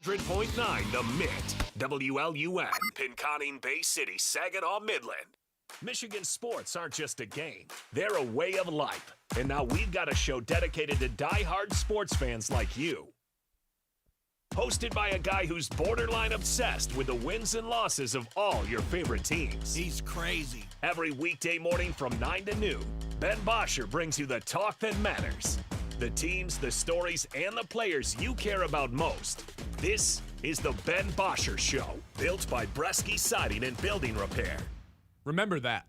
100.9 The Mint, WLUN, Pinconning Bay City, Saginaw, Midland. Michigan sports aren't just a game, they're a way of life. And now we've got a show dedicated to die-hard sports fans like you. Hosted by a guy who's borderline obsessed with the wins and losses of all your favorite teams. He's crazy. Every weekday morning from 9 to noon, Ben Bosscher brings you the talk that matters. The teams, the stories, and the players you care about most. This is the Ben Bosscher Show, built by Bresky Siding and Building Repair. Remember that.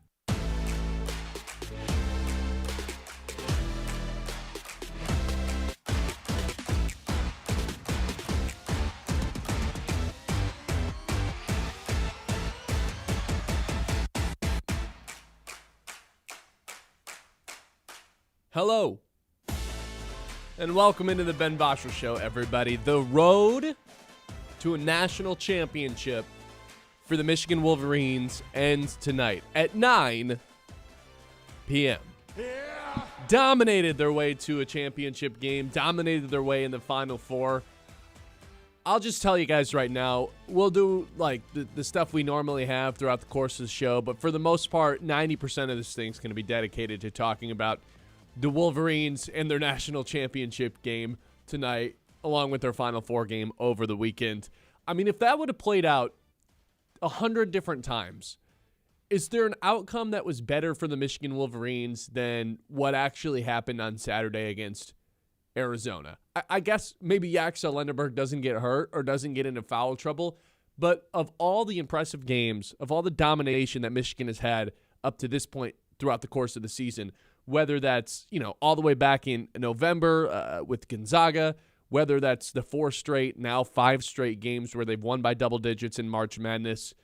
Hello, and welcome into the Ben Bosscher Show, everybody. The road to a national championship for the Michigan Wolverines ends tonight at 9 p.m. Yeah. Dominated their way to a championship game, dominated their way in the Final Four. I'll just tell you guys right now, we'll do like the stuff we normally have throughout the course of the show, but for the most part, 90% of this thing's going to be dedicated to talking about the Wolverines and their national championship game tonight, along with their Final Four game over the weekend. I mean, if that would have played out 100 different times, is there an outcome that was better for the Michigan Wolverines than what actually happened on Saturday against Arizona? I guess maybe Yaxel Lenderberg doesn't get hurt or doesn't get into foul trouble, but of all the impressive games, of all the domination that Michigan has had up to this point throughout the course of the season, whether that's, all the way back in November with Gonzaga, whether that's the 4 straight, now 5 straight games where they've won by double digits in March Madness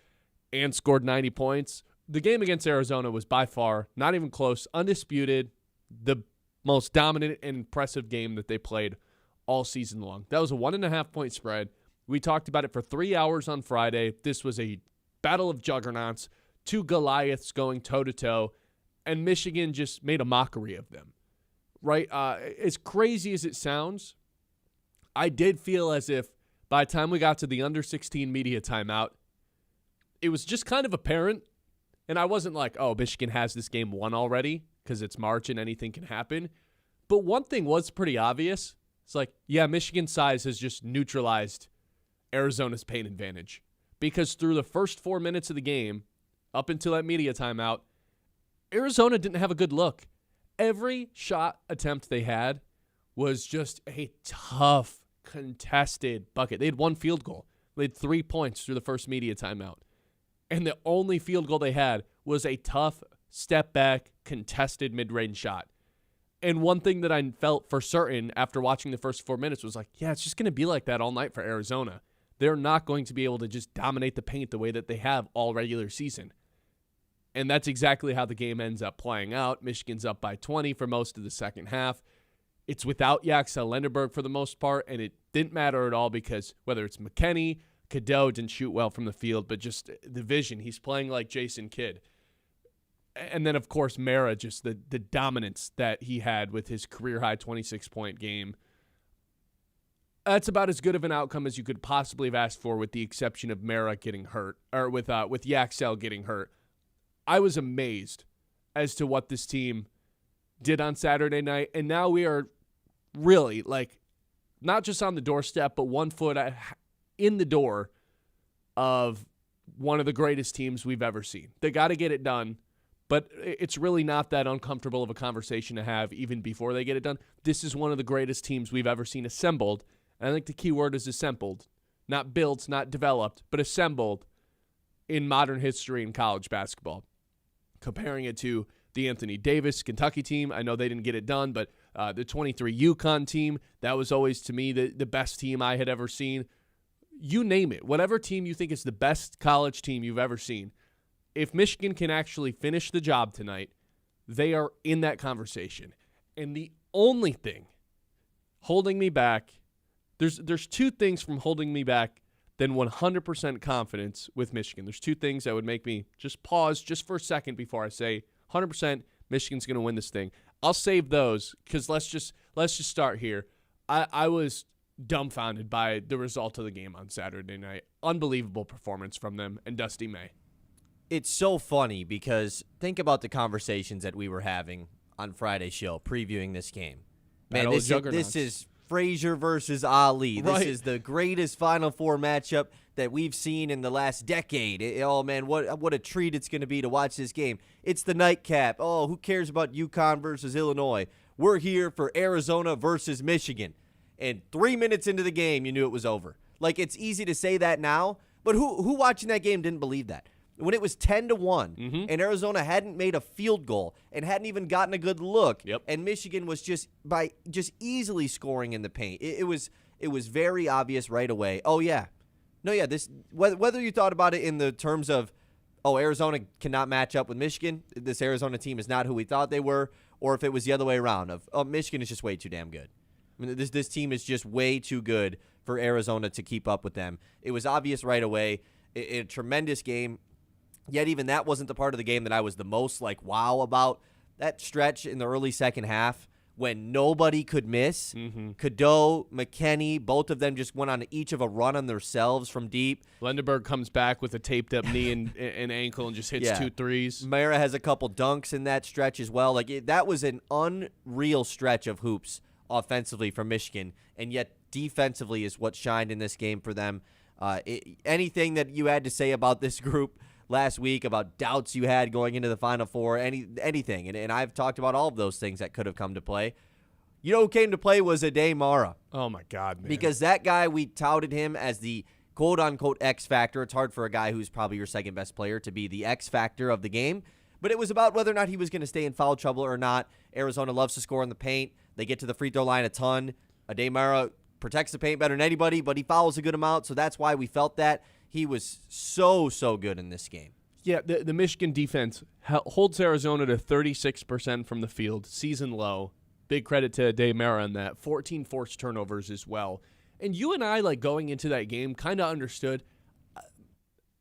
and scored 90 points. The game against Arizona was by far, not even close, undisputed, the most dominant and impressive game that they played all season long. That was a 1.5-point spread. We talked about it for 3 hours on Friday. This was a battle of juggernauts, 2 Goliaths going toe-to-toe, and Michigan just made a mockery of them, right? As crazy as it sounds, I did feel as if by the time we got to the under-16 media timeout, it was just kind of apparent, and I wasn't like, oh, Michigan has this game won already because it's March and anything can happen. But one thing was pretty obvious. It's like, yeah, Michigan's size has just neutralized Arizona's paint advantage because through the first 4 minutes of the game, up until that media timeout, Arizona didn't have a good look. Every shot attempt they had was just a tough, contested bucket. They had 1 field goal. They had 3 points through the first media timeout. And the only field goal they had was a tough, step-back, contested mid-range shot. And one thing that I felt for certain after watching the first 4 minutes was like, yeah, it's just going to be like that all night for Arizona. They're not going to be able to just dominate the paint the way that they have all regular season. And that's exactly how the game ends up playing out. Michigan's up by 20 for most of the second half. It's without Yaxel Lenderberg for the most part, and it didn't matter at all because whether it's McKinney, Cadeau didn't shoot well from the field, but just the vision. He's playing like Jason Kidd. And then, of course, Mara, just the dominance that he had with his career-high 26-point game. That's about as good of an outcome as you could possibly have asked for with the exception of Mara getting hurt, or with Yaxel getting hurt. I was amazed as to what this team did on Saturday night, and now we are really, not just on the doorstep, but 1 foot in the door of one of the greatest teams we've ever seen. They got to get it done, but it's really not that uncomfortable of a conversation to have even before they get it done. This is one of the greatest teams we've ever seen assembled, and I think the key word is assembled. Not built, not developed, but assembled in modern history in college basketball. Comparing it to the Anthony Davis Kentucky team, I know they didn't get it done, but the 23 UConn team, that was always, to me, the best team I had ever seen. You name it. Whatever team you think is the best college team you've ever seen, if Michigan can actually finish the job tonight, they are in that conversation. And the only thing holding me back, there's 2 things from holding me back than 100% confidence with Michigan. There's 2 things that would make me just pause just for a second before I say 100% Michigan's going to win this thing. I'll save those because let's just start here. I was dumbfounded by the result of the game on Saturday night. Unbelievable performance from them and Dusty May. It's so funny because think about the conversations that we were having on Friday's show previewing this game. Man, this is Frazier versus Ali. This is the greatest Final Four matchup that we've seen in the last decade. Oh, man, what a treat it's going to be to watch this game. It's the nightcap. Oh, who cares about UConn versus Illinois? We're here for Arizona versus Michigan. And 3 minutes into the game, you knew it was over. Like, it's easy to say that now, but who watching that game didn't believe that? When it was 10-1 and Arizona hadn't made a field goal and hadn't even gotten a good look, and Michigan was just easily scoring in the paint. It was very obvious right away. Oh yeah, this whether you thought about it in the terms of, oh, Arizona cannot match up with Michigan. This Arizona team is not who we thought they were, or if it was the other way around of, oh, Michigan is just way too damn good. I mean, this team is just way too good for Arizona to keep up with them. It was obvious right away. A tremendous game. Yet even that wasn't the part of the game that I was the most like wow about. That stretch in the early second half when nobody could miss. Cadeau, McKinney, both of them just went on each of a run on themselves from deep. Lendenberg comes back with a taped-up knee and ankle and just hits 2 threes. Mara has a couple dunks in that stretch as well. That was an unreal stretch of hoops offensively for Michigan, and yet defensively is what shined in this game for them. Anything that you had to say about this group last week, about doubts you had going into the Final Four, anything, and I've talked about all of those things that could have come to play. You know who came to play was Ade Mara. Oh, my God, man. Because that guy, we touted him as the quote-unquote X factor. It's hard for a guy who's probably your second-best player to be the X factor of the game, but it was about whether or not he was going to stay in foul trouble or not. Arizona loves to score in the paint. They get to the free throw line a ton. Ade Mara protects the paint better than anybody, but he fouls a good amount, so that's why we felt that. He was so good in this game. Yeah, the Michigan defense holds Arizona to 36% from the field, season low. Big credit to Ade Mara on that. 14 forced turnovers as well. And you and I, like, going into that game, kind of understood.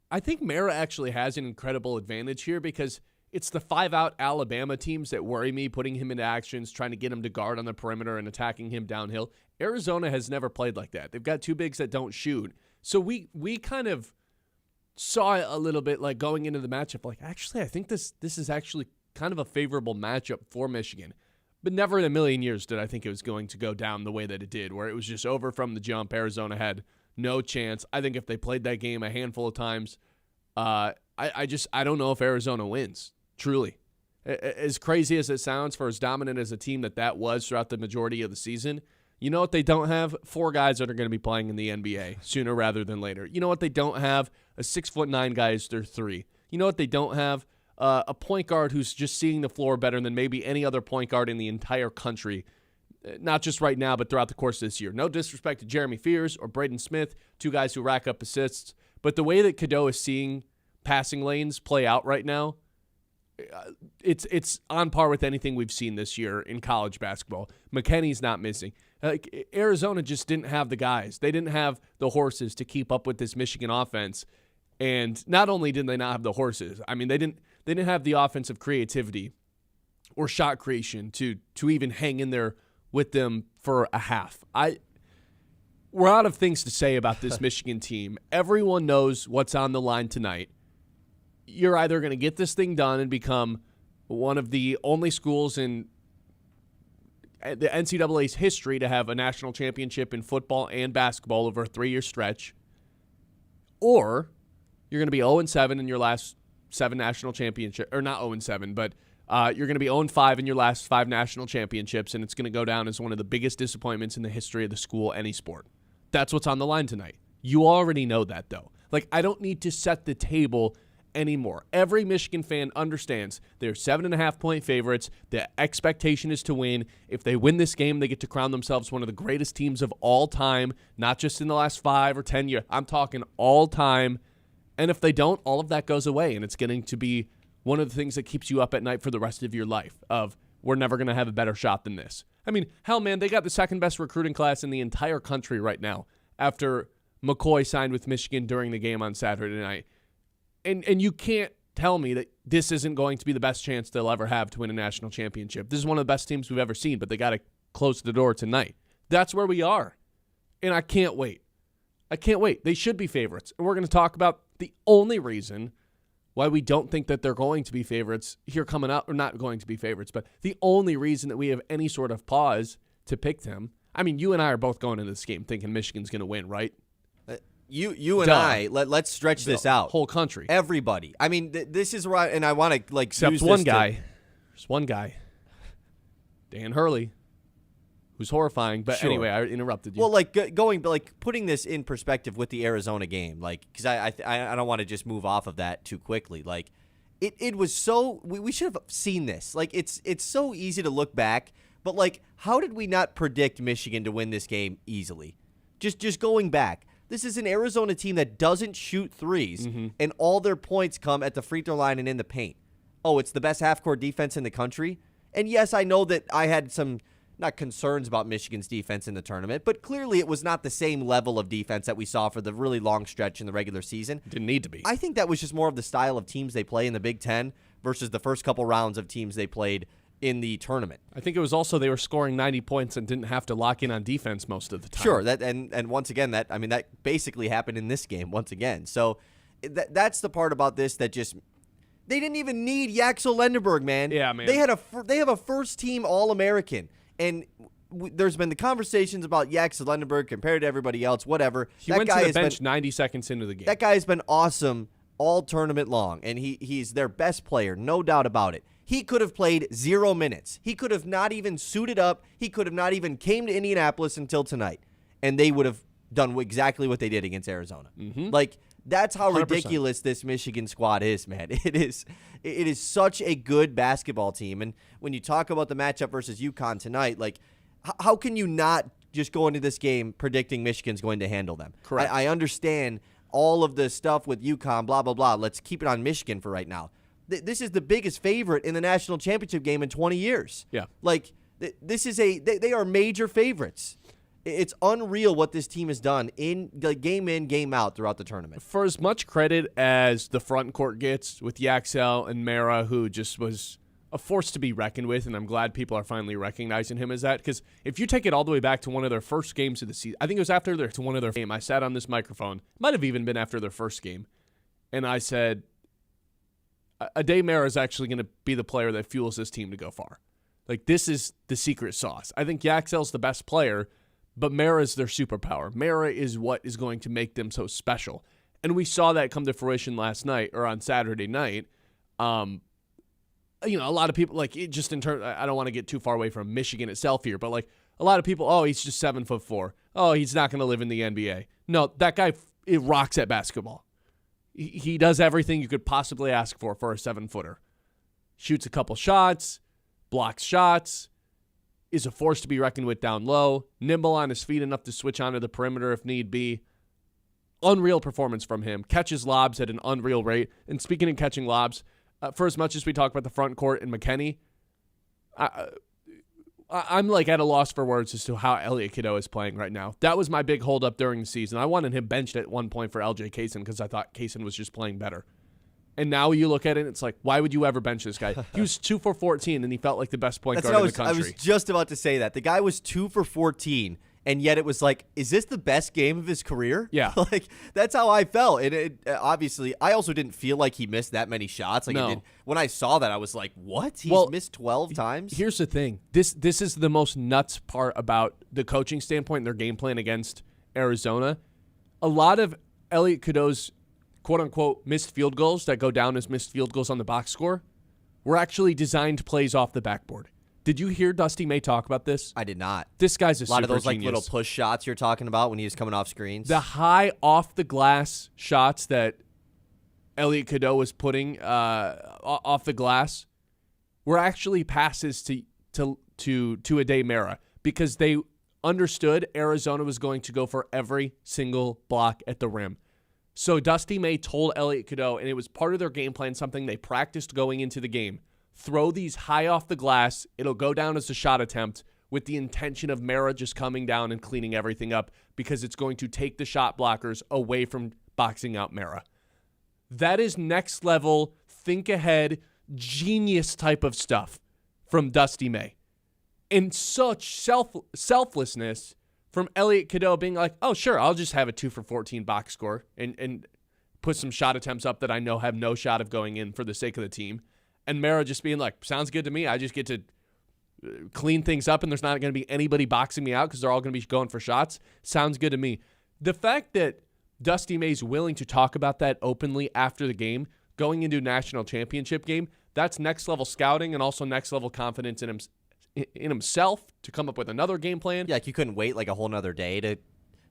I think Mara actually has an incredible advantage here because it's the 5-out Alabama teams that worry me, putting him into actions, trying to get him to guard on the perimeter and attacking him downhill. Arizona has never played like that. They've got 2 bigs that don't shoot. So we kind of saw it a little bit like going into the matchup, like, actually, I think this is actually kind of a favorable matchup for Michigan. But never in a million years did I think it was going to go down the way that it did, where it was just over from the jump. Arizona had no chance. I think if they played that game a handful of times, I don't know if Arizona wins, truly. As crazy as it sounds, for as dominant as a team that was throughout the majority of the season, you know what they don't have? 4 guys that are going to be playing in the NBA sooner rather than later. You know what they don't have? A 6'9" guy who's their 3. You know what they don't have? A point guard who's just seeing the floor better than maybe any other point guard in the entire country, not just right now, but throughout the course of this year. No disrespect to Jeremy Fears or Braden Smith, 2 guys who rack up assists, but the way that Cadeau is seeing passing lanes play out right now, it's on par with anything we've seen this year in college basketball. McKinney's not missing. Arizona just didn't have the guys. They didn't have the horses to keep up with this Michigan offense. And not only did they not have the horses, I mean, they didn't have the offensive creativity or shot creation to even hang in there with them for a half. We're out of things to say about this Michigan team. Everyone knows what's on the line tonight. You're either going to get this thing done and become one of the only schools in the NCAA's history to have a national championship in football and basketball over a 3-year stretch, or you're going to be 0-7 in your last 7 national championships, or not 0-7, but you're going to be 0-5 in your last 5 national championships, and it's going to go down as one of the biggest disappointments in the history of the school, any sport. That's what's on the line tonight. You already know that, though. Like, I don't need to set the table anymore. Every Michigan fan understands they're 7.5-point favorites. The expectation is to win. If they win this game, they get to crown themselves one of the greatest teams of all time, not just in the last 5 or 10 years. I'm talking all time. And if they don't, all of that goes away, and it's getting to be one of the things that keeps you up at night for the rest of your life of, we're never going to have a better shot than this. I mean, hell, man, they got the second best recruiting class in the entire country right now after McCoy signed with Michigan during the game on Saturday night. And you can't tell me that this isn't going to be the best chance they'll ever have to win a national championship. This is one of the best teams we've ever seen, but they got to close the door tonight. That's where we are. And I can't wait. They should be favorites. And we're going to talk about the only reason why we don't think that they're going to be favorites here coming up, or not going to be favorites, but the only reason that we have any sort of pause to pick them. I mean, you and I are both going into this game thinking Michigan's going to win, right? You and I, let's stretch this out. Whole country. Everybody. I mean, this is where and I want to, except use one this guy. There's one guy. Dan Hurley. Who's horrifying, but Sure. Anyway, I interrupted you. Well, putting this in perspective with the Arizona game, because I don't want to just move off of that too quickly. Like, it was so we should have seen this. Like, it's so easy to look back, but like, how did we not predict Michigan to win this game easily? Just going back, this is an Arizona team that doesn't shoot threes, and all their points come at the free throw line and in the paint. Oh, it's the best half-court defense in the country, and yes, I know that I had some. Not concerns about Michigan's defense in the tournament, but clearly it was not the same level of defense that we saw for the really long stretch in the regular season. Didn't need to be. I think that was just more of the style of teams they play in the Big Ten versus the first couple rounds of teams they played in the tournament. I think it was also they were scoring 90 points and didn't have to lock in on defense most of the time. Sure, and once again, that basically happened in this game once again. So that's the part about this that just they didn't even need Yaxel Lenderberg, man. Yeah, man. They have a first team All-American. And there's been the conversations about Yaxel Lenderberg compared to everybody else, whatever. He went to the bench 90 seconds into the game. That guy has been awesome all tournament long, and he's their best player, no doubt about it. He could have played 0 minutes. He could have not even suited up. He could have not even came to Indianapolis until tonight, and they would have done exactly what they did against Arizona. Like, that's how 100%. ridiculous this Michigan squad is, man. It is such a good basketball team. And when you talk about the matchup versus UConn tonight, like, how can you not just go into this game predicting Michigan's going to handle them? Correct. I understand all of the stuff with UConn, blah, blah, blah. Let's keep it on Michigan for right now. This is the biggest favorite in the national championship game in 20 years. Yeah. Like, this is they are major favorites. It's unreal what this team has done in game out throughout the tournament. For as much credit as the front court gets with Yaxel and Mara, who just was a force to be reckoned with, and I'm glad people are finally recognizing him as that, because if you take it all the way back to one of their first games of the season, I think it was after one of their game, I sat on this microphone, might have even been after their first game, and I said, Ade Mara is actually going to be the player that fuels this team to go far. Like, this is the secret sauce. I think Yaxel's the best player, but Mara is their superpower. Mara is what is going to make them so special. And we saw that come to fruition last night, or on Saturday night. A lot of people, like, it just in terms, I don't want to get too far away from Michigan itself here, but like a lot of people, oh, he's just 7'4". Oh, he's not going to live in the NBA. No, that guy, it rocks at basketball. He does everything you could possibly ask for a 7-footer. Shoots a couple shots, blocks shots, is a force to be reckoned with down low, nimble on his feet enough to switch onto the perimeter if need be. Unreal performance from him. Catches lobs at an unreal rate. And speaking of catching lobs, for as much as we talk about the front court and McKinney, I'm like at a loss for words as to how Elliot Cadeau is playing right now. That was my big holdup during the season. I wanted him benched at one point for LJ Kaysen because I thought Kaysen was just playing better. And now you look at it, and it's like, why would you ever bench this guy? He was 2 for 14, and he felt like the best point guard in the country. I was just about to say that. The guy was 2 for 14, and yet it was like, is this the best game of his career? Yeah. Like, that's how I felt. And it, obviously, I also didn't feel like he missed that many shots. Like, No. When I saw that, I was like, what? He's missed 12 times? Here's the thing. This is the most nuts part about the coaching standpoint and their game plan against Arizona. A lot of Elliot Cadeau's quote-unquote missed field goals that go down as missed field goals on the box score were actually designed plays off the backboard. Did you hear Dusty May talk about this? I did not. This guy's a lot super of those genius. like little push shots you're talking about when he was coming off screens. The high off-the-glass shots that Elliot Cadeau was putting off the glass were actually passes to Ade Mara because they understood Arizona was going to go for every single block at the rim. So Dusty May told Elliot Cadeau, and it was part of their game plan, something they practiced going into the game, throw these high off the glass. It'll go down as a shot attempt with the intention of Mara just coming down and cleaning everything up because it's going to take the shot blockers away from boxing out Mara. That is next level, think ahead, genius type of stuff from Dusty May. And such selflessness from Elliot Cadeau being like, oh, sure, I'll just have a 2 for 14 box score and put some shot attempts up that I know have no shot of going in for the sake of the team. And Mara just being like, sounds good to me. I just get to clean things up and there's not going to be anybody boxing me out because they're all going to be going for shots. Sounds good to me. The fact that Dusty May's willing to talk about that openly after the game, going into a national championship game, that's next level scouting and also next level confidence in himself to come up with another game plan. Yeah, like you couldn't wait like a whole nother day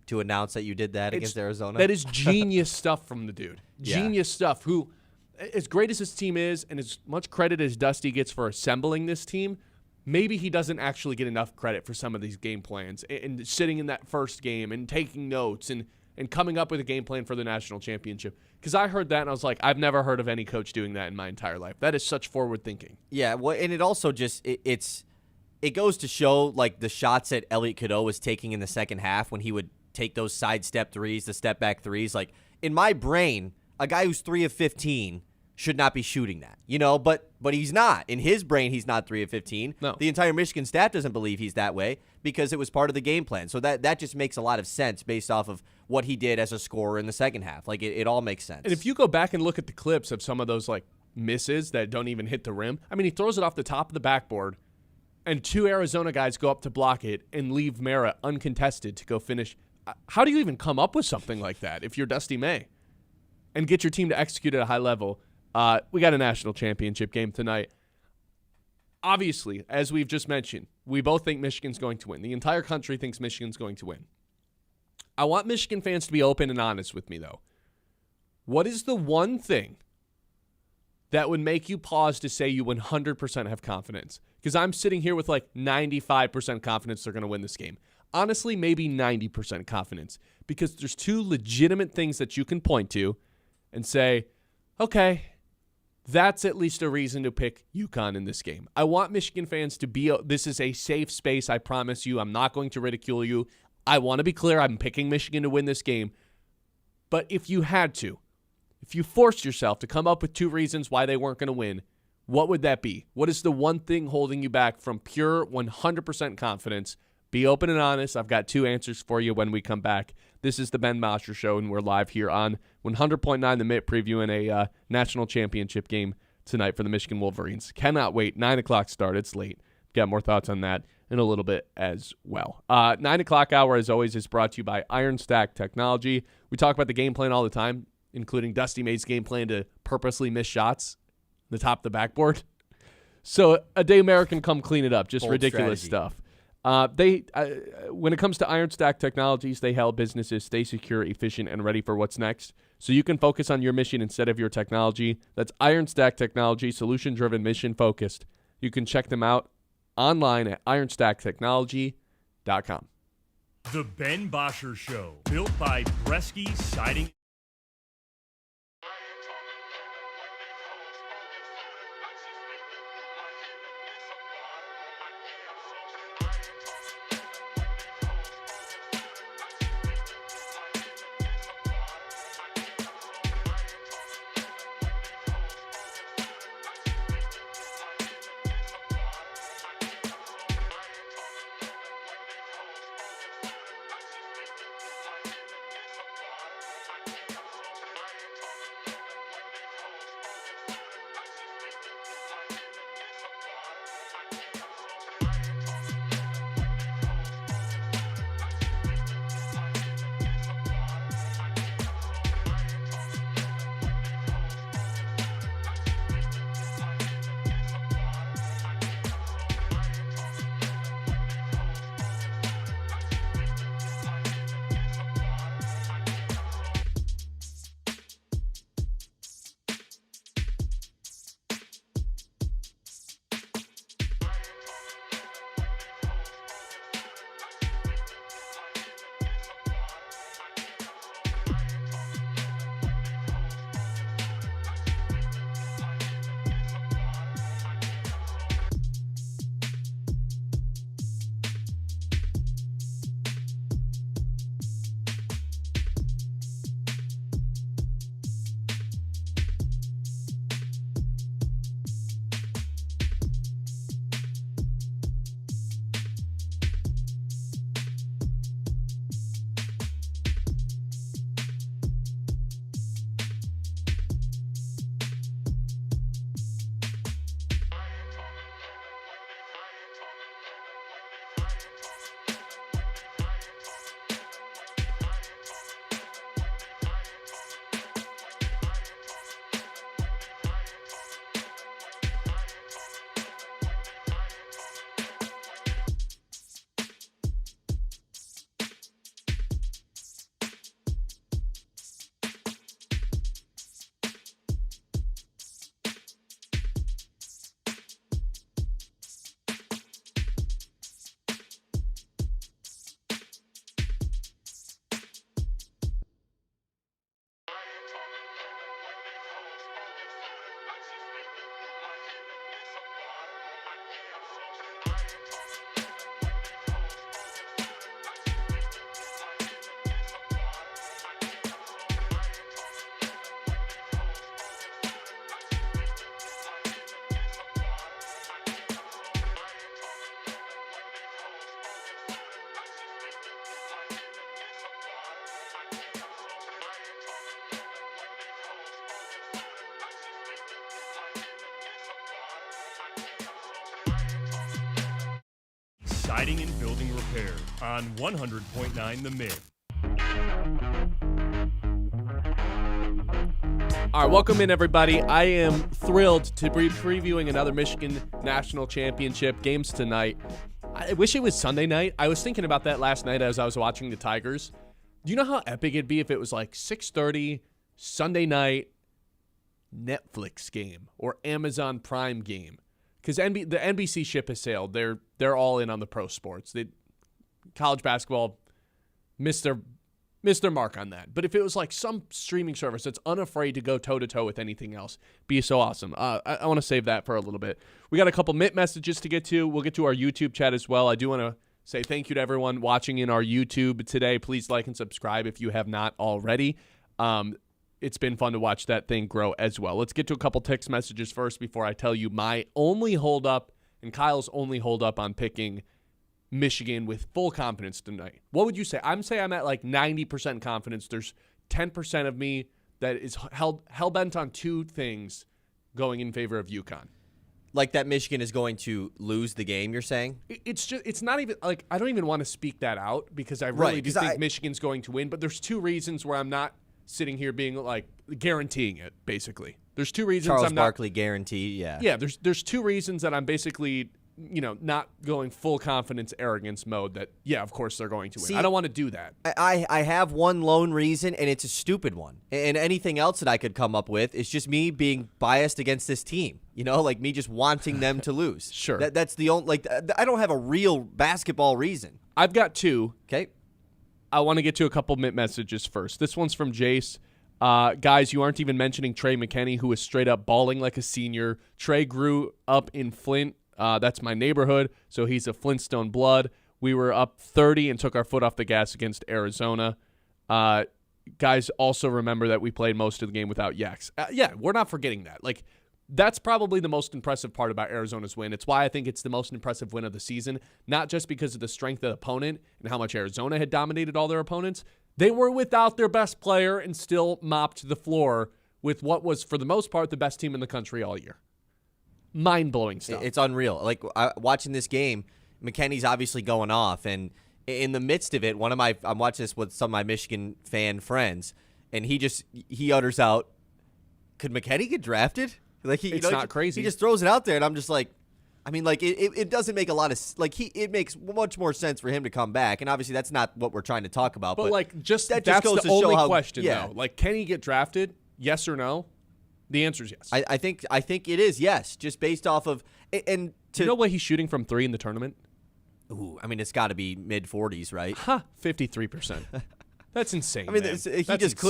to announce that you did that against Arizona. That is genius stuff from the dude. Genius stuff. Who, as great as his team is and as much credit as Dusty gets for assembling this team, maybe he doesn't actually get enough credit for some of these game plans and sitting in that first game and taking notes and coming up with a game plan for the national championship. Because I heard that and I was like, I've never heard of any coach doing that in my entire life. That is such forward thinking. Yeah, well, and it also just it goes to show like the shots that Elliot Cadeau was taking in the second half when he would take those sidestep threes, the step back threes. Like in my brain, a guy who's 3 of 15 should not be shooting that, but he's not. In his brain, he's not 3 of 15. No. The entire Michigan staff doesn't believe he's that way because it was part of the game plan. So that just makes a lot of sense based off of what he did as a scorer in the second half. Like it all makes sense. And if you go back and look at the clips of some of those like misses that don't even hit the rim, I mean, he throws it off the top of the backboard and 2 Arizona guys go up to block it and leave Mara uncontested to go finish. How do you even come up with something like that if you're Dusty May and get your team to execute at a high level? We got a national championship game tonight. Obviously, as we've just mentioned, we both think Michigan's going to win. The entire country thinks Michigan's going to win. I want Michigan fans to be open and honest with me, though. What is the one thing that would make you pause to say you 100% have confidence? Because I'm sitting here with like 95% confidence they're going to win this game. Honestly, maybe 90% confidence. Because there's 2 legitimate things that you can point to and say, okay, that's at least a reason to pick UConn in this game. I want Michigan fans to be, this is a safe space, I promise you. I'm not going to ridicule you. I want to be clear, I'm picking Michigan to win this game. But if you had to, if you forced yourself to come up with 2 reasons why they weren't going to win, what would that be? What is the one thing holding you back from pure 100% confidence? Be open and honest. I've got 2 answers for you when we come back. This is the Ben Bosscher Show, and we're live here on 100.9 The Mitt, previewing a national championship game tonight for the Michigan Wolverines. Cannot wait. 9 o'clock start. It's late. Got more thoughts on that in a little bit as well. 9 o'clock hour, as always, is brought to you by Iron Stack Technology. We talk about the game plan all the time, including Dusty May's game plan to purposely miss shots on the top of the backboard. So a day American come clean it up. Just Bold ridiculous strategy. stuff. When it comes to Iron Stack Technologies, they help businesses stay secure, efficient, and ready for what's next, so you can focus on your mission instead of your technology. That's Iron Stack Technology, solution-driven, mission-focused. You can check them out online at ironstacktechnology.com. The Ben Bosscher Show, built by Bresky Siding. Siding and Building Repair on 100.9 The Mid. All right, welcome in, everybody. I am thrilled to be previewing another Michigan National Championship games tonight. I wish it was Sunday night. I was thinking about that last night as I was watching the Tigers. Do you know how epic it'd be if it was like 6:30 Sunday night Netflix game or Amazon Prime game? Because the NBC ship has sailed. They're all in on the pro sports. College basketball missed their mark on that. But if it was like some streaming service that's unafraid to go toe-to-toe with anything else, be so awesome. I want to save that for a little bit. We got a couple Mint messages to get to. We'll get to our YouTube chat as well. I do want to say thank you to everyone watching in our YouTube today. Please like and subscribe if you have not already. It's been fun to watch that thing grow as well. Let's get to a couple text messages first before I tell you my only holdup and Kyle's only holdup on picking Michigan with full confidence tonight. What would you say? I'm at like 90% confidence. There's 10% of me that is hell-bent on two things going in favor of UConn. Like that Michigan is going to lose the game, you're saying? It's not even like I don't even want to speak that out because I really do think Michigan's going to win, but there's two reasons where I'm not sitting here being like guaranteeing it, basically. There's two reasons Charles I'm not Barkley guarantee, yeah. Yeah, there's two reasons that I'm basically, not going full confidence arrogance mode that, yeah, of course they're going to win. See, I don't want to do that. I have one lone reason, and it's a stupid one. And anything else that I could come up with is just me being biased against this team. Like me just wanting them to lose. Sure. That's the only, I don't have a real basketball reason. I've got two. Okay. I want to get to a couple messages first. This one's from Jace. Guys, you aren't even mentioning Trey McKinney, who is straight up balling like a senior. Trey grew up in Flint. That's my neighborhood, so he's a Flintstone blood. We were up 30 and took our foot off the gas against Arizona. Guys, also remember that we played most of the game without Yaks. Yeah, we're not forgetting that. Like, that's probably the most impressive part about Arizona's win. It's why I think it's the most impressive win of the season, not just because of the strength of the opponent and how much Arizona had dominated all their opponents. They were without their best player and still mopped the floor with what was, for the most part, the best team in the country all year. Mind-blowing stuff. It's unreal. Like, watching this game, McKinney's obviously going off, and in the midst of it, I'm watching this with some of my Michigan fan friends, and he utters out, could McKinney get drafted? Like it's not crazy. He just throws it out there, and I'm just like, it doesn't make a lot of it makes much more sense for him to come back, and obviously that's not what we're trying to talk about. But like, that's the only question, though. Like, can he get drafted? Yes or no? The answer is yes. I think it is yes, just based off of and do you know what he's shooting from three in the tournament? Ooh, it's got to be mid-40s, right? 53%. That's insane.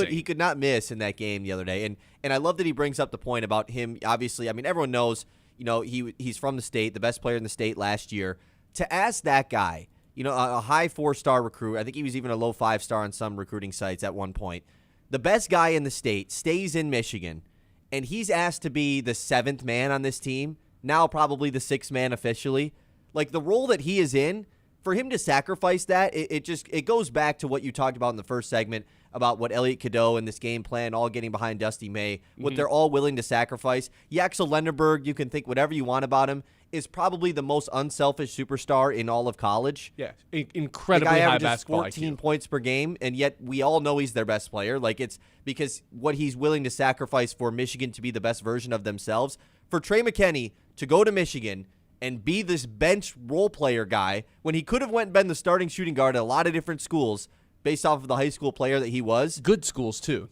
He could not miss in that game the other day, and I love that he brings up the point about him. Obviously, everyone knows, he's from the state, the best player in the state last year. To ask that guy, a high 4-star recruit, I think he was even a low 5-star on some recruiting sites at one point. The best guy in the state stays in Michigan, and he's asked to be the 7th man on this team, now probably the 6th man officially. Like, the role that he is in, for him to sacrifice that, it goes back to what you talked about in the first segment about what Elliot Cadeau and this game plan, all getting behind Dusty May, what they're all willing to sacrifice. Yaxel Lenderberg, you can think whatever you want about him, is probably the most unselfish superstar in all of college. Yeah, incredibly high basketball 14 IQ. points per game, and yet we all know he's their best player. Like, it's because what he's willing to sacrifice for Michigan to be the best version of themselves. For Trey McKinney to go to Michigan and be this bench role player guy when he could have went and been the starting shooting guard at a lot of different schools based off of the high school player that he was. Good schools, too.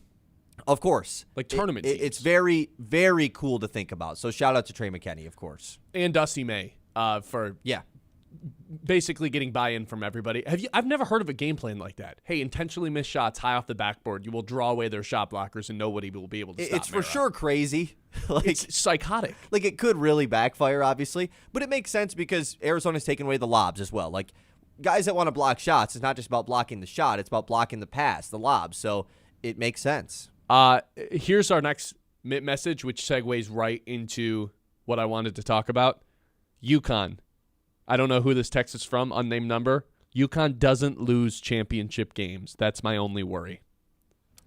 Of course. Like tournament teams. It's very, very cool to think about. So shout out to Trey McKinney, of course. And Dusty May for basically getting buy-in from everybody. I've never heard of a game plan like that. Hey, intentionally miss shots high off the backboard. You will draw away their shot blockers and nobody will be able to stop It's for sure crazy. It's psychotic. Like, it could really backfire, obviously, but it makes sense because Arizona's taken away the lobs as well. Like, guys that want to block shots, it's not just about blocking the shot, it's about blocking the pass, the lob. So it makes sense. Here's our next message, which segues right into what I wanted to talk about. UConn. I don't know who this text is from, unnamed number. UConn doesn't lose championship games. That's my only worry.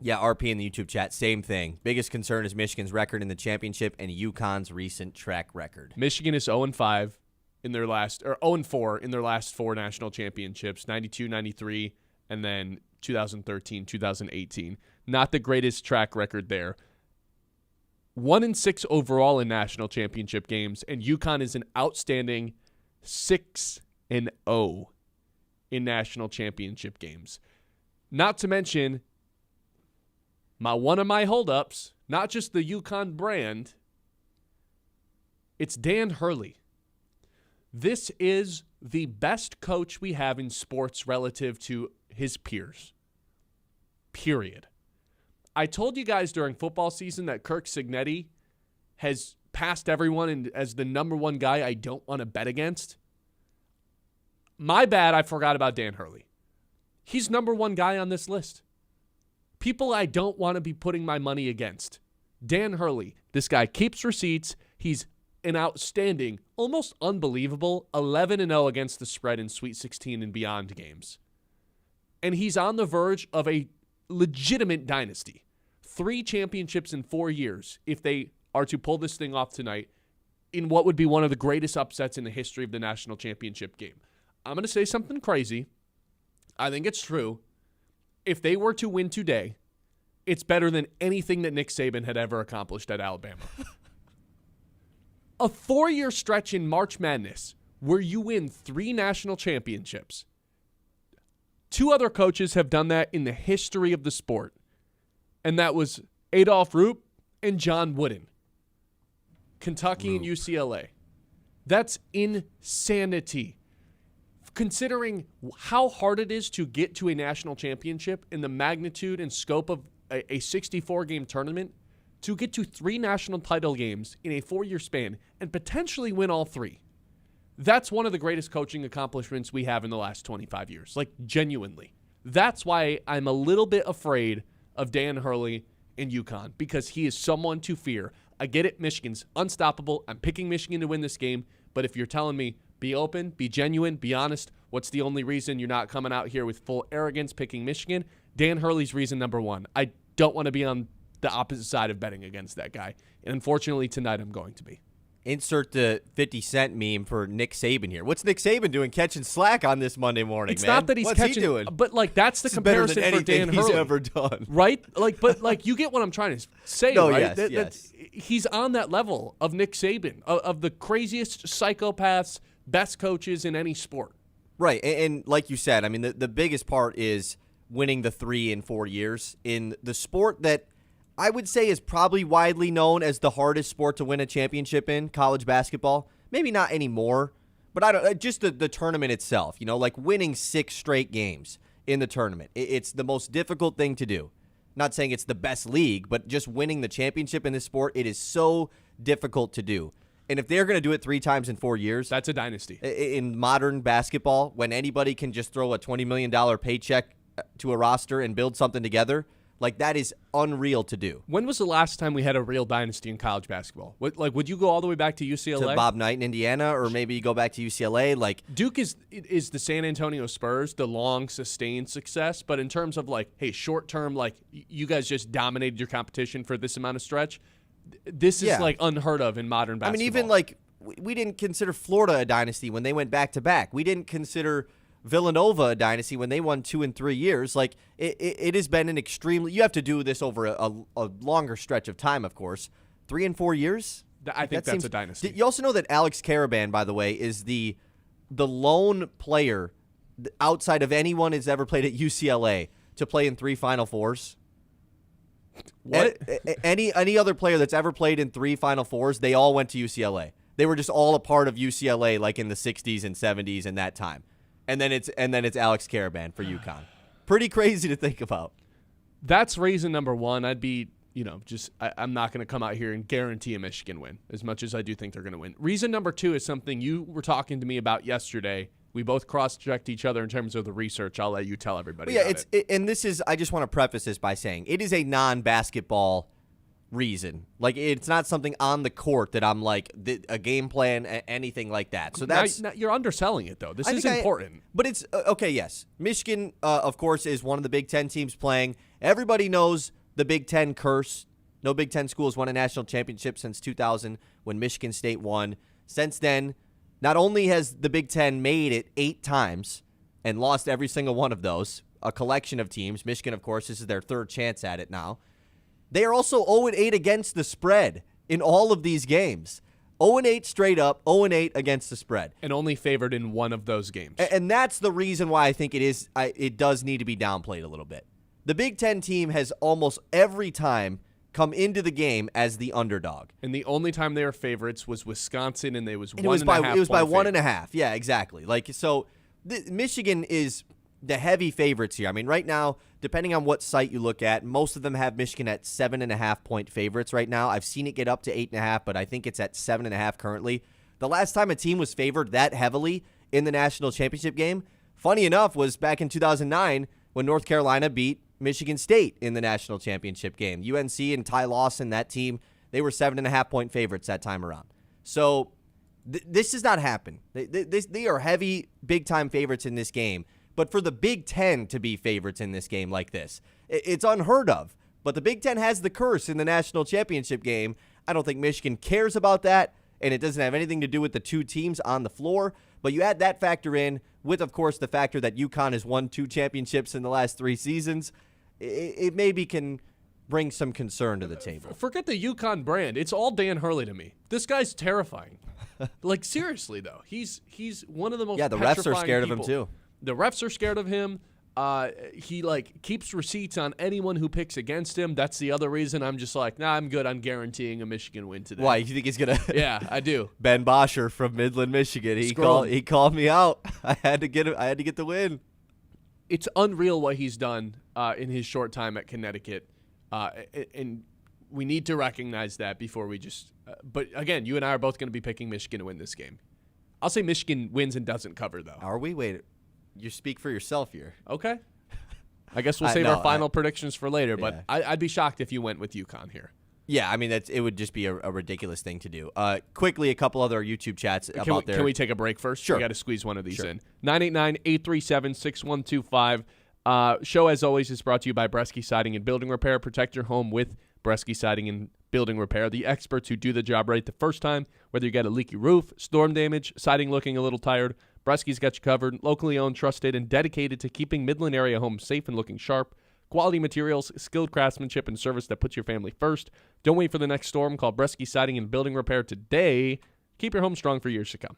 Yeah, RP in the YouTube chat, same thing. Biggest concern is Michigan's record in the championship and UConn's recent track record. Michigan is 0-5. in their last, or 0-4 in their last 4 national championships, 92, 93, and then 2013, 2018. Not the greatest track record there. 1-6 overall in national championship games, and UConn is an outstanding 6-0 in national championship games. Not to mention, one of my holdups, not just the UConn brand, it's Dan Hurley. This is the best coach we have in sports relative to his peers. Period. I told you guys during football season that Kirk Cignetti has passed everyone as the number one guy I don't want to bet against. My bad, I forgot about Dan Hurley. He's number one guy on this list. People I don't want to be putting my money against. Dan Hurley. This guy keeps receipts. He's an outstanding, almost unbelievable 11-0 against the spread in Sweet 16 and beyond games. And he's on the verge of a legitimate dynasty. 3 championships in 4 years if they are to pull this thing off tonight in what would be one of the greatest upsets in the history of the national championship game. I'm going to say something crazy. I think it's true. If they were to win today, it's better than anything that Nick Saban had ever accomplished at Alabama. A 4-year stretch in March Madness where you win 3 national championships. 2 other coaches have done that in the history of the sport, and that was Adolph Rupp and John Wooden. Kentucky and UCLA. That's insanity. Considering how hard it is to get to a national championship and the magnitude and scope of a 64-game tournament, to get to 3 national title games in a 4-year span and potentially win all 3. That's one of the greatest coaching accomplishments we have in the last 25 years. Like, genuinely. That's why I'm a little bit afraid of Dan Hurley and UConn, because he is someone to fear. I get it, Michigan's unstoppable. I'm picking Michigan to win this game, but if you're telling me be open, be genuine, be honest, what's the only reason you're not coming out here with full arrogance picking Michigan? Dan Hurley's reason number 1. I don't want to be on the opposite side of betting against that guy. And unfortunately, tonight I'm going to be. Insert the 50 Cent meme for Nick Saban here. What's Nick Saban doing catching slack on this Monday morning, it's man? Not that he's What's catching, he doing? But like that's the It's comparison better than for Dan anything Hurley. he's ever done. Right? But you get what I'm trying to say, No, right? yes, yes. He's on that level of Nick Saban, of the craziest psychopaths, best coaches in any sport. Right, and like you said, I mean, the biggest part is winning the 3 in 4 years in the sport that I would say is probably widely known as the hardest sport to win a championship in, college basketball. Maybe not anymore, but I don't. Just the tournament itself, like winning 6 straight games in the tournament. It's the most difficult thing to do. Not saying it's the best league, but just winning the championship in this sport, it is so difficult to do. And if they're going to do it 3 times in 4 years, that's a dynasty. In modern basketball, when anybody can just throw a $20 million paycheck to a roster and build something together, like, that is unreal to do. When was the last time we had a real dynasty in college basketball? Would you go all the way back to UCLA? To Bob Knight in Indiana, or maybe you go back to UCLA? Like, Duke is the San Antonio Spurs, the long, sustained success. But in terms of, short-term, you guys just dominated your competition for this amount of stretch, this is, unheard of in modern basketball. I mean, even, we didn't consider Florida a dynasty when they went back-to-back. We didn't consider Villanova a dynasty when they won 2 in 3 years. Like, it has been an extremely – you have to do this over a longer stretch of time, of course. 3 in 4 years? I think that's a dynasty. You also know that Alex Caravan, by the way, is the lone player outside of anyone who's ever played at UCLA to play in 3 Final Fours. What? Any other player that's ever played in 3 Final Fours, they all went to UCLA. They were just all a part of UCLA, like in the 60s and 70s and that time. And then it's Alex Caravan for UConn. Pretty crazy to think about. That's reason number 1. I'd be, I'm not going to come out here and guarantee a Michigan win, as much as I do think they're going to win. Reason number 2 is something you were talking to me about yesterday. We both cross-checked each other in terms of the research. I'll let you tell everybody about it. And this is, I just want to preface this by saying, it is a non-basketball reason. Like, it's not something on the court that I'm like a game plan, anything like that. So that's now you're underselling it though. This is important. But it's okay. Yes, Michigan, of course, is one of the Big Ten teams playing. Everybody knows the Big Ten curse. No Big Ten school has won a national championship since 2000 when Michigan State won. Since then, Not only has the Big Ten made it 8 times and lost every single one of those, a collection of teams. Michigan, of course, this is their 3rd chance at it now. They are also 0-8 against the spread in all of these games. 0-8 straight up, 0-8 against the spread. And only favored in one of those games. And that's the reason why I think it does need to be downplayed a little bit. The Big Ten team has almost every time come into the game as the underdog. And the only time they were favorites was Wisconsin, and it was 1.5. It was by 1.5. Favorites. Yeah, exactly. Michigan is the heavy favorites here. I mean, right now, depending on what site you look at, most of them have Michigan at 7.5-point favorites right now. I've seen it get up to 8.5, but I think it's at 7.5 currently. The last time a team was favored that heavily in the national championship game, funny enough, was back in 2009 when North Carolina beat Michigan State in the national championship game. UNC and Ty Lawson, that team, they were 7.5-point favorites that time around. So this does not happen. They are heavy, big-time favorites in this game. But for the Big Ten to be favorites in this game like this, it's unheard of. But the Big Ten has the curse in the national championship game. I don't think Michigan cares about that, and it doesn't have anything to do with the 2 teams on the floor. But you add that factor in with, of course, the factor that UConn has won 2 championships in the last 3 seasons. It maybe can bring some concern to the table. Forget the UConn brand. It's all Dan Hurley to me. This guy's terrifying. Like, seriously, though. He's one of the most the refs are scared people. of him, too. The refs are scared of him. He keeps receipts on anyone who picks against him. That's the other reason I'm just like, nah, I'm good on guaranteeing a Michigan win today. Why? You think he's gonna? Yeah, I do. Ben Bosscher from Midland, Michigan. He called me out. I had to get him. I had to get the win. It's unreal what he's done in his short time at Connecticut, and we need to recognize that before we just. But again, you and I are both going to be picking Michigan to win this game. I'll say Michigan wins and doesn't cover, though. Are we? Wait. You speak for yourself here. Okay. I guess we'll save our final predictions for later, but I'd be shocked if you went with UConn here. Yeah, I mean, it would just be a ridiculous thing to do. Quickly, a couple other YouTube chats about Can we take a break first? Sure. We got to squeeze one of these in. 989-837-6125. Show, as always, is brought to you by Bresky Siding and Building Repair. Protect your home with Bresky Siding and Building Repair. The experts who do the job right the first time, whether you got a leaky roof, storm damage, siding looking a little tired, Bresky's got you covered. Locally owned, trusted, and dedicated to keeping Midland area homes safe and looking sharp. Quality materials, skilled craftsmanship, and service that puts your family first. Don't wait for the next storm. Call Bresky Siding and Building Repair today. Keep your home strong for years to come.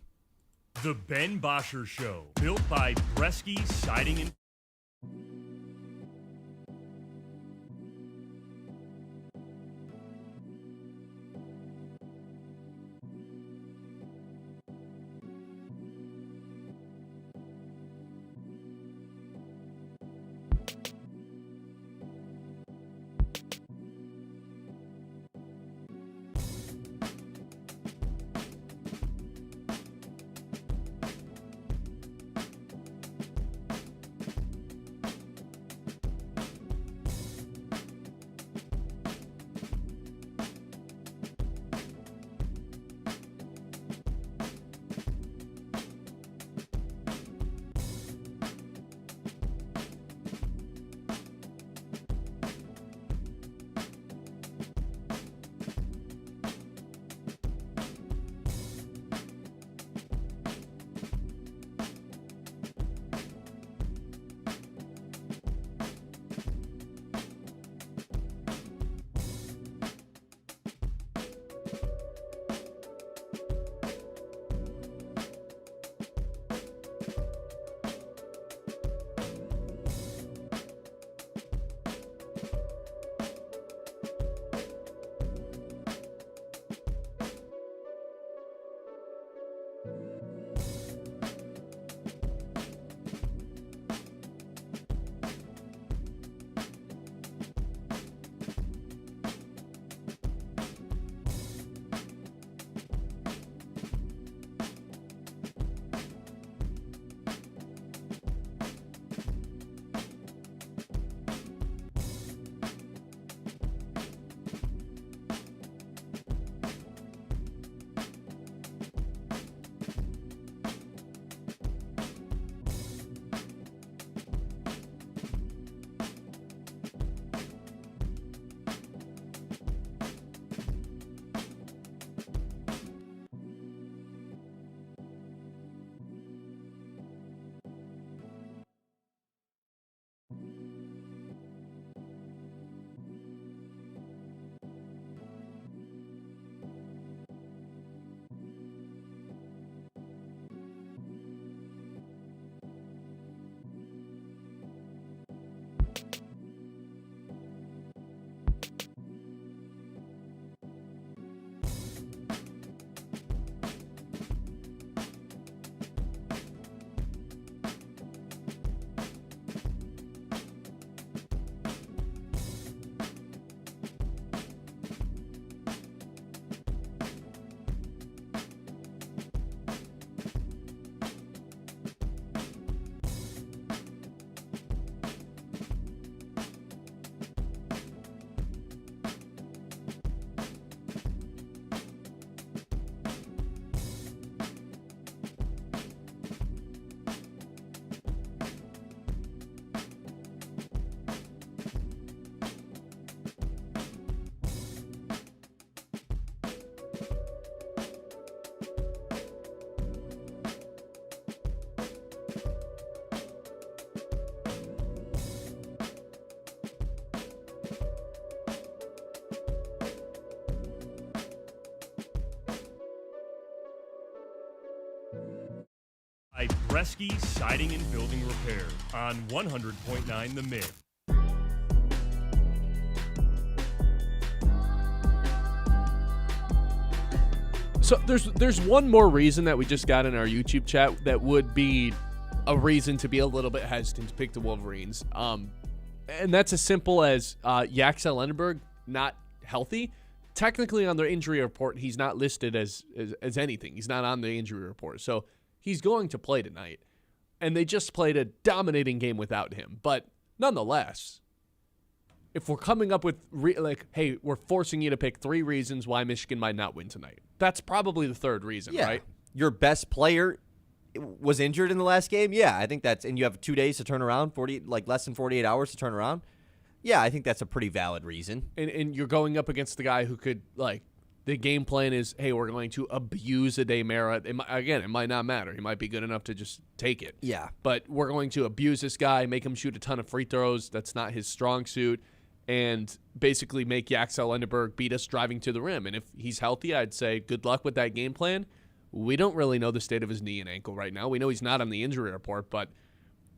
The Ben Bosscher Show, built by Bresky Siding and... By Bresky Siding and Building Repair on 100.9 The Mid. So there's one more reason that we just got in our YouTube chat that would be a reason to be a little bit hesitant to pick the Wolverines. And that's as simple as Yaxel Lenneberg not healthy. Technically on their injury report, he's not listed as anything. He's not on the injury report. So he's going to play tonight. And they just played a dominating game without him. But nonetheless, if we're coming up with, hey, we're forcing you to pick 3 reasons why Michigan might not win tonight, that's probably the third reason, right? Your best player was injured in the last game? Yeah, I think that's – and you have 2 days to turn around, less than 48 hours to turn around? Yeah, I think that's a pretty valid reason. And you're going up against the guy who could, the game plan is, hey, we're going to abuse Ade Mara. It might not matter. He might be good enough to just take it. Yeah. But we're going to abuse this guy, make him shoot a ton of free throws. That's not his strong suit. And basically make Yaxel Lenneberg beat us driving to the rim. And if he's healthy, I'd say good luck with that game plan. We don't really know the state of his knee and ankle right now. We know he's not on the injury report, but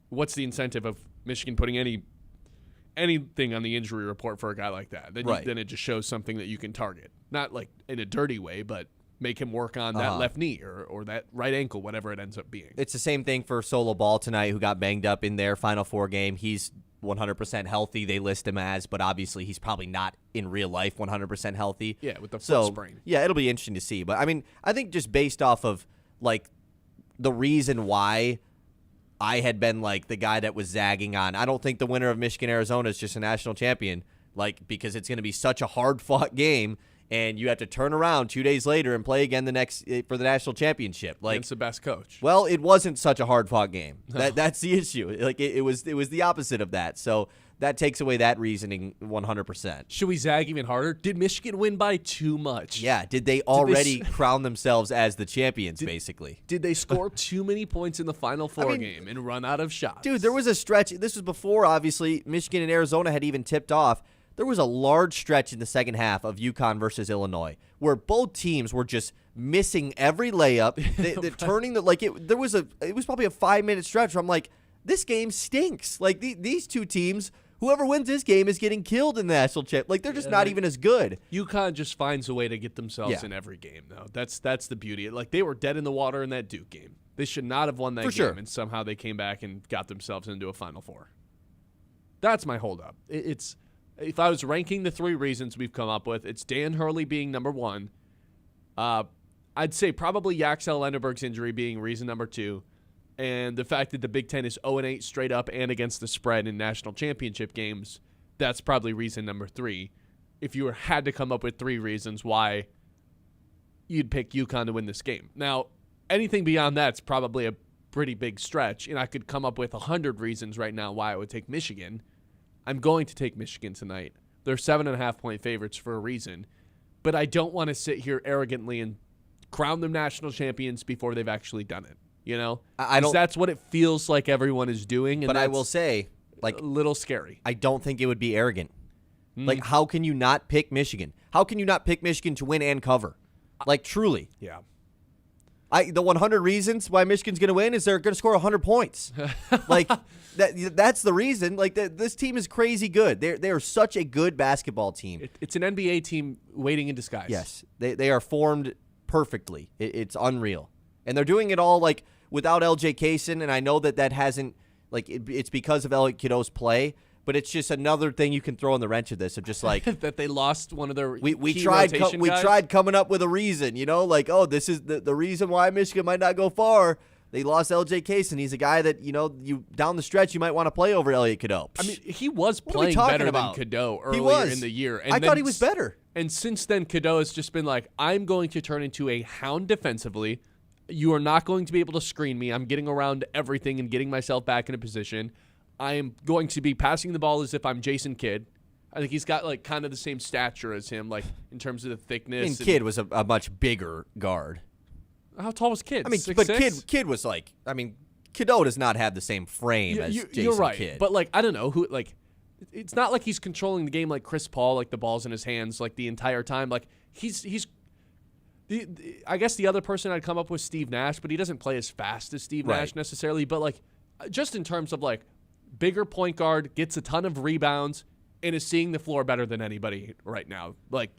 what's the incentive of Michigan putting anything on the injury report for a guy like that? Then it just shows something that you can target. Not in a dirty way, but make him work on that left knee or that right ankle, whatever it ends up being. It's the same thing for Solo Ball tonight, who got banged up in their Final Four game. He's 100% healthy, they list him as, but obviously he's probably not in real life 100% healthy. Yeah, with the foot sprain. Yeah, it'll be interesting to see. But, I think just based off of, the reason why I had been, the guy that was zagging on, I don't think the winner of Michigan-Arizona is just a national champion, because it's going to be such a hard-fought game, and you have to turn around 2 days later and play again for the national championship. Against the best coach. Well, it wasn't such a hard-fought game. That's the issue. It was the opposite of that. So that takes away that reasoning 100%. Should we zag even harder? Did Michigan win by too much? Yeah. Did they already crown themselves as the champions, basically? Did they score too many points in the Final Four game and run out of shots? Dude, there was a stretch. This was before, obviously, Michigan and Arizona had even tipped off. There was a large stretch in the second half of UConn versus Illinois where both teams were just missing every layup. They're turning it was probably a 5-minute stretch where I'm like, this game stinks. These two teams, whoever wins this game is getting killed in the national championship. They're just not even as good. UConn just finds a way to get themselves in every game, though. That's the beauty. They were dead in the water in that Duke game. They should not have won that game, and somehow they came back and got themselves into a Final Four. That's my holdup. If I was ranking the 3 reasons we've come up with, it's Dan Hurley being number 1. I'd say probably Yaxel Lenneberg's injury being reason number 2. And the fact that the Big Ten is 0-8 straight up and against the spread in national championship games, that's probably reason number 3. If you had to come up with 3 reasons why you'd pick UConn to win this game. Now, anything beyond that's probably a pretty big stretch, and I could come up with 100 reasons right now why I would take Michigan. I'm going to take Michigan tonight. They're 7.5-point favorites for a reason, but I don't want to sit here arrogantly and crown them national champions before they've actually done it. I don't. That's what it feels like everyone is doing, and but I will say, a little scary. I don't think it would be arrogant. How can you not pick Michigan? How can you not pick Michigan to win and cover? Truly. Yeah. The 100 reasons why Michigan's going to win is they're going to score 100 points. That's the reason. This team is crazy good. They are such a good basketball team. It's an NBA team waiting in disguise. Yes, they are formed perfectly. It's unreal, and they're doing it all without LJ Kaysen. And I know that hasn't it's because of Elliot Cadeau's play. But it's just another thing you can throw in the wrench of this, of just that they lost one of their we key tried rotation we guys? tried coming up with a reason, this is the reason why Michigan might not go far. They lost LJ Kaysen. He's a guy that you down the stretch you might want to play over Elliot Cadeau. He was playing better than Cadeau earlier in the year. And I thought he was better. And since then, Cadeau has just been I'm going to turn into a hound defensively. You are not going to be able to screen me. I'm getting around everything and getting myself back in a position. I am going to be passing the ball as if I'm Jason Kidd. I think he's got kind of the same stature as him, in terms of the thickness. Kidd was a much bigger guard. How tall was Kidd? 6'6"? Kidd was Cadeau does not have the same frame as Jason You're right, Kidd. but I don't know who. It's not like he's controlling the game like Chris Paul, the ball's in his hands the entire time. The I guess the other person I'd come up with Steve Nash, but he doesn't play as fast as Steve Nash necessarily. But like, just in terms of like bigger point guard, gets a ton of rebounds, and is seeing the floor better than anybody right now. Like,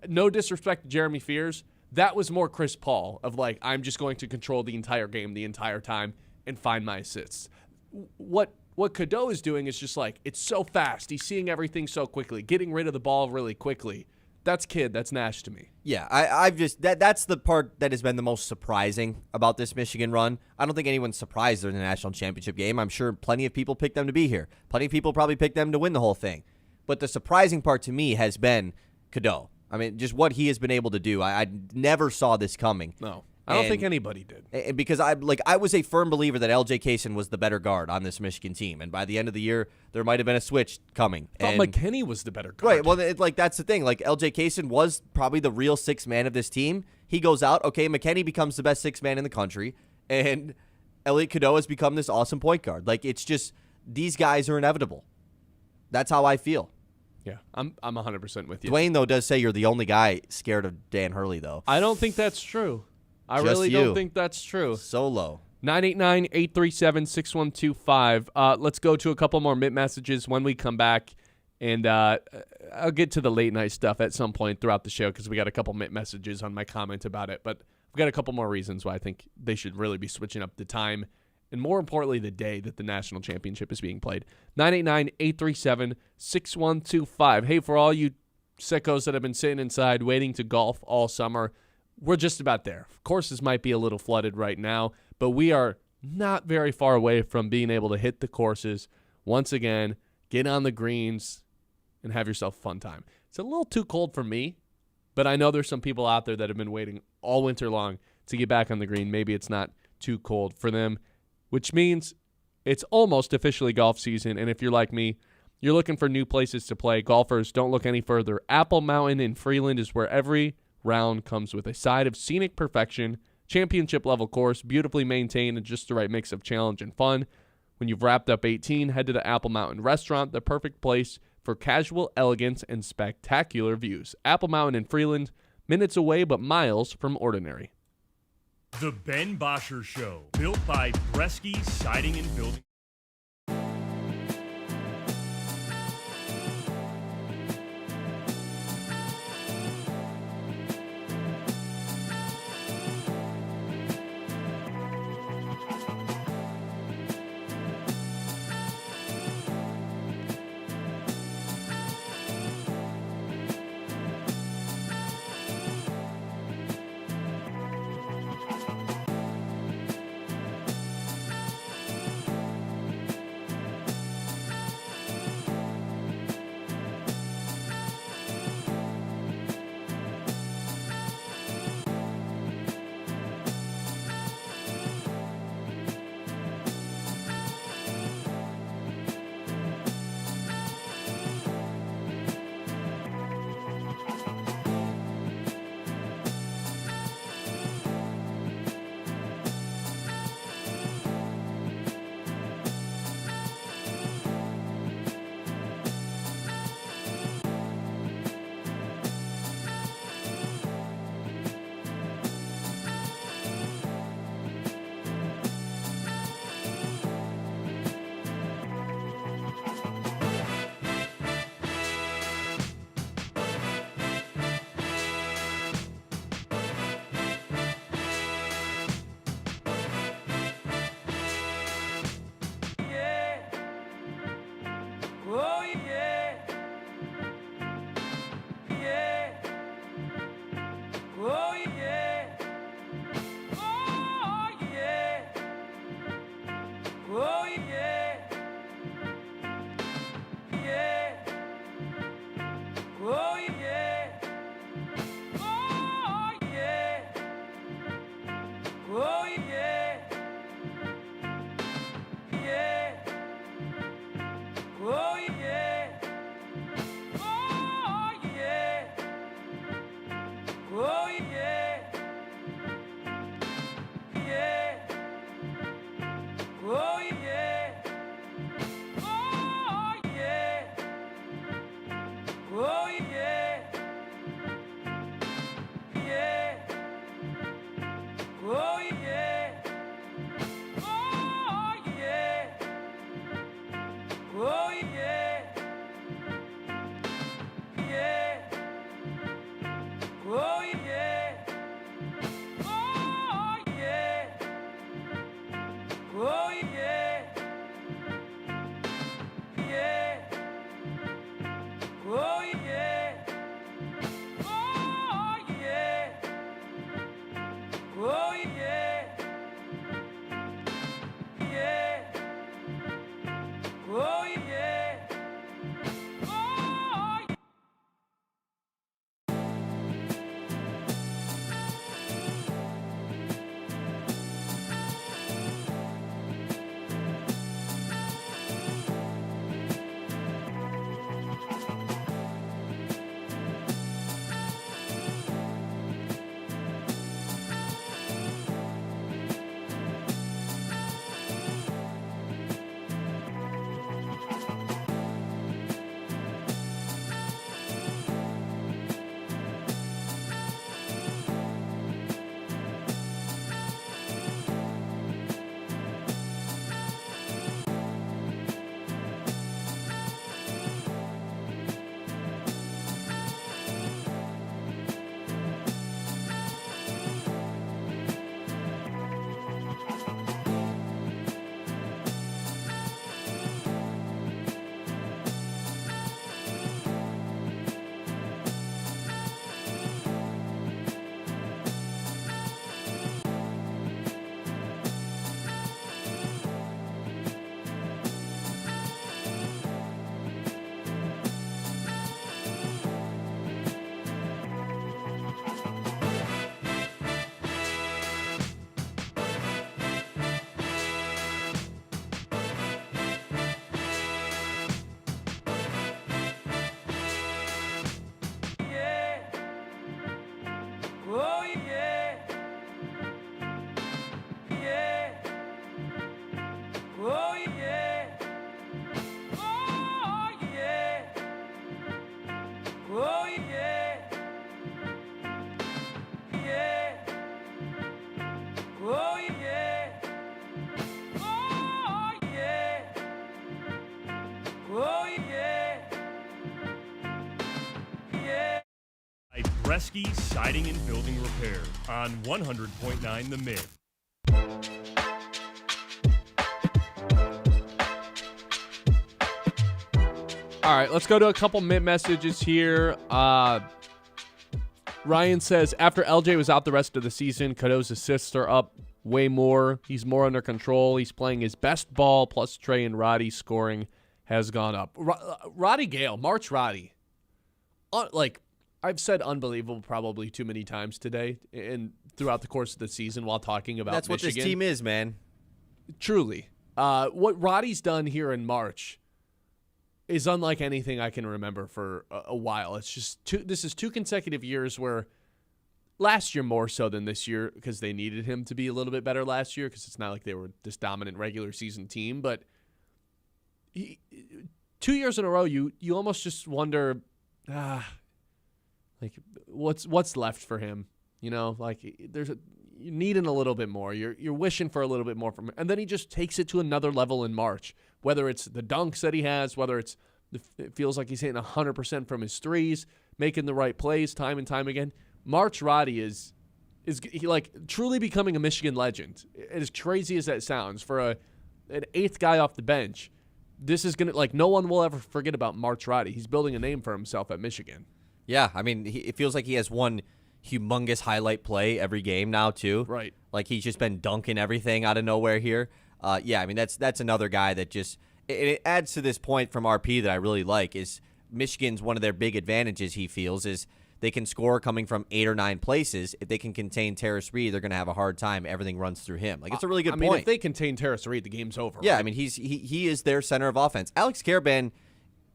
no disrespect to Jeremy Fears, that was more Chris Paul of like, I'm just going to control the entire game the entire time and find my assists. What Cadeau is doing is just like, it's so fast. He's seeing everything so quickly, getting rid of the ball really quickly. That's Kidd. That's Nash to me. Yeah, I've just that's the part that has been the most surprising about this Michigan run. I don't think anyone's surprised they're in the national championship game. I'm sure plenty of people picked them to be here. Plenty of people probably picked them to win the whole thing. But the surprising part to me has been Cadeau. I mean, just what he has been able to do. I never saw this coming. No. I don't think anybody did. Because I was a firm believer that LJ Kaysen was the better guard on this Michigan team, and by the end of the year, there might have been a switch coming. I thought McKinney was the better guard. Right. Well, that's the thing. Like LJ Kaysen was probably the real sixth man of this team. He goes out. Okay, McKinney becomes the best sixth man in the country, and Elliot Cadeau has become this awesome point guard. Like, it's just these guys are inevitable. That's how I feel. Yeah, I'm 100% with you. Dwayne, though, does say you're the only guy scared of Dan Hurley, though. I don't think that's true. I Just really you. don't think that's true. So low. 989-837-6125. Let's go to a couple more Mint messages when we come back. And I'll get to the late night stuff at some point throughout the show because we got a couple Mint messages on my comment about it. But we've got a couple more reasons why I think they should really be switching up the time and, more importantly, the day that the national championship is being played. 989-837-6125. Hey, for all you sickos that have been sitting inside waiting to golf all summer, we're just about there. Courses might be a little flooded right now, but we are not very far away from being able to hit the courses once again, get on the greens, and have yourself a fun time. It's a little too cold for me, but I know there's some people out there that have been waiting all winter long to get back on the green. Maybe it's not too cold for them, which means it's almost officially golf season, and if you're like me, you're looking for new places to play. Golfers, don't look any further. Apple Mountain in Freeland is where every round comes with a side of scenic perfection, championship-level course, beautifully maintained and just the right mix of challenge and fun. When you've wrapped up 18, head to the Apple Mountain Restaurant, the perfect place for casual elegance and spectacular views. Apple Mountain in Freeland, minutes away but miles from ordinary. The Ben Bosscher Show, built by Bresky Siding and Building. Bresky Siding and Building Repair on 100.9 The Mid. All right, let's go to a couple messages here. Ryan says, after LJ was out the rest of the season, Cadeau's assists are up way more. He's more under control. He's playing his best ball, plus Trey and Roddy's scoring has gone up. Roddy Gale, March Roddy. Like, I've said unbelievable probably too many times today and throughout the course of the season while talking about That's Michigan. what this team is, man. Truly. What Roddy's done here in March is unlike anything I can remember for a while. It's just this is 2 consecutive years where last year more so than this year because they needed him to be a little bit better last year because it's not like they were this dominant regular season team. But 2 years in a row, you almost just wonder, like what's left for him? You know, like you're needing a little bit more. You're wishing for a little bit more from him, and then he just takes it to another level in March. Whether it's the dunks that he has, whether it feels like he's hitting 100% from his threes, making the right plays time and time again. March Roddy is he like truly becoming a Michigan legend. As crazy as that sounds, for an 8th guy off the bench, this is gonna like no one will ever forget about March Roddy. He's building a name for himself at Michigan. Yeah, I mean, it feels like he has one humongous highlight play every game now too. Right. Like he's just been dunking everything out of nowhere here. Yeah, I mean that's another guy that just it adds to this point from RP that I really like is Michigan's one of their big advantages he feels is they can score coming from 8 or 9 places. If they can contain Terrace Reed, they're going to have a hard time. Everything runs through him. Like it's a really good point. I mean, if they contain Terrace Reed, the game's over. Yeah, right? I mean he is their center of offense. Alex Karaban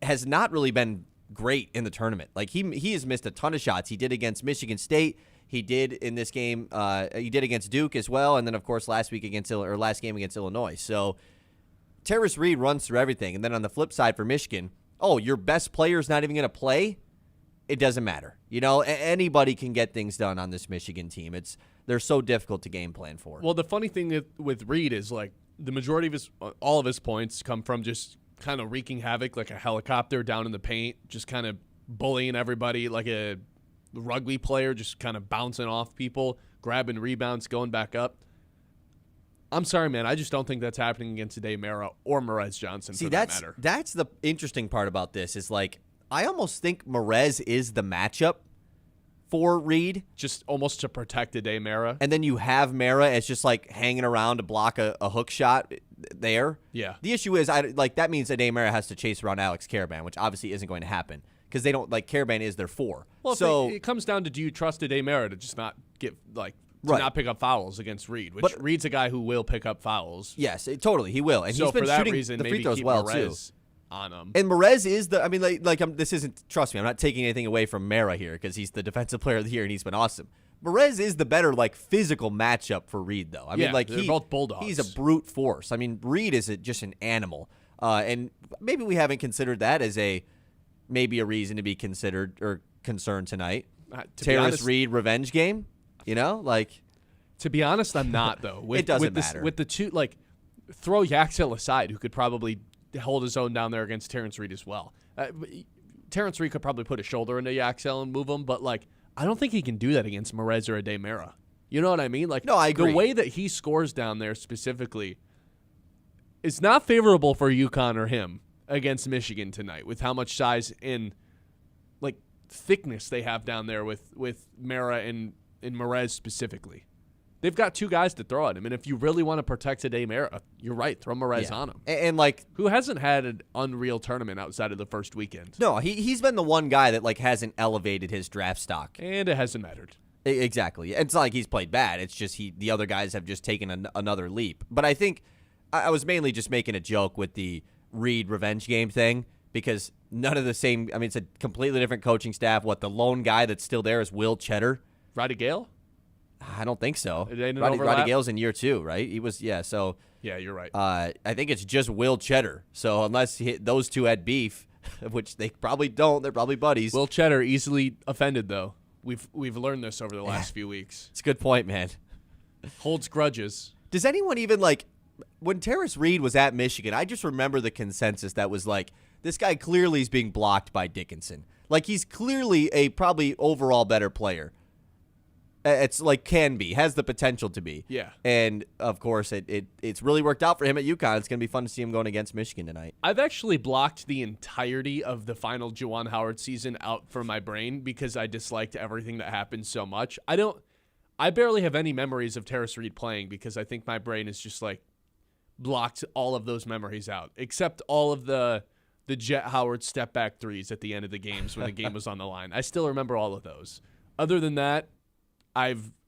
has not really been great in the tournament. Like he has missed a ton of shots. He did against Michigan State. He did in this game. He did against Duke as well, and then of course last game against Illinois. So Terrace Reed runs through everything, and then on the flip side for Michigan, your best player's not even going to play. It doesn't matter. You know, anybody can get things done on this Michigan team. They're so difficult to game plan for. Well, the funny thing with Reed is like the majority of all of his points come from just kind of wreaking havoc like a helicopter down in the paint, just kind of bullying everybody like a rugby player, just kind of bouncing off people, grabbing rebounds, going back up. I'm sorry, man. I just don't think that's happening against Ade Mara or Merez Johnson. See, for that matter. That's the interesting part about this is like I almost think Merez is the matchup for Reed. Just almost to protect Ade Mara. And then you have Mara as just like hanging around to block a hook shot there. Yeah. The issue is that means that Ade Mara has to chase around Alex Karaban, which obviously isn't going to happen because they don't like Karaban is their 4. Well, so it comes down to do you trust Ade Mara to just not get like right. not pick up fouls against Reed, which Reed's a guy who will pick up fouls. Yes, totally he will, and so he's been for that shooting reason, the maybe free throws keep well Merez too. On him. And Merez is this isn't, trust me, I'm not taking anything away from Mara here because he's the defensive player of the year and he's been awesome. Merez is the better like physical matchup for Reed though. I mean like they're both bulldogs. He's a brute force. I mean Reed is just an animal. And maybe we haven't considered that as maybe a reason to be considered or concerned tonight. Terrace Reed revenge game, you know, like. To be honest, I'm not though. It doesn't matter. With the two, like, throw Yaxel aside, who could probably hold his own down there against Terrence Reed as well. Terrence Reed could probably put a shoulder into Yaxel and move him, but like I don't think he can do that against Merez or Ade Mara. You know what I mean? Like, no, I agree. The way that he scores down there specifically is not favorable for UConn or him against Michigan tonight with how much size and like thickness they have down there with Mara and Merez specifically. They've got 2 guys to throw at him, and if you really want to protect Ade Mara, you're right. Throw Merez on him. And like, who hasn't had an unreal tournament outside of the first weekend? No, he's been the one guy that like hasn't elevated his draft stock, and it hasn't mattered. Exactly. It's not like he's played bad. It's just the other guys have just taken another leap. But I think I was mainly just making a joke with the Reed revenge game thing because none of the same. I mean, it's a completely different coaching staff. The lone guy that's still there is Will Cheddar. Roddy Gale? I don't think so. Roddy Gale's in year 2, right? He was, yeah. So yeah, you're right. I think it's just Will Cheddar. So unless those 2 had beef, which they probably don't, they're probably buddies. Will Cheddar easily offended though. We've learned this over the last few weeks. It's a good point, man. Holds grudges. Does anyone even like when Terrace Reed was at Michigan? I just remember the consensus that was like this guy clearly is being blocked by Dickinson. Like, he's clearly a probably overall better player. It's like has the potential to be. Yeah. And, of course, it's really worked out for him at UConn. It's going to be fun to see him going against Michigan tonight. I've actually blocked the entirety of the final Juwan Howard season out from my brain because I disliked everything that happened so much. I barely have any memories of Terrace Reed playing because I think my brain is just like blocked all of those memories out, except all of the Jet Howard step back threes at the end of the games when the game was on the line. I still remember all of those. Other than that,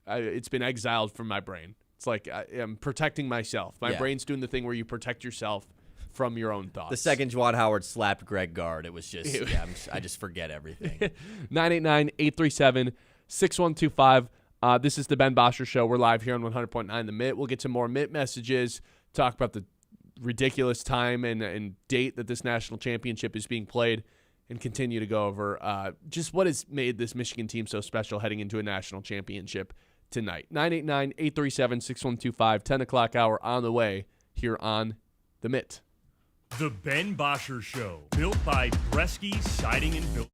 it's been exiled from my brain. It's like I'm protecting myself. My brain's doing the thing where you protect yourself from your own thoughts. The second Juwan Howard slapped Greg Gard, it was just, I just forget everything. 989-837-6125. This is the Ben Bosscher Show. We're live here on 100.9 The Mitt. We'll get to more Mitt messages, talk about the ridiculous time and date that this national championship is being played, and continue to go over just what has made this Michigan team so special heading into a national championship tonight. 989-837-6125, 10 o'clock hour on the way here on The Mitt. The Ben Bosscher Show, built by Bresky Siding and Built.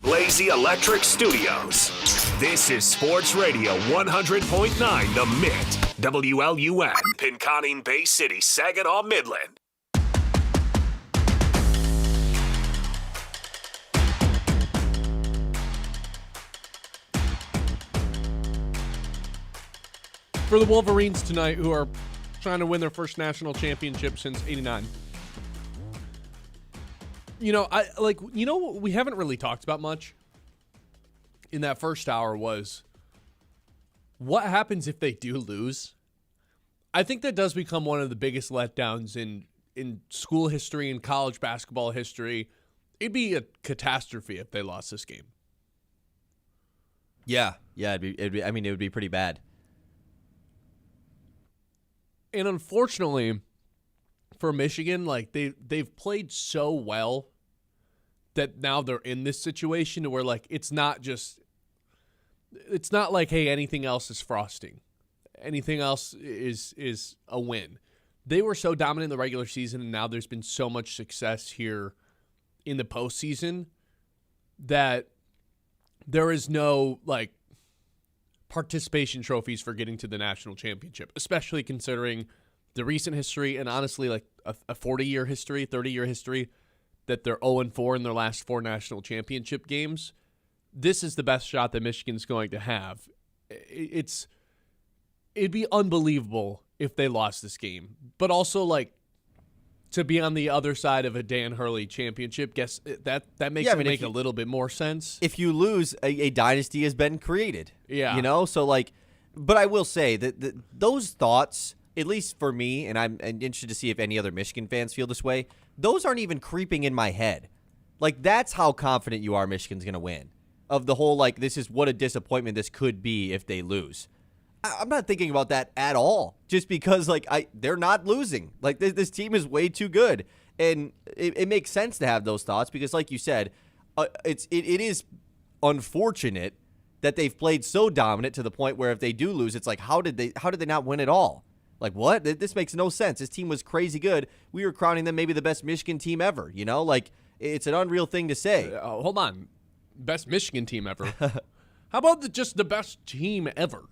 Lazy Electric Studios. This is Sports Radio 100.9 The Mitt. WLUN, Pinconning Bay City, Saginaw, Midland. For the Wolverines tonight, who are trying to win their first national championship since '89. What we haven't really talked about much in that first hour was what happens if they do lose. I think that does become one of the biggest letdowns in school history and college basketball history. It'd be a catastrophe if they lost this game. Yeah, it'd be. I mean, it would be pretty bad. And unfortunately, for Michigan, like they've played so well that now they're in this situation where like it's not like, hey, anything else is frosting. Anything else is a win. They were so dominant in the regular season, and now there's been so much success here in the postseason that there is no like participation trophies for getting to the national championship, especially considering the recent history and honestly like a 40-year history, 30-year history that they're 0-4 in their last 4 national championship games. This is the best shot that Michigan's going to have. It'd be unbelievable if they lost this game, but also like to be on the other side of a Dan Hurley championship, guess that makes it make a little bit more sense. If you lose, a dynasty has been created. Yeah, you know. So like, but I will say that those thoughts, at least for me, and I'm interested to see if any other Michigan fans feel this way. Those aren't even creeping in my head. Like that's how confident you are Michigan's going to win. Of the whole like, this is what a disappointment this could be if they lose. I'm not thinking about that at all, just because like they're not losing. Like this team is way too good, and it makes sense to have those thoughts because, like you said, it is unfortunate that they've played so dominant to the point where if they do lose, it's like how did they not win at all? Like what? This makes no sense. This team was crazy good. We were crowning them maybe the best Michigan team ever. You know, like it's an unreal thing to say. Hold on, best Michigan team ever. How about just the best team ever?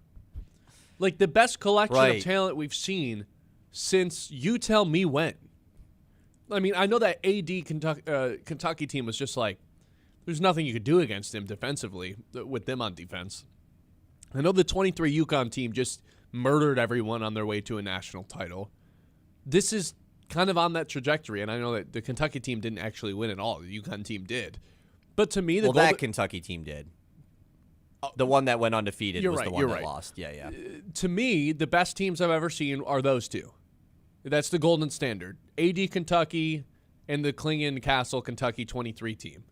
Like the best collection of talent we've seen since you tell me when. I mean, I know that AD Kentucky team was just like, there's nothing you could do against him defensively with them on defense. I know the 23 UConn team just murdered everyone on their way to a national title. This is kind of on that trajectory, and I know that the Kentucky team didn't actually win at all. The UConn team did. But to me, that Kentucky team did. The one that went undefeated was the one that lost. Yeah. To me, the best teams I've ever seen are those two. That's the golden standard. AD Kentucky and the Klingon Castle Kentucky 23 team.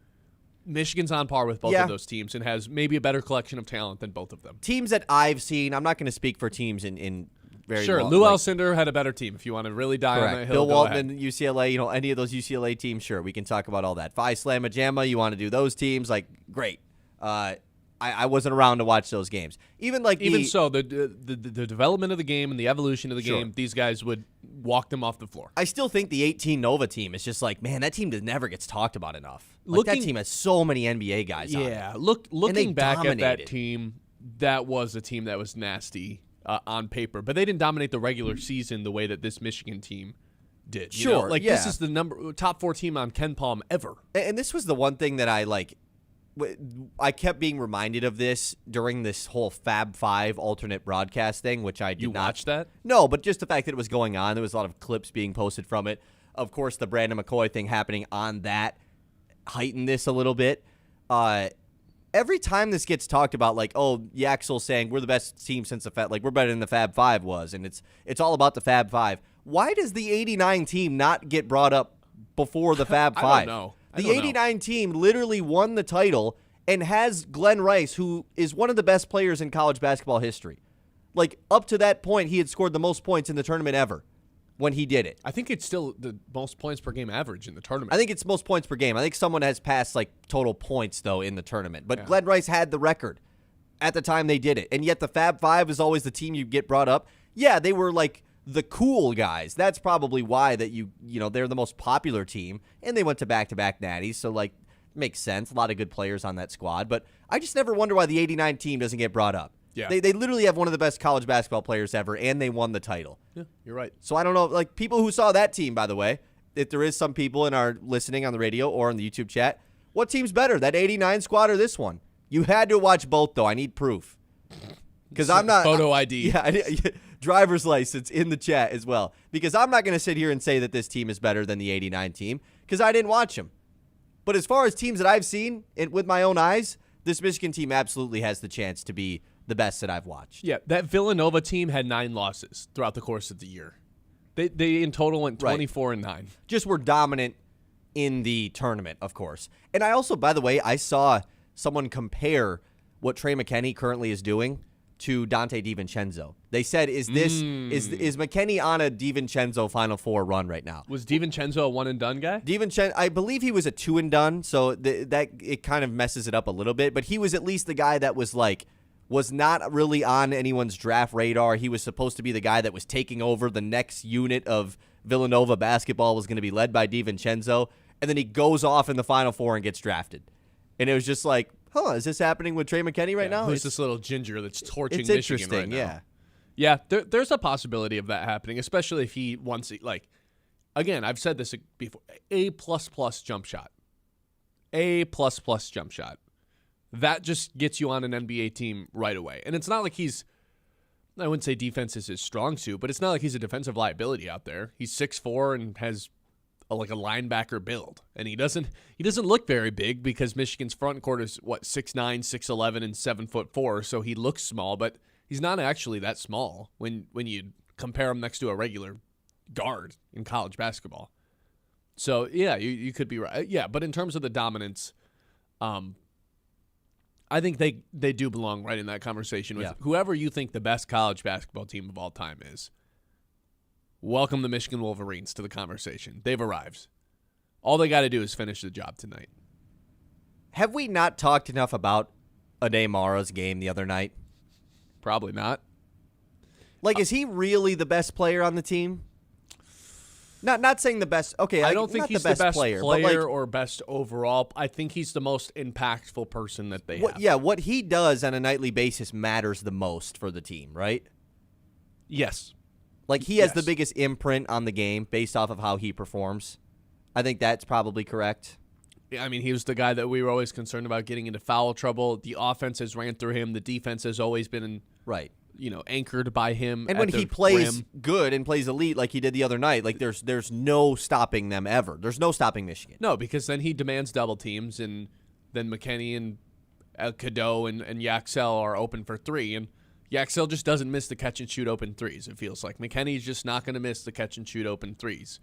Michigan's on par with both of those teams and has maybe a better collection of talent than both of them. Teams that I've seen, I'm not going to speak for teams in very sure. long, Lou Alcindor had a better team. If you want to really die on that hill, Bill Walton and UCLA, any of those UCLA teams, sure, we can talk about all that. Phi Slamma Jamma, you want to do those teams, like great. I wasn't around to watch those games. Even so, the development of the game and the evolution of the game, these guys would walk them off the floor. I still think the 18 Nova team is just like, man, that team never gets talked about enough. That team has so many NBA guys on it. Yeah, looking back at that team, that was a team that was nasty on paper, but they didn't dominate the regular season the way that this Michigan team did. This is the top 4 team on Ken Palm ever. And this was the one thing that I kept being reminded of this during this whole Fab 5 alternate broadcast thing, which I did not. You watched that? No, but just the fact that it was going on. There was a lot of clips being posted from it. Of course, the Brandon McCoy thing happening on that heightened this a little bit. Every time this gets talked about, like, oh, Yaxel saying we're the best team since the Fab, like we're better than the Fab 5 was, and it's all about the Fab 5. Why does the 89 team not get brought up before the Fab 5? I don't know. The 89 team literally won the title and has Glenn Rice, who is one of the best players in college basketball history. Like, up to that point, he had scored the most points in the tournament ever when he did it. I think it's still the most points per game average in the tournament. I think it's most points per game. I think someone has passed, total points, though, in the tournament. But Glenn Rice had the record at the time they did it. And yet the Fab 5 is always the team you get brought up. Yeah, they were, the cool guys. That's probably why that they're the most popular team, and they went to back-to-back natties, so makes sense. A lot of good players on that squad, but I just never wonder why the 89 team doesn't get brought up. Yeah. They literally have one of the best college basketball players ever, and they won the title. Yeah, you're right. So I don't know, people who saw that team, by the way, if there is some people in our listening on the radio or on the YouTube chat, what team's better, that 89 squad or this one? You had to watch both, though. I need proof. Because I'm not photo ID. Yeah, driver's license in the chat as well. Because I'm not going to sit here and say that this team is better than the 89 team because I didn't watch them. But as far as teams that I've seen with my own eyes, this Michigan team absolutely has the chance to be the best that I've watched. Yeah, that Villanova team had 9 losses throughout the course of the year. They in total went 24-9. Just were dominant in the tournament, of course. And I also, by the way, I saw someone compare what Trey McKinney currently is doing to Dante DiVincenzo. They said, is McKinney on a DiVincenzo Final Four run right now? Was DiVincenzo a one-and-done guy? I believe he was a two-and-done, so that it kind of messes it up a little bit. But he was at least the guy that was not really on anyone's draft radar. He was supposed to be the guy that was taking over the next unit of Villanova basketball, was going to be led by DiVincenzo. And then he goes off in the Final Four and gets drafted. And it was just like, is this happening with Trey McKinney right now? Who's this little ginger that's torching it's Michigan interesting, right now? Yeah. Yeah, there's a possibility of that happening, especially if he wants it. Again, I've said this before, A++ jump shot. A++ jump shot. That just gets you on an NBA team right away. And it's not like I wouldn't say defense is his strong suit, but it's not like he's a defensive liability out there. He's 6'4" and has a linebacker build. And he doesn't look very big because Michigan's front court is 6'9", 6'11", and 7'4", so he looks small, but he's not actually that small when you compare him next to a regular guard in college basketball. So yeah, you could be right. Yeah, but in terms of the dominance, I think they do belong right in that conversation with whoever you think the best college basketball team of all time is. Welcome the Michigan Wolverines to the conversation. They've arrived. All they got to do is finish the job tonight. Have we not talked enough about Ade Mara's game the other night? Probably not. Is he really the best player on the team? Not saying the best. Okay, I don't think he's the best player or best overall. I think he's the most impactful person that they have. Yeah, what he does on a nightly basis matters the most for the team, right? Yes. He has the biggest imprint on the game based off of how he performs. I think that's probably correct. Yeah, I mean, he was the guy that we were always concerned about getting into foul trouble. The offense has ran through him. The defense has always been anchored by him. And when he plays good and plays elite like he did the other night, there's no stopping them ever. There's no stopping Michigan. No, because then he demands double teams, and then McKinney and Cadeau and Yaxel are open for three, and Yaxel just doesn't miss the catch-and-shoot open threes, it feels like. McKinney's just not going to miss the catch-and-shoot open threes.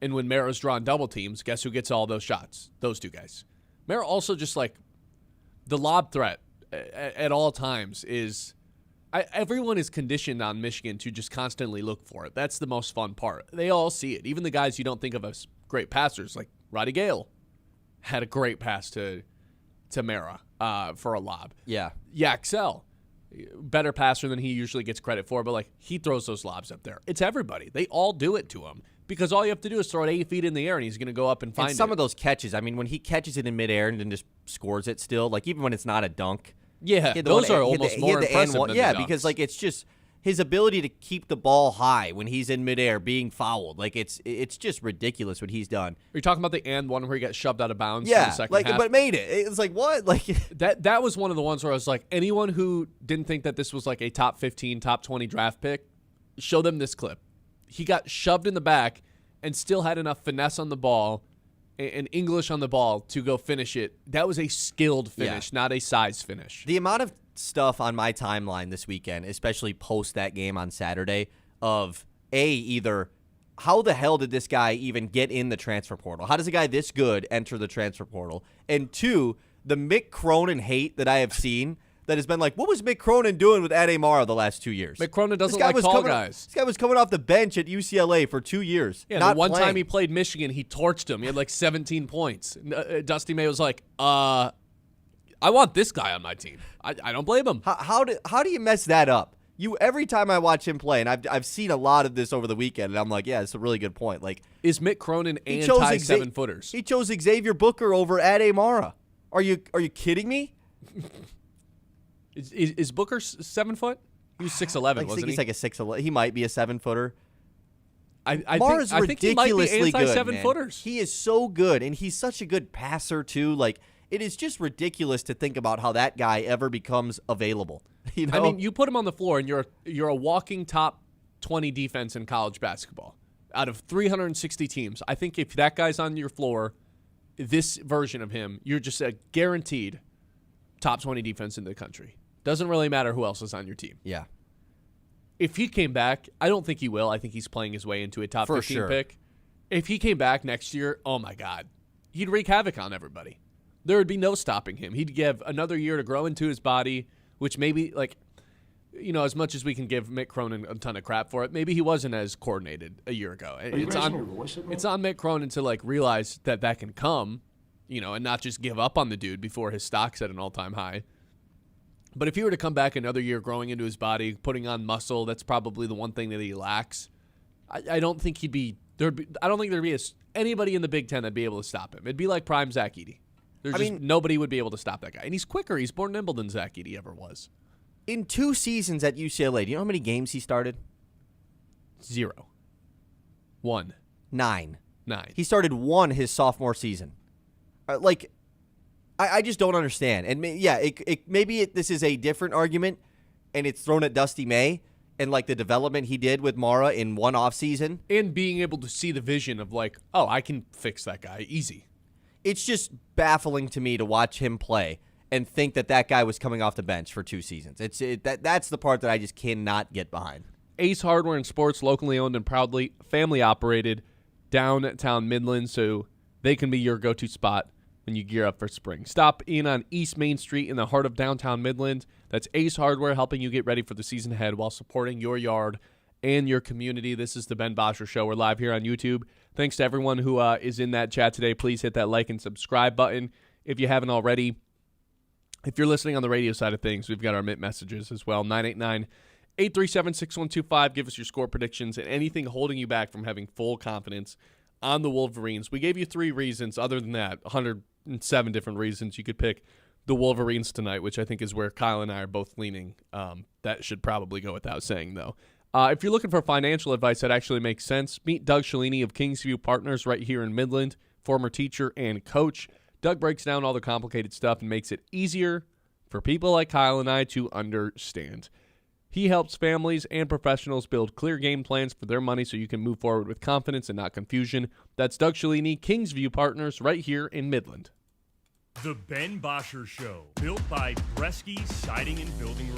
And when Mara's drawing double teams, guess who gets all those shots? Those two guys. Mara also just, the lob threat at all times is everyone is conditioned on Michigan to just constantly look for it. That's the most fun part. They all see it. Even the guys you don't think of as great passers, like Roddy Gale had a great pass to Mara for a lob. Yeah. Yaxel, better passer than he usually gets credit for, but he throws those lobs up there. It's everybody. They all do it to him because all you have to do is throw it 8 feet in the air and he's going to go up and find it. And some of those catches, I mean, when he catches it in midair and then just scores it still, even when it's not a dunk. Yeah, those are almost more impressive than the dunks. Because it's just his ability to keep the ball high when he's in midair being fouled. It's just ridiculous what he's done. Are you talking about the and one where he got shoved out of bounds in the second half? But made it. It's what? That was one of the ones where I was like, anyone who didn't think that this was a top 15, top 20 draft pick, show them this clip. He got shoved in the back and still had enough finesse on the ball and English on the ball to go finish it. That was a skilled finish, not a size finish. The amount of stuff on my timeline this weekend, especially post that game on Saturday, of either how the hell did this guy even get in the transfer portal? How does a guy this good enter the transfer portal? And two, the Mick Cronin hate that I have seen that has been what was Mick Cronin doing with Ade Mara the last 2 years? Mick Cronin doesn't like tall guys. This guy was coming off the bench at UCLA for 2 years. Yeah, the one time he played Michigan, he torched him. He had 17 points. Dusty May was like, I want this guy on my team. I don't blame him. How do you mess that up? Every time I watch him play, and I've seen a lot of this over the weekend, and I'm like, yeah, it's a really good point. Is Mick Cronin anti 7-footers? He chose Xavier Booker over Ade Mara. Are you kidding me? Is Booker 7 foot? He was 6'11", wasn't he? He's a 6'11". He might be a 7-footer. I think he might be anti-7-footers. He is so good, and he's such a good passer too. It is just ridiculous to think about how that guy ever becomes available. I mean, you put him on the floor, and you're a walking top 20 defense in college basketball. Out of 360 teams, I think if that guy's on your floor, this version of him, you're just a guaranteed top 20 defense in the country. Doesn't really matter who else is on your team. Yeah. if he came back, I don't think he will. I think he's playing his way into a top 15 sure. pick. If he came back next year, oh my God, he'd wreak havoc on everybody. There would be no stopping him. He'd give another year to grow into his body, which maybe, as much as we can give Mick Cronin a ton of crap for it, maybe he wasn't as coordinated a year ago. It's on Mick Cronin to realize that can come, and not just give up on the dude before his stock's at an all-time high. But if he were to come back another year growing into his body, putting on muscle, that's probably the one thing that he lacks. I don't think I don't think there'd be anybody in the Big Ten that'd be able to stop him. It'd be like prime Zach Edey. Nobody would be able to stop that guy. And he's quicker. He's more nimble than Zach Edey ever was. In 2 seasons at UCLA, do you know how many games he started? 0. 1. 9. 9. He started 1 his sophomore season. I just don't understand. And maybe this is a different argument, and it's thrown at Dusty May and the development he did with Mara in one offseason. And being able to see the vision of I can fix that guy easy. It's just baffling to me to watch him play and think that guy was coming off the bench for 2 seasons. That's the part that I just cannot get behind. Ace Hardware and Sports, locally owned and proudly family operated, downtown Midland, so they can be your go-to spot when you gear up for spring. Stop in on East Main Street in the heart of downtown Midland. That's Ace Hardware, helping you get ready for the season ahead while supporting your yard and your community. This is the Ben Bosscher Show. We're live here on YouTube. Thanks to everyone who is in that chat today. Please hit that like and subscribe button if you haven't already. If you're listening on the radio side of things, we've got our Mint messages as well. 989-837-6125. Give us your score predictions and anything holding you back from having full confidence on the Wolverines. We gave you 3 reasons. Other than that, 107 different reasons you could pick the Wolverines tonight, which I think is where Kyle and I are both leaning. That should probably go without saying, though. If you're looking for financial advice that actually makes sense, meet Doug Cellini of Kingsview Partners right here in Midland, former teacher and coach. Doug breaks down all the complicated stuff and makes it easier for people like Kyle and I to understand. He helps families and professionals build clear game plans for their money so you can move forward with confidence and not confusion. That's Doug Cellini, Kingsview Partners, right here in Midland. The Ben Bosscher Show, built by Bresky Siding and Building.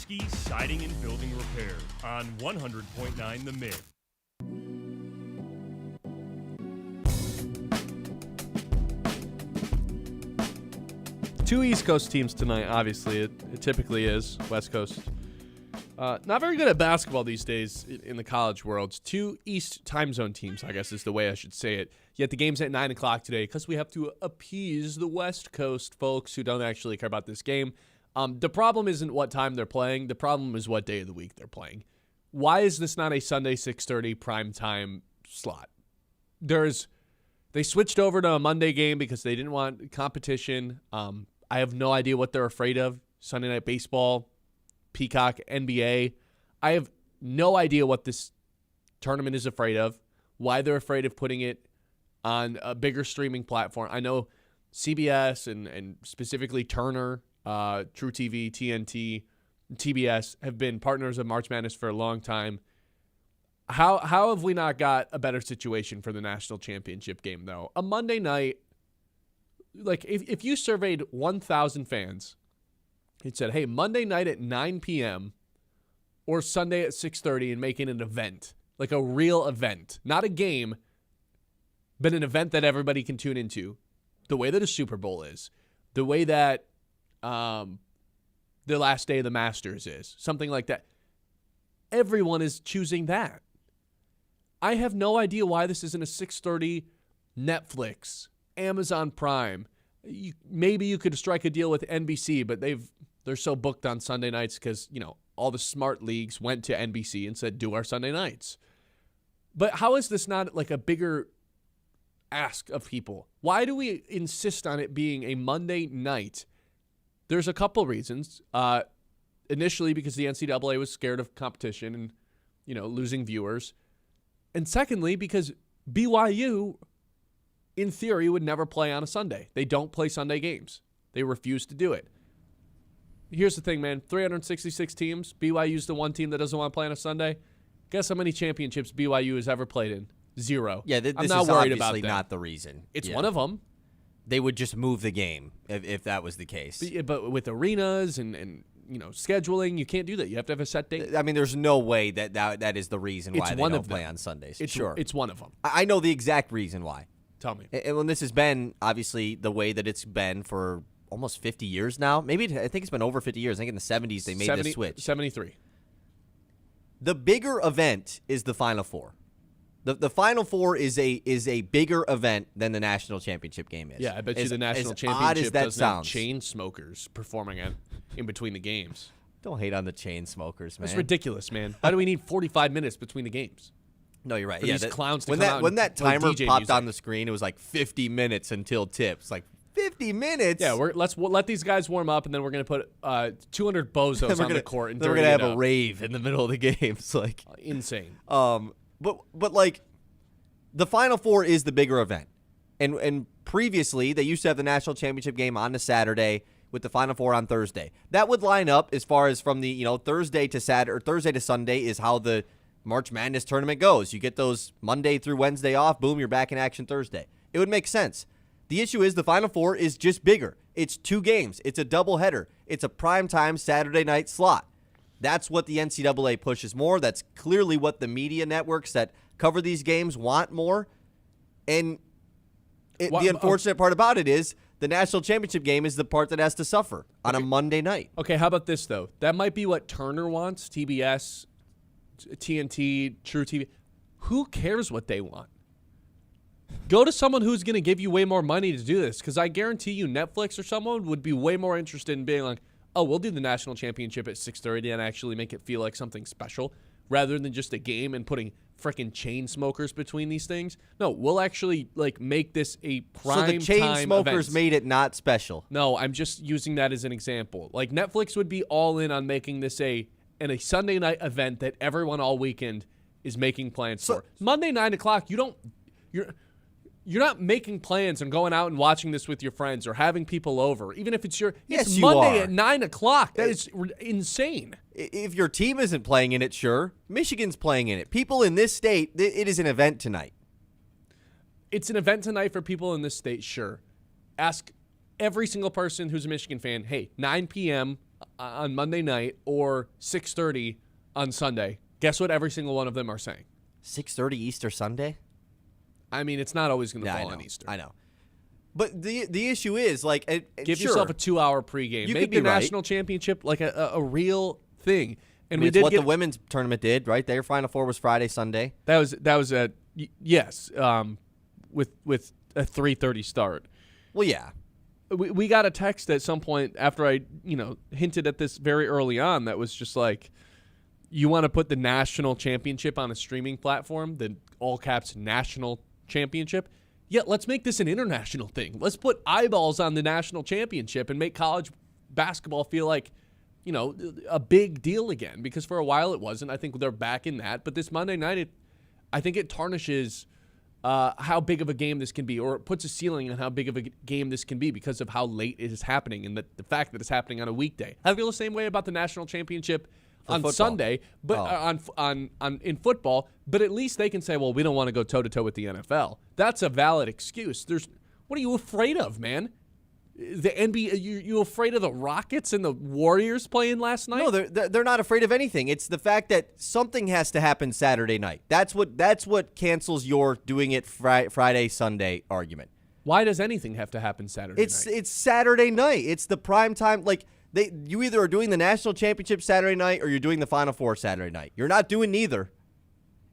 Bresky Siding and Building Repair on 100.9 The Myth. Two East Coast teams tonight, obviously. It typically is. West Coast. Not very good at basketball these days in the college world. Two East time zone teams, I guess is the way I should say it. Yet the game's at 9 o'clock today because we have to appease the West Coast folks who don't actually care about this game. The problem isn't what time they're playing. The problem is what day of the week they're playing. Why is this not a Sunday 6:30 primetime slot? They switched over to a Monday game because they didn't want competition. I have no idea what they're afraid of. Sunday Night Baseball, Peacock, NBA. I have no idea what this tournament is afraid of, why they're afraid of putting it on a bigger streaming platform. I know CBS and specifically Turner, True TV, TNT, TBS have been partners of March Madness for a long time. How have we not got a better situation for the national championship game, though? A Monday night, like if you surveyed 1,000 fans, it said, hey, Monday night at 9 p.m. or Sunday at 6:30 and making an event, like a real event, not a game, but an event that everybody can tune into, the way that a Super Bowl is, the way that the last day of the Masters is, something like that. Everyone is choosing that. I have no idea why this isn't a 6:30 Netflix, Amazon Prime. Maybe you could strike a deal with NBC, but they're so booked on Sunday nights because, all the smart leagues went to NBC and said, do our Sunday nights. But how is this not like a bigger ask of people? Why do we insist on it being a Monday night? There's a couple reasons. Initially, because the NCAA was scared of competition and, losing viewers. And secondly, because BYU, in theory, would never play on a Sunday. They don't play Sunday games. They refuse to do it. Here's the thing, man. 366 teams. BYU's the one team that doesn't want to play on a Sunday. Guess how many championships BYU has ever played in? 0. Yeah, this I'm not is worried obviously about that. not the reason. It's one of them. They would just move the game if that was the case. But with arenas and scheduling, you can't do that. You have to have a set date. I mean, there's no way that is the reason why they don't play on Sundays. Sure. It's one of them. I know the exact reason why. Tell me. And when this has been, obviously, the way that it's been for almost 50 years now. Maybe I think it's been over 50 years. I think in the 70s they made this switch. 73. The bigger event is the Final Four. The Final Four is a bigger event than the national championship game is. Yeah, I bet you the national championship doesn't have chain smokers performing in between the games. Don't hate on the chain smokers, man. That's ridiculous, man. Why do we need 45 minutes between the games? No, you're right. For these clowns to when come that out when that timer DJ popped music on the screen, it was like 50 minutes until tips. Like 50 minutes. Yeah, we'll let these guys warm up, and then we're gonna put 200 bozos on the court, and then we're gonna have a rave in the middle of the game. It's like insane. But like the Final Four is the bigger event, and previously they used to have the national championship game on a Saturday with the Final Four on Thursday. That would line up as far as from the Thursday to Saturday or Thursday to Sunday is how the March Madness tournament goes. You get those Monday through Wednesday off. Boom, you're back in action Thursday. It would make sense. The issue is the Final Four is just bigger. It's 2 games. It's a doubleheader. It's a primetime Saturday night slot. That's what the NCAA pushes more. That's clearly what the media networks that cover these games want more. And the unfortunate part about it is the national championship game is the part that has to suffer on a Monday night. Okay, how about this, though? That might be what Turner wants, TBS, TNT, True TV. Who cares what they want? Go to someone who's going to give you way more money to do this, because I guarantee you Netflix or someone would be way more interested in being like, oh, we'll do the national championship at 6:30 and actually make it feel like something special rather than just a game and putting freaking chain smokers between these things. No, we'll actually make this a prime time. So the chain smokers event. made it not special. No, I'm just using that as an example. Like Netflix would be all in on making this a Sunday night event that everyone all weekend is making plans for. Monday 9 o'clock, you're not making plans and going out and watching this with your friends or having people over, even if it's Yes, Monday you are. at 9 o'clock. That is insane. If your team isn't playing in it, sure. Michigan's playing in it. People in this state, it is an event tonight. It's an event tonight for people in this state, sure. Ask every single person who's a Michigan fan, hey, 9 p.m. on Monday night or 6:30 on Sunday, guess what every single one of them are saying? 6:30 Easter Sunday? I mean, it's not always going to fall on Easter. I know. But the issue is, like, give sure, yourself a 2-hour pregame. Make the national championship like a real thing. And it's what the women's tournament did, right? Their Final Four was Friday, Sunday. That was a yes, with a 3:30 start. Well, yeah. We got a text at some point after I hinted at this very early on that was just like, you want to put the national championship on a streaming platform, the all caps national championship. Yeah, let's make this an international thing. Let's put eyeballs on the national championship and make college basketball feel like, a big deal again. Because for a while it wasn't. I think they're back in that. But this Monday night, I think it tarnishes how big of a game this can be, or it puts a ceiling on how big of a game this can be because of how late it is happening and the fact that it's happening on a weekday. I feel the same way about the national championship on football. Sunday, but on in football. But at least they can say, well, we don't want to go toe-to-toe with the NFL. That's a valid excuse. What are you afraid of, man? The NBA, you afraid of the Rockets and the Warriors playing last night? No, they're not afraid of anything. It's the fact that something has to happen Saturday night. That's what cancels your doing it Friday, Sunday argument. Why does anything have to happen Saturday night? It's Saturday night. It's the prime time. Like, you either are doing the national championship Saturday night or you're doing the Final Four Saturday night. You're not doing neither.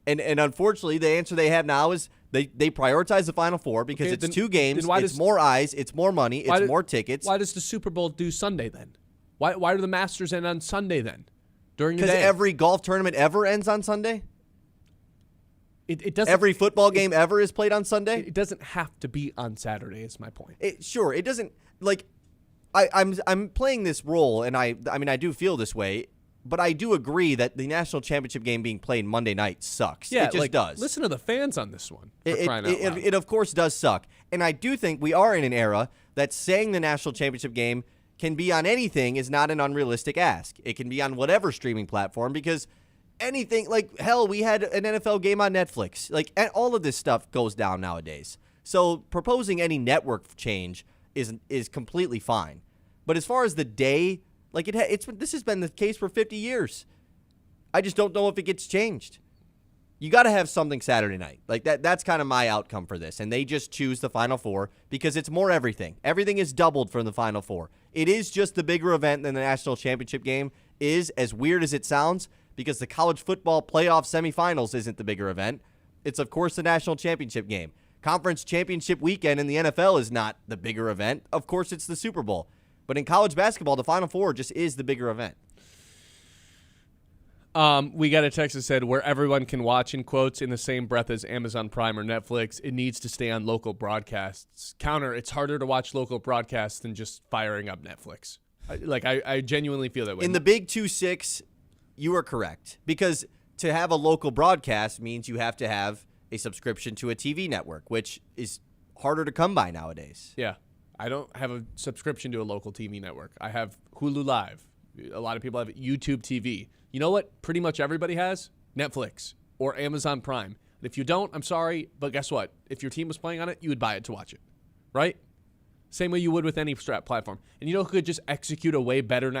And unfortunately, the answer they have now is they prioritize the Final Four because it's 2 games, it's more eyes, it's more money, it's more tickets. Why does the Super Bowl do Sunday then? Why do the Masters end on Sunday then? During the day? Because every golf tournament ever ends on Sunday? It doesn't. Every football game ever is played on Sunday? It doesn't have to be on Saturday, is my point. Sure, it doesn't. Like, I'm playing this role, and I mean, I do feel this way. But I do agree that the national championship game being played Monday night sucks. Yeah, it just does. Listen to the fans on this one. It of course does suck. And I do think we are in an era that saying the national championship game can be on anything is not an unrealistic ask. It can be on whatever streaming platform because anything, like, hell, we had an NFL game on Netflix. Like, all of this stuff goes down nowadays. So proposing any network change is completely fine. But as far as the day, like, this has been the case for 50 years. I just don't know if it gets changed. You got to have something Saturday night. Like, that's kind of my outcome for this. And they just choose the Final Four because it's more everything. Everything is doubled from the Final Four. It is just the bigger event than the national championship game is, as weird as it sounds, because the college football playoff semifinals isn't the bigger event. It's, of course, the national championship game. Conference championship weekend in the NFL is not the bigger event. Of course, it's the Super Bowl. But in college basketball, the Final Four just is the bigger event. We got a text that said, where everyone can watch, in quotes, in the same breath as Amazon Prime or Netflix, it needs to stay on local broadcasts. Counter, it's harder to watch local broadcasts than just firing up Netflix. I genuinely feel that way. In the Big 2-6, you are correct. Because to have a local broadcast means you have to have a subscription to a TV network, which is harder to come by nowadays. Yeah. I don't have a subscription to a local TV network. I have Hulu Live. A lot of people have YouTube TV. You know what pretty much everybody has? Netflix or Amazon Prime. And if you don't, I'm sorry, but guess what? If your team was playing on it, you would buy it to watch it, right? Same way you would with any strap platform. And you know who could just execute a way better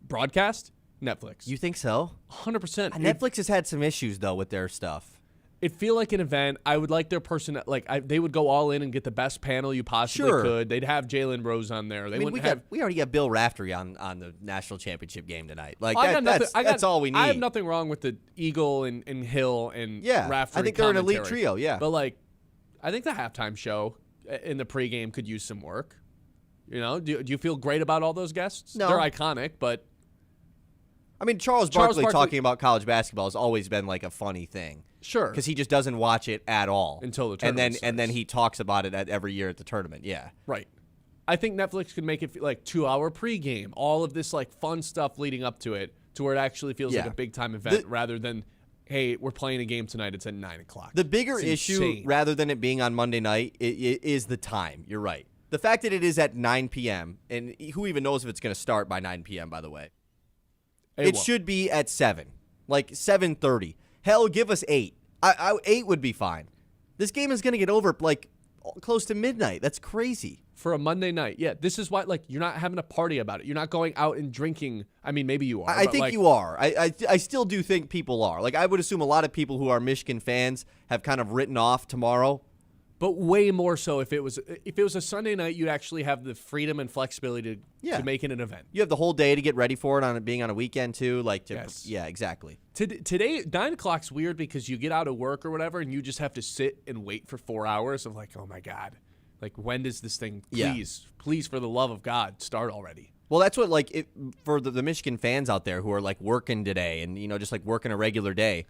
broadcast? Netflix. You think so? 100%. Netflix has had some issues, though, with their stuff. It feel like an event. I would like their person, they would go all in and get the best panel you possibly could. They'd have Jalen Rose on there. We already got Bill Raftery on the national championship game tonight. That's all we need. I have nothing wrong with the Eagle and Hill and Raftery. I think they're an elite trio. Yeah, but I think the halftime show in the pregame could use some work. Do you feel great about all those guests? No, they're iconic, but I mean, Charles Barkley talking about college basketball has always been like a funny thing. Sure. Because he just doesn't watch it at all. Until the tournament and then he talks about it every year at the tournament, yeah. Right. I think Netflix could make it like 2-hour pregame, all of this like fun stuff leading up to it, to where it actually feels like a big-time event rather than, hey, we're playing a game tonight, it's at 9 o'clock. The bigger issue, rather than it being on Monday night, is the time. You're right. The fact that it is at 9 p.m., and who even knows if it's going to start by 9 p.m., by the way. It should be at 7, like 7:30. Hell, give us 8. 8 would be fine. This game is going to get over like close to midnight. That's crazy. For a Monday night. Yeah, this is why, like, you're not having a party about it. You're not going out and drinking. I mean, maybe you are. I think you are. I still do think people are. Like, I would assume a lot of people who are Michigan fans have kind of written off tomorrow. But way more so if it was a Sunday night, you'd actually have the freedom and flexibility to make it an event. You have the whole day to get ready for it on it being on a weekend too. Yes. Yeah, exactly. Today, 9 o'clock's weird because you get out of work or whatever, and you just have to sit and wait for 4 hours of like, oh my God. Like, when does this thing, please, for the love of God, start already? Well, that's what, like, for the Michigan fans out there who are, like, working today and, just, like, working a regular day,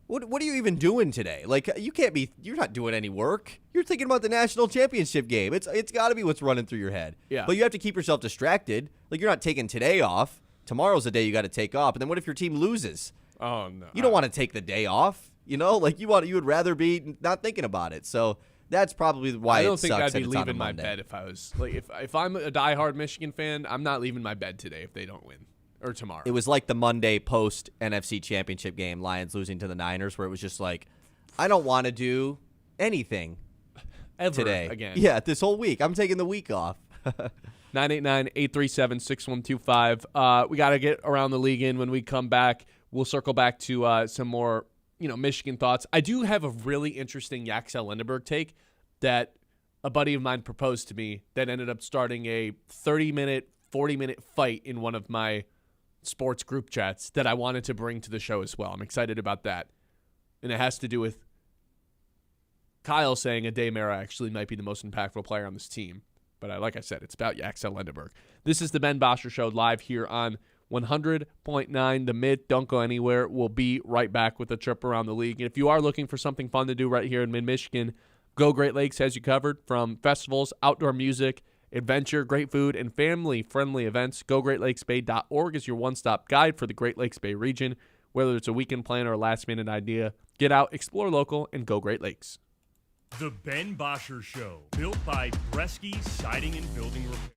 what are you even doing today? Like, you're not doing any work. You're thinking about the national championship game. It's got to be what's running through your head. Yeah. But you have to keep yourself distracted. Like, you're not taking today off. Tomorrow's the day you got to take off. And then what if your team loses? Oh, no. You don't want to take the day off, Like, you would rather be not thinking about it. So that's probably why I don't it think sucks I'd be that it's on a leaving my Monday. bed if I was like if I'm a diehard Michigan fan, I'm not leaving my bed today if they don't win or tomorrow. It was like the Monday post NFC Championship game, Lions losing to the Niners, where it was just like, I don't want to do anything ever today. Again. Yeah, this whole week. I'm taking the week off. 989-837-6125. We got to get around the league in when we come back. We'll circle back to some more Michigan thoughts. I do have a really interesting Yaxel Lindenberg take that a buddy of mine proposed to me that ended up starting a 30-minute, 40-minute fight in one of my sports group chats that I wanted to bring to the show as well. I'm excited about that. And it has to do with Kyle saying Ade Mara actually might be the most impactful player on this team. But like I said, it's about Yaxel Lindenberg. This is the Ben Bosscher Show live here on 100.9 The Mid. Don't go anywhere. We'll be right back with a trip around the league. And if you are looking for something fun to do right here in mid-Michigan, Go Great Lakes has you covered. From festivals, outdoor music, adventure, great food, and family-friendly events, GoGreatLakesBay.org is your one-stop guide for the Great Lakes Bay region. Whether it's a weekend plan or a last-minute idea, get out, explore local, and go Great Lakes. The Ben Bosscher Show, built by Bresky Siding and Building Repair.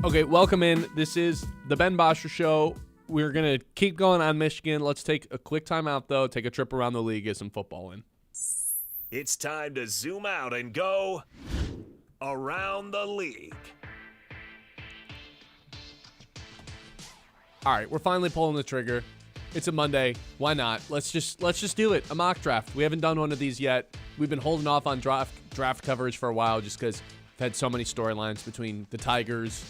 Okay, welcome in. This is the Ben Bosscher Show. We're going to keep going on Michigan. Let's take a quick time out, though. Take a trip around the league, get some football in. It's time to zoom out and go around the league. All right, we're finally pulling the trigger. It's a Monday. Why not? Let's just do it. A mock draft. We haven't done one of these yet. We've been holding off on draft coverage for a while just because we've had so many storylines between the Tigers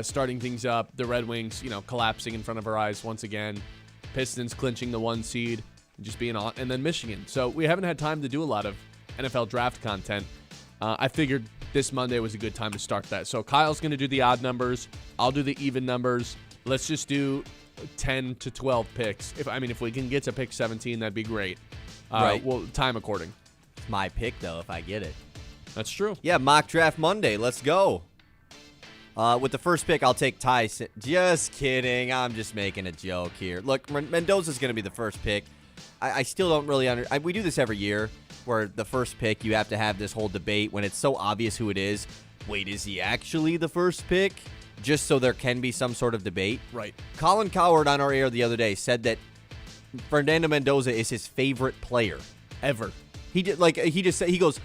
starting things up, the Red Wings, collapsing in front of our eyes once again, Pistons clinching the 1 seed, just being on, and then Michigan. So we haven't had time to do a lot of NFL draft content. I figured this Monday was a good time to start that. So Kyle's going to do the odd numbers. I'll do the even numbers. Let's just do 10 to 12 picks. If we can get to pick 17, that'd be great. Right. Well, time according. It's my pick, though, if I get it. That's true. Yeah, mock draft Monday. Let's go. With the first pick, I'll take Tyson. Just kidding. I'm just making a joke here. Look, Mendoza's going to be the first pick. I still don't really we do this every year where the first pick, you have to have this whole debate when it's so obvious who it is. Wait, is he actually the first pick? Just so there can be some sort of debate. Right. Colin Cowherd on our air the other day said that Fernando Mendoza is his favorite player ever. He goes,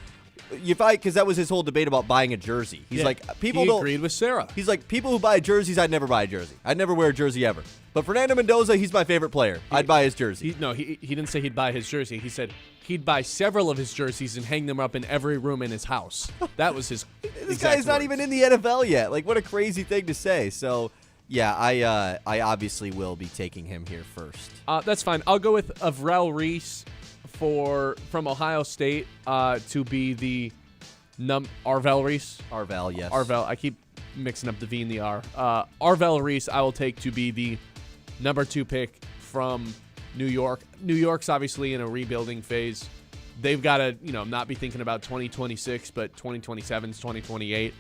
because that was his whole debate about buying a jersey. He's like, people don't. He agreed with Sarah. He's like, people who buy jerseys, I'd never buy a jersey. I'd never wear a jersey ever. But Fernando Mendoza, he's my favorite player. I'd buy his jersey. He didn't say he'd buy his jersey. He said he'd buy several of his jerseys and hang them up in every room in his house. That was his. This guy's not even in the NFL yet. Like, what a crazy thing to say. So, yeah, I obviously will be taking him here first. That's fine. I'll go with Avril Reese from Ohio State to be the Arvell Reese. Arvell, yes. Arvell. I keep mixing up the V and the R. Arvell Reese I will take to be the number 2 pick from New York. New York's obviously in a rebuilding phase. They've got to, not be thinking about 2026, but 2027, 2028.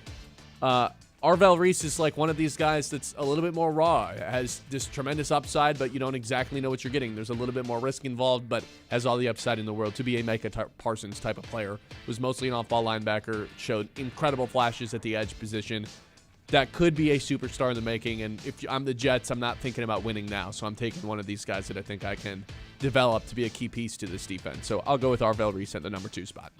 Arvell Reese is like one of these guys that's a little bit more raw. It has this tremendous upside, but you don't exactly know what you're getting. There's a little bit more risk involved, but has all the upside in the world. To be a Micah Parsons type of player. Was mostly an off-ball linebacker, showed incredible flashes at the edge position. That could be a superstar in the making, and if I'm the Jets, I'm not thinking about winning now, so I'm taking one of these guys that I think I can develop to be a key piece to this defense. So I'll go with Arvell Reese at the number 2 spot.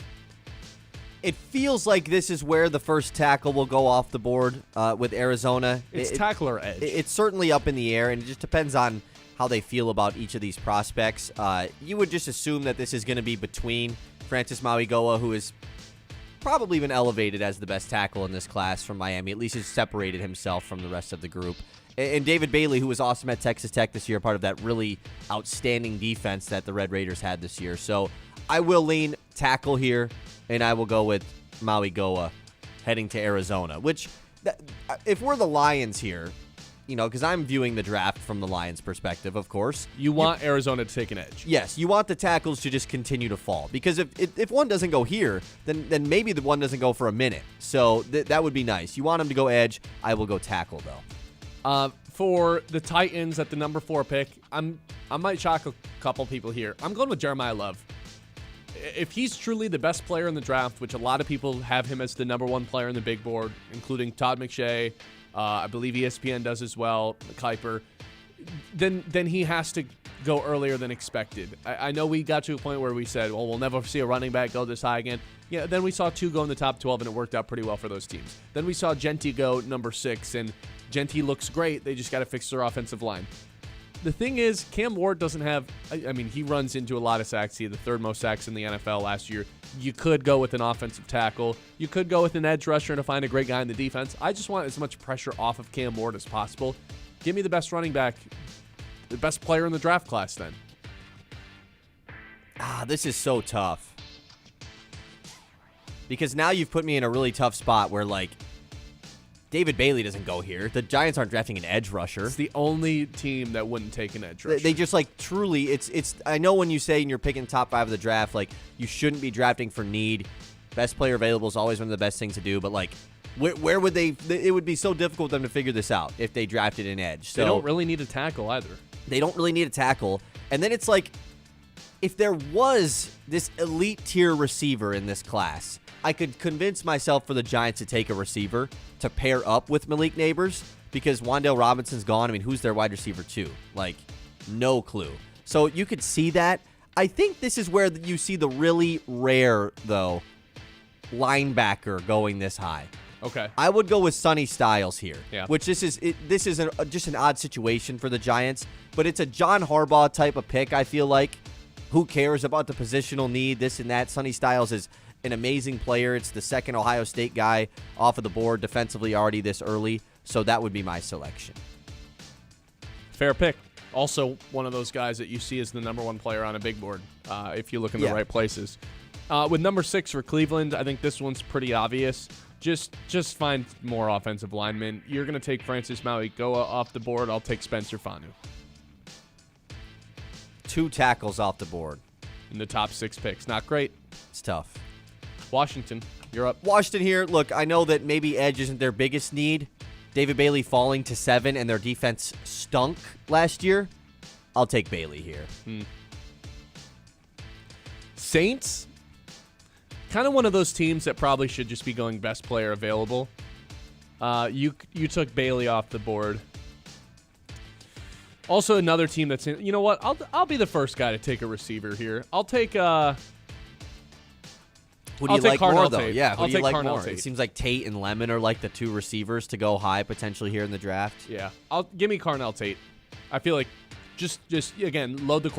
It feels like this is where the first tackle will go off the board with Arizona. It's tackle or edge. It's certainly up in the air, and it just depends on how they feel about each of these prospects. You would just assume that this is going to be between Francis Mauigoa, who is probably been elevated as the best tackle in this class from Miami. At least has separated himself from the rest of the group. And David Bailey, who was awesome at Texas Tech this year, part of that really outstanding defense that the Red Raiders had this year. So I will lean tackle here, and I will go with Mauigoa heading to Arizona, which if we're the Lions here, because I'm viewing the draft from the Lions' perspective, of course. You want Arizona to take an edge. Yes, you want the tackles to just continue to fall. Because if one doesn't go here, then maybe the one doesn't go for a minute. So that would be nice. You want them to go edge. I will go tackle, though. For the Titans at the number 4 pick, I might shock a couple people here. I'm going with Jeremiah Love. If he's truly the best player in the draft, which a lot of people have him as the number 1 player in the big board, including Todd McShay, I believe ESPN does as well, Kuiper, then he has to go earlier than expected. I know we got to a point where we said, well, we'll never see a running back go this high again. Yeah, then we saw 2 go in the top 12, and it worked out pretty well for those teams. Then we saw Genty go number 6, and Genty looks great. They just got to fix their offensive line. The thing is, Cam Ward doesn't have, he runs into a lot of sacks. He had the 3rd most sacks in the NFL last year. You could go with an offensive tackle. You could go with an edge rusher to find a great guy in the defense. I just want as much pressure off of Cam Ward as possible. Give me the best running back, the best player in the draft class then. This is so tough. Because now you've put me in a really tough spot where, David Bailey doesn't go here. The Giants aren't drafting an edge rusher. It's the only team that wouldn't take an edge rusher. They just, like, truly, it's. I know when you say you're picking top 5 of the draft, like, you shouldn't be drafting for need. Best player available is always one of the best things to do, but, like, where would they? It would be so difficult for them to figure this out if they drafted an edge. So they don't really need a tackle either. They don't really need a tackle. And then it's like, if there was this elite tier receiver in this class, I could convince myself for the Giants to take a receiver to pair up with Malik Neighbors because Wan'Dale Robinson's gone. I mean, who's their wide receiver too? Like, no clue. So you could see that. I think this is where you see the really rare, though, linebacker going this high. Okay. I would go with Sonny Styles here, yeah. Which this is just an odd situation for the Giants, but it's a John Harbaugh type of pick, I feel like. Who cares about the positional need, this and that? Sonny Styles is an amazing player. It's the second Ohio State guy off of the board defensively already this early, so that would be my selection. Fair pick. Also, one of those guys that you see as the number 1 player on a big board if you look in the right places. With number 6 for Cleveland, I think this one's pretty obvious. Just find more offensive linemen. You're going to take Francis Maui. Go off the board. I'll take Spencer Fanu. 2 tackles off the board. In the top 6 picks. Not great. It's tough. Washington, you're up. Washington here. Look, I know that maybe edge isn't their biggest need. David Bailey falling to 7 and their defense stunk last year. I'll take Bailey here. Saints, kind of one of those teams that probably should just be going best player available. You took Bailey off the board. Also, another team that's in. You know what? I'll be the first guy to take a receiver here. I'll take. Who do you like more, though? Tate. Yeah, who I'll do you take like Carnell more? Tate. It seems like Tate and Lemon are like the 2 receivers to go high potentially here in the draft. Yeah, give me Carnell Tate. I feel like just again load the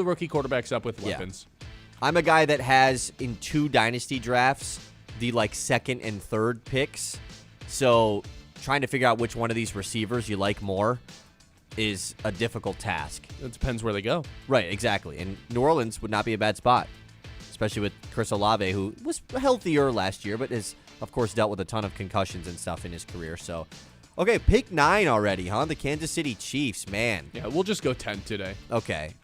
rookie quarterbacks up with weapons. I'm a guy that has in 2 dynasty drafts the like 2nd and 3rd picks. So trying to figure out which one of these receivers you like more is a difficult task. It depends where they go. Right, exactly. And New Orleans would not be a bad spot, especially with Chris Olave, who was healthier last year, but has, of course, dealt with a ton of concussions and stuff in his career. So, okay, pick 9 already, huh? The Kansas City Chiefs, man. Yeah, we'll just go 10 today. Okay.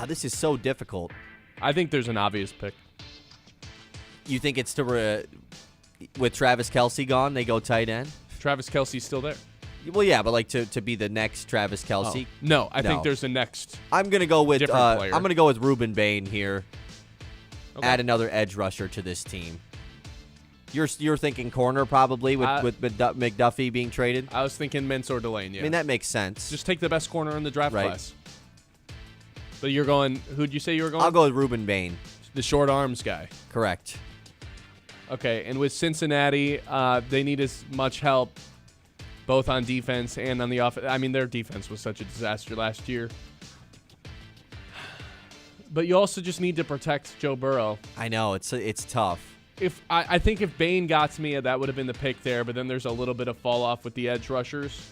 This is so difficult. I think there's an obvious pick. You think it's with Travis Kelce gone, they go tight end? Travis Kelce's still there. Well, yeah, but like to be the next Travis Kelce. Oh. No, I think there's the next. I'm gonna go with different player. I'm gonna go with Reuben Bain here. Okay. Add another edge rusher to this team. You're thinking corner probably with McDuffie being traded. I was thinking Mansour Delane. Yeah, I mean that makes sense. Just take the best corner in the draft Right. class. But you're going. Who'd you say you were going? I'll go with Reuben Bain. The short arms guy. Correct. Okay, and with Cincinnati, they need as much help both on defense and on the offense. I mean, their defense was such a disaster last year. But you also just need to protect Joe Burrow. I know it's tough. I think if Bain got to me, that would have been the pick there. But then there's a little bit of fall off with the edge rushers.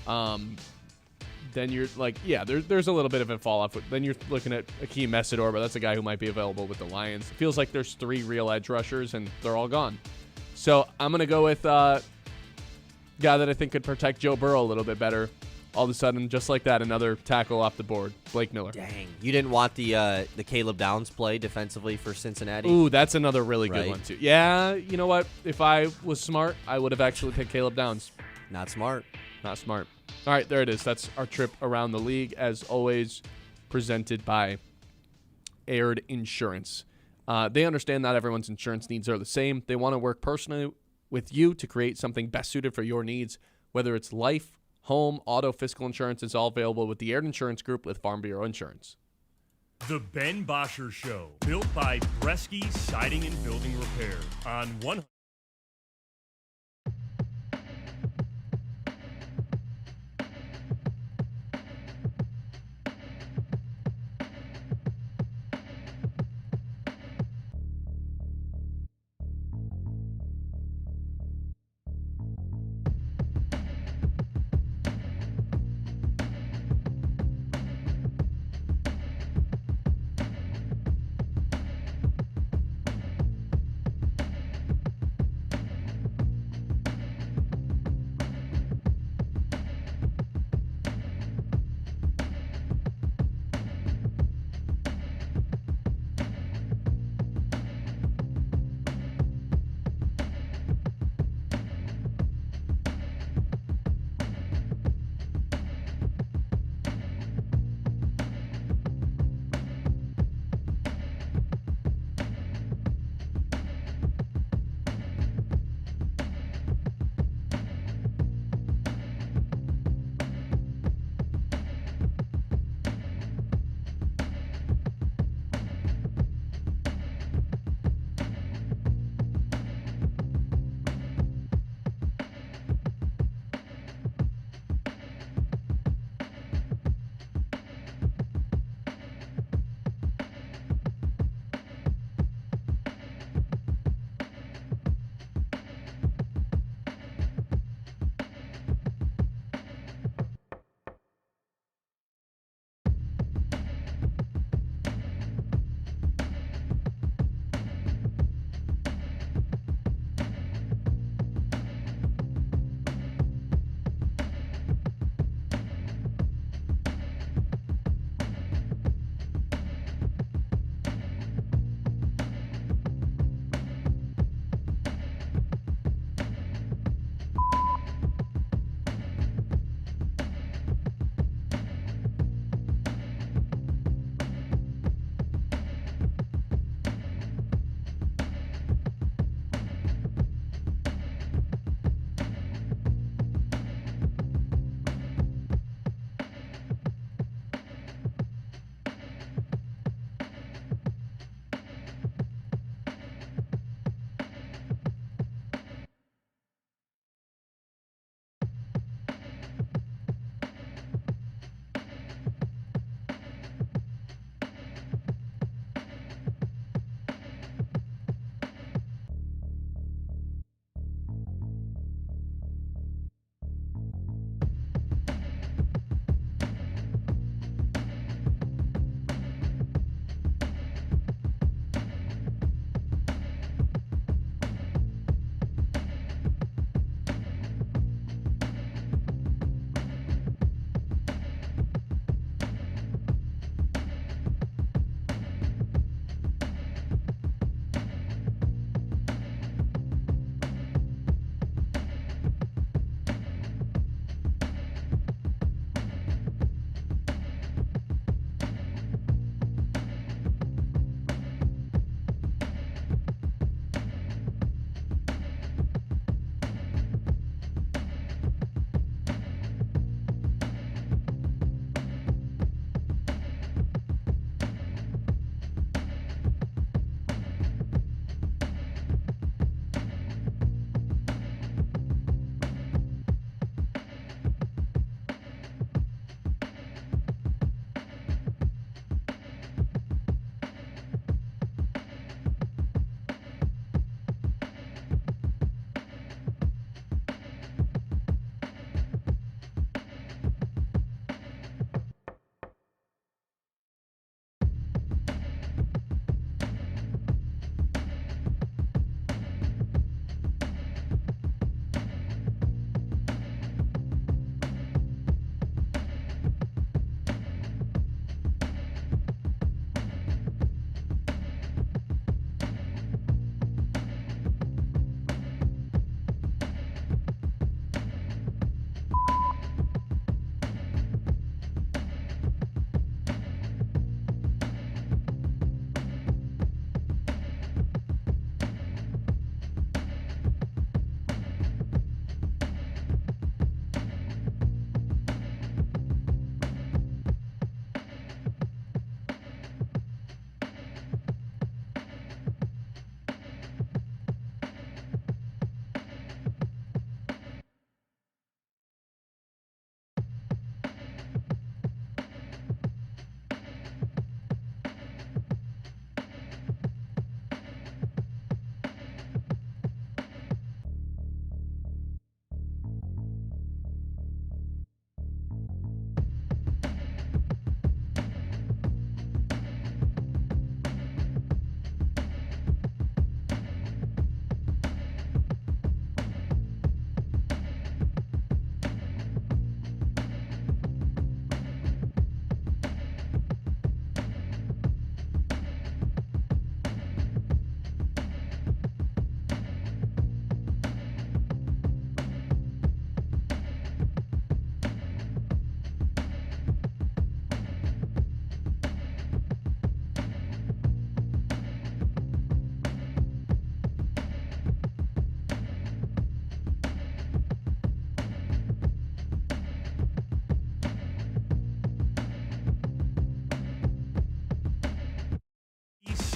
Then you're like, there's a little bit of a fall off. Then you're looking at Akeem Messidor, but that's a guy who might be available with the Lions. It feels like there's 3 real edge rushers, and they're all gone. So I'm going to go with a guy that I think could protect Joe Burrow a little bit better. All of a sudden, just like that, another tackle off the board, Blake Miller. Dang, you didn't want the Caleb Downs play defensively for Cincinnati? Ooh, that's another really good Right. one, too. Yeah, you know what? If I was smart, I would have actually picked Caleb Downs. Not smart. Not smart. All right, there it is. That's our trip around the league, as always, presented by Aired Insurance. They understand not everyone's insurance needs are the same. They want to work personally with you to create something best suited for your needs, whether it's life, home, auto, fiscal insurance. Is all available with the Aired Insurance Group with Farm Bureau Insurance. The Ben Bosscher Show, built by Bresky Siding and Building Repair on 100.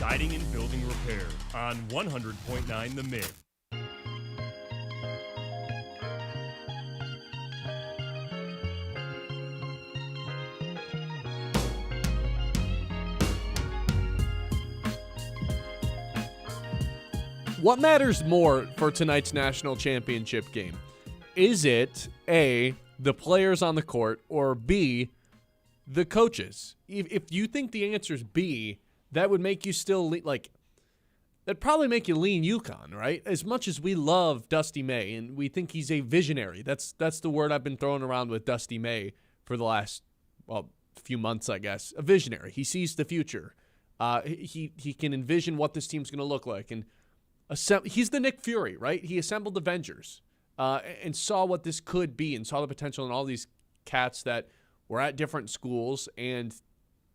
Siding and Building Repair on 100.9 The Mid. What matters more for tonight's national championship game? Is it A, the players on the court, or B, the coaches? If you think the answer is B, that would make you still that'd probably make you lean UConn, right? As much as we love Dusty May and we think he's a visionary, that's the word I've been throwing around with Dusty May for the last few months, I guess. A visionary. He sees the future. He can envision what this team's going to look like, and he's the Nick Fury, right? He assembled Avengers and saw what this could be and saw the potential in all these cats that were at different schools and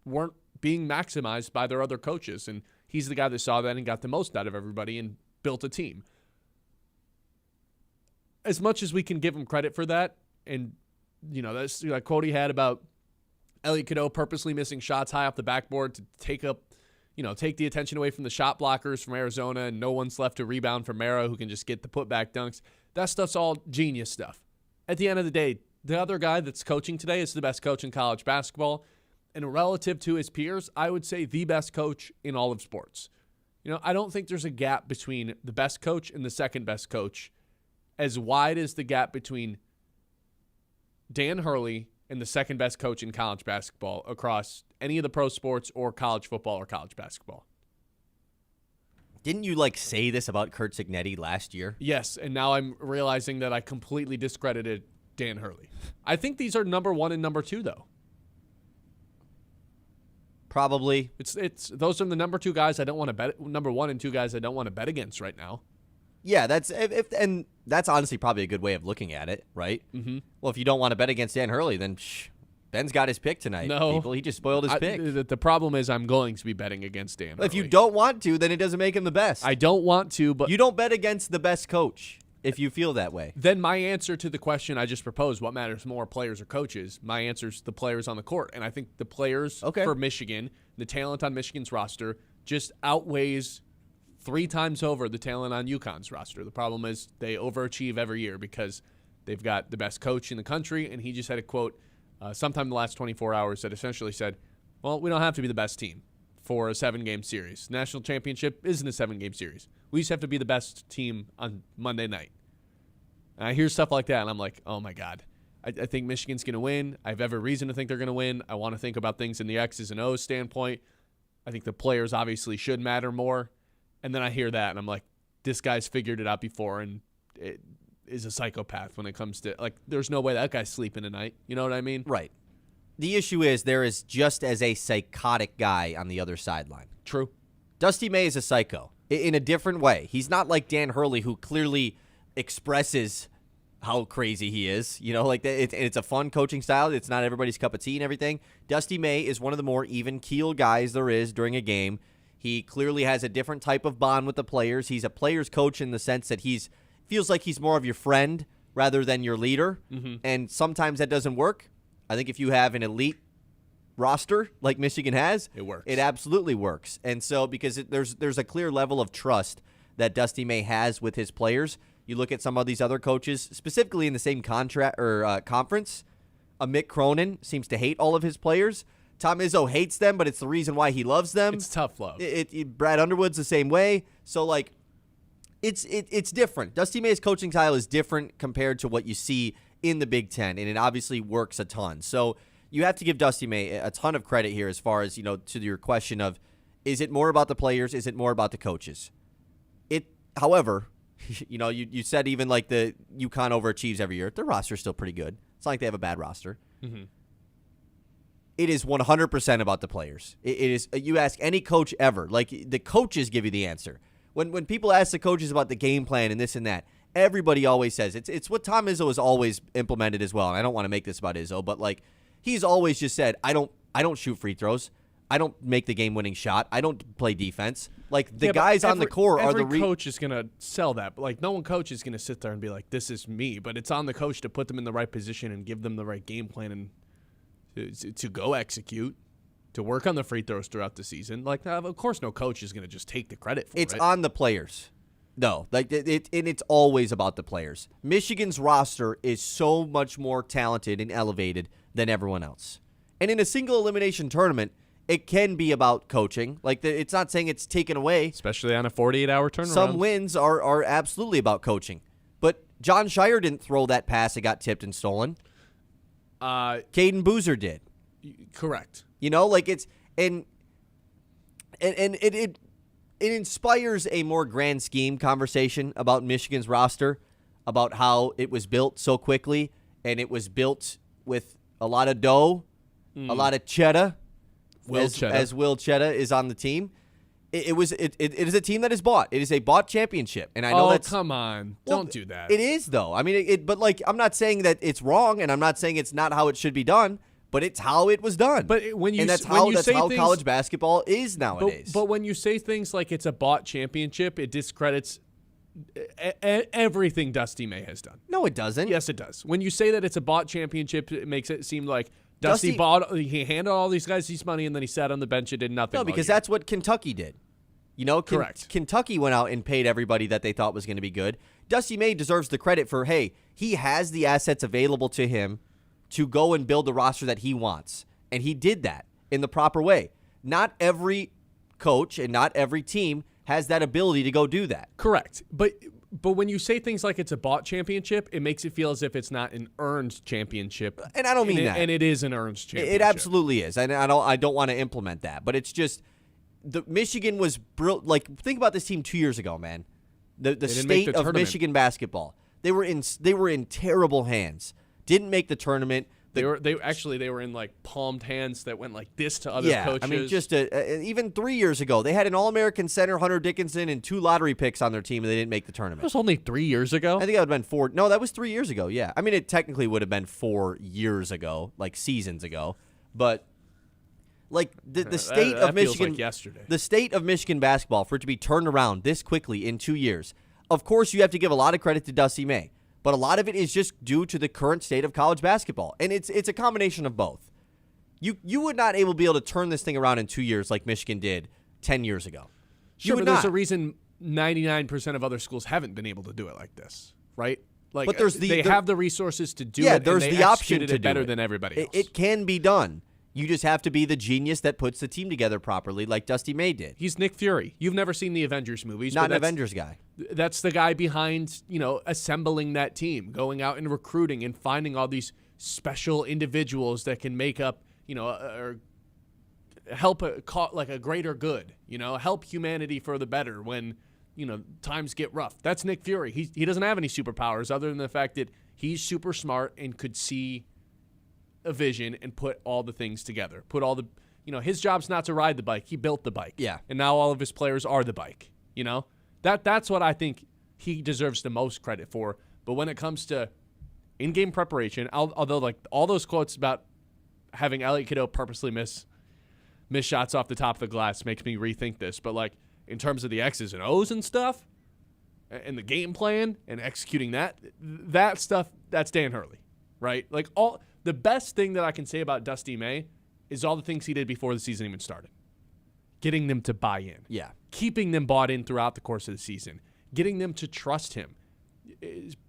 weren't being maximized by their other coaches. And he's the guy that saw that and got the most out of everybody and built a team. As much as we can give him credit for that, and, that's that quote he had about Elliot Cadeau purposely missing shots high off the backboard to take the attention away from the shot blockers from Arizona, and no one's left to rebound for Mara, who can just get the putback dunks. That stuff's all genius stuff. At the end of the day, the other guy that's coaching today is the best coach in college basketball. And relative to his peers, I would say the best coach in all of sports. I don't think there's a gap between the best coach and the second best coach as wide as the gap between Dan Hurley and the second best coach in college basketball across any of the pro sports or college football or college basketball. Didn't you say this about Kurt Cignetti last year? Yes, and now I'm realizing that I completely discredited Dan Hurley. I think these are number 1 and number 2, though. Probably. It's those are the number 2 guys I don't want to bet. Number 1 and 2 guys I don't want to bet against right now. Yeah, that's honestly probably a good way of looking at it, right? Mm-hmm. Well, if you don't want to bet against Dan Hurley, then Ben's got his pick tonight. No, people, he just spoiled his pick. The problem is I'm going to be betting against Dan Hurley. If you don't want to, then it doesn't make him the best. I don't want to, but you don't bet against the best coach if you feel that way. Then my answer to the question I just proposed, what matters more, players or coaches? My answer is the players on the court, and I think the players for Michigan, the talent on Michigan's roster, just outweighs 3 times over the talent on UConn's roster. The problem is they overachieve every year because they've got the best coach in the country, and he just had a quote sometime in the last 24 hours that essentially said, well, we don't have to be the best team for a 7-game series. National championship isn't a 7-game series. We just have to be the best team on Monday night. And I hear stuff like that, and I'm like, oh, my God. I think Michigan's going to win. I have every reason to think they're going to win. I want to think about things in the X's and O's standpoint. I think the players obviously should matter more. And then I hear that, and I'm like, this guy's figured it out before and it is a psychopath when it comes to, there's no way that guy's sleeping tonight. You know what I mean? Right. The issue is there is just as a psychotic guy on the other sideline. True. Dusty May is a psycho in a different way. He's not like Dan Hurley, who clearly expresses how crazy he is. It's a fun coaching style. It's not everybody's cup of tea and everything. Dusty May is one of the more even-keeled guys there is during a game. He clearly has a different type of bond with the players. He's a player's coach in the sense that feels like he's more of your friend rather than your leader. Mm-hmm. And sometimes that doesn't work. I think if you have an elite roster like Michigan has, it works. It absolutely works. And so because there's a clear level of trust that Dusty May has with his players. You look at some of these other coaches, specifically in the same contract or conference. Mick Cronin seems to hate all of his players. Tom Izzo hates them, but it's the reason why he loves them. It's tough love. Brad Underwood's the same way. So, it's different. Dusty May's coaching style is different compared to what you see in the Big Ten, and it obviously works a ton. So you have to give Dusty May a ton of credit here as far as, to your question of, is it more about the players? Is it more about the coaches? However, you said even the UConn overachieves every year. Their roster's still pretty good. It's not like they have a bad roster. Mm-hmm. It is 100% about the players. It is. You ask any coach ever, the coaches give you the answer. When people ask the coaches about the game plan and this and that, everybody always says it's what Tom Izzo has always implemented as well. And I don't want to make this about Izzo, but he's always just said, I don't shoot free throws. I don't make the game-winning shot. I don't play defense. The guys on the court are the every coach is going to sell that. But no one coach is going to sit there and be like, this is me. But it's on the coach to put them in the right position and give them the right game plan and to go execute. to work on the free throws throughout the season. Like, of course, no coach is going to just take the credit for it. It's on the players. No, like and it's always about the players. Michigan's roster is so much more talented and elevated than everyone else. And in a single elimination tournament, it can be about coaching. Like, it's not saying it's taken away. Especially on a 48-hour turnaround. Some wins are absolutely about coaching. But John Shire didn't throw that pass that got tipped and stolen. Caden Boozer did. Correct. You know, like it's and it inspires a more grand scheme conversation about Michigan's roster, about how it was built so quickly, and it was built with a lot of dough, a lot of cheddar, as Will Cheddar is on the team. It is a team that is bought. It is a bought championship, and I know that's. Come on, don't do that. It is though. I mean, but like, I'm not saying that it's wrong, and I'm not saying it's not how it should be done. But it's how it was done. But that's how things, college basketball is nowadays. But when you say things like it's a bought championship, it discredits everything Dusty May has done. No, it doesn't. Yes, it does. When you say that it's a bought championship, it makes it seem like Dusty he handed all these guys this money and then he sat on the bench and did nothing. No, because that's what Kentucky did. You know, correct. Kentucky went out and paid everybody that they thought was going to be good. Dusty May deserves the credit for, hey, he has the assets available to him to go and build the roster that he wants. And he did that in the proper way. Not every coach and not every team has that ability to go do that. Correct. But when you say things like it's a bought championship, it makes it feel as if it's not an earned championship. And I don't mean that. And it is an earned championship. It absolutely is. And I don't want to implement that. But it's just Michigan was brilliant. Like, think about this team 2 years ago, man. The state of Michigan basketball. They were in terrible hands. Didn't make the tournament. They were in like palmed hands that went like this to other coaches. I mean, just even 3 years ago, they had an All-American center, Hunter Dickinson, and 2 lottery picks on their team, and they didn't make the tournament. It was only 3 years ago. I think that would have been 4. No, that was 3 years ago. Yeah, I mean, it technically would have been 4 years ago, like seasons ago, but like the state of Michigan, feels like yesterday. The state of Michigan basketball, for it to be turned around this quickly in 2 years. Of course, you have to give a lot of credit to Dusty May. But a lot of it is just due to the current state of college basketball. And it's a combination of both. You would not be able to turn this thing around in 2 years like Michigan did 10 years ago. Sure, but there's a reason 99% of other schools haven't been able to do it like this, right? Like, but they have the resources to do it. Yeah, there's the option to do better than everybody else. It can be done. You just have to be the genius that puts the team together properly, like Dusty May did. He's Nick Fury. You've never seen the Avengers movies. Not an Avengers guy. That's the guy behind, assembling that team, going out and recruiting and finding all these special individuals that can make up, or help a greater good, help humanity for the better when, times get rough. That's Nick Fury. He doesn't have any superpowers other than the fact that he's super smart and could see a vision and put all the things together. Put all the, his job's not to ride the bike. He built the bike. Yeah. And now all of his players are the bike, That's what I think he deserves the most credit for. But when it comes to in-game preparation, although like all those quotes about having Elliot Cadeau purposely miss shots off the top of the glass makes me rethink this. But like in terms of the X's and O's and stuff and the game plan and executing that stuff, that's Dan Hurley, right? Like the best thing that I can say about Dusty May is all the things he did before the season even started. Getting them to buy in. Yeah. Keeping them bought in throughout the course of the season. Getting them to trust him.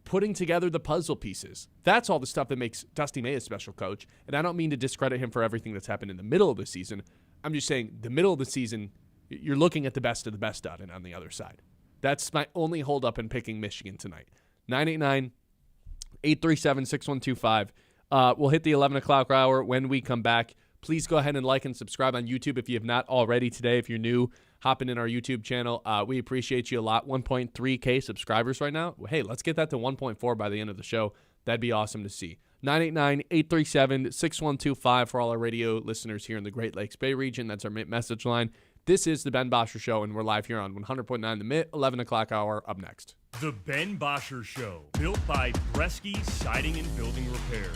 Putting together the puzzle pieces. That's all the stuff that makes Dusty May a special coach. And I don't mean to discredit him for everything that's happened in the middle of the season. I'm just saying the middle of the season, you're looking at the best of the best on the other side. That's my only holdup in picking Michigan tonight. 989-837-6125. We'll hit the 11 o'clock hour when we come back. Please go ahead and like and subscribe on YouTube if you have not already today. If you're new, hopping in our YouTube channel. We appreciate you a lot. 1.3K subscribers right now. Hey, let's get that to 1.4 by the end of the show. That'd be awesome to see. 989-837-6125 for all our radio listeners here in the Great Lakes Bay region. That's our message line. This is the Ben Bosscher Show, and we're live here on 100.9 The Mitt, 11 o'clock hour, up next. The Ben Bosscher Show, built by Bresky Siding and Building Repair.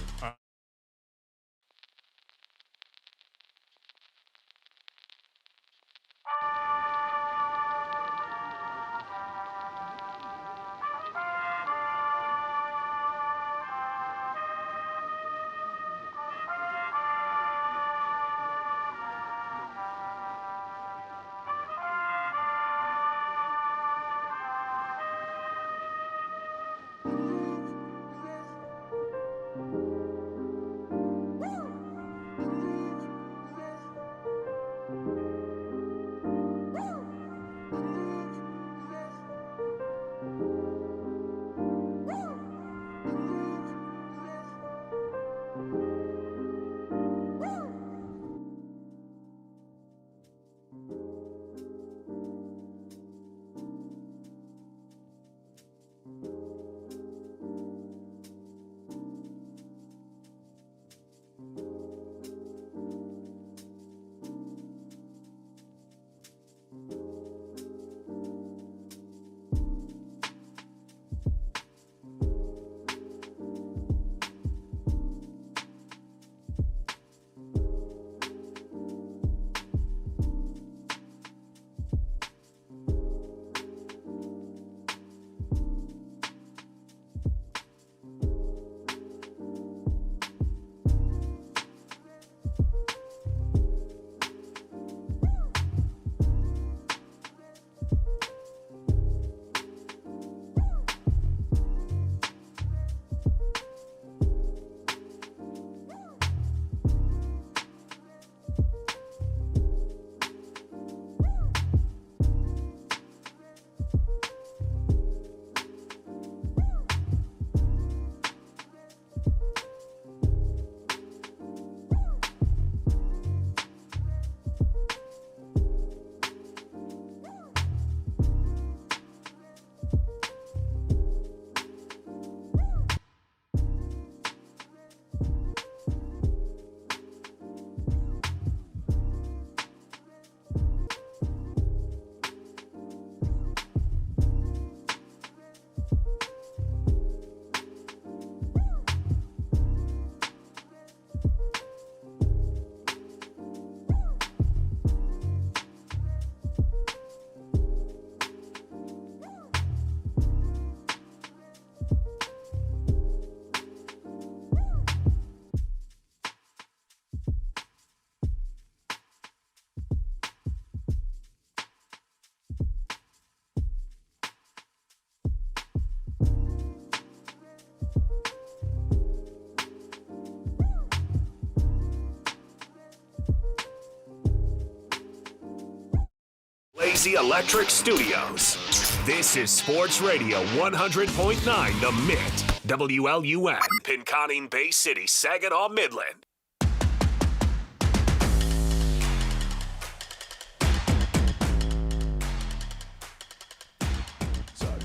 Easy Electric Studios. This is Sports Radio 100.9 The Mitt. WLUN, Pinconning Bay City, Saginaw, Midland.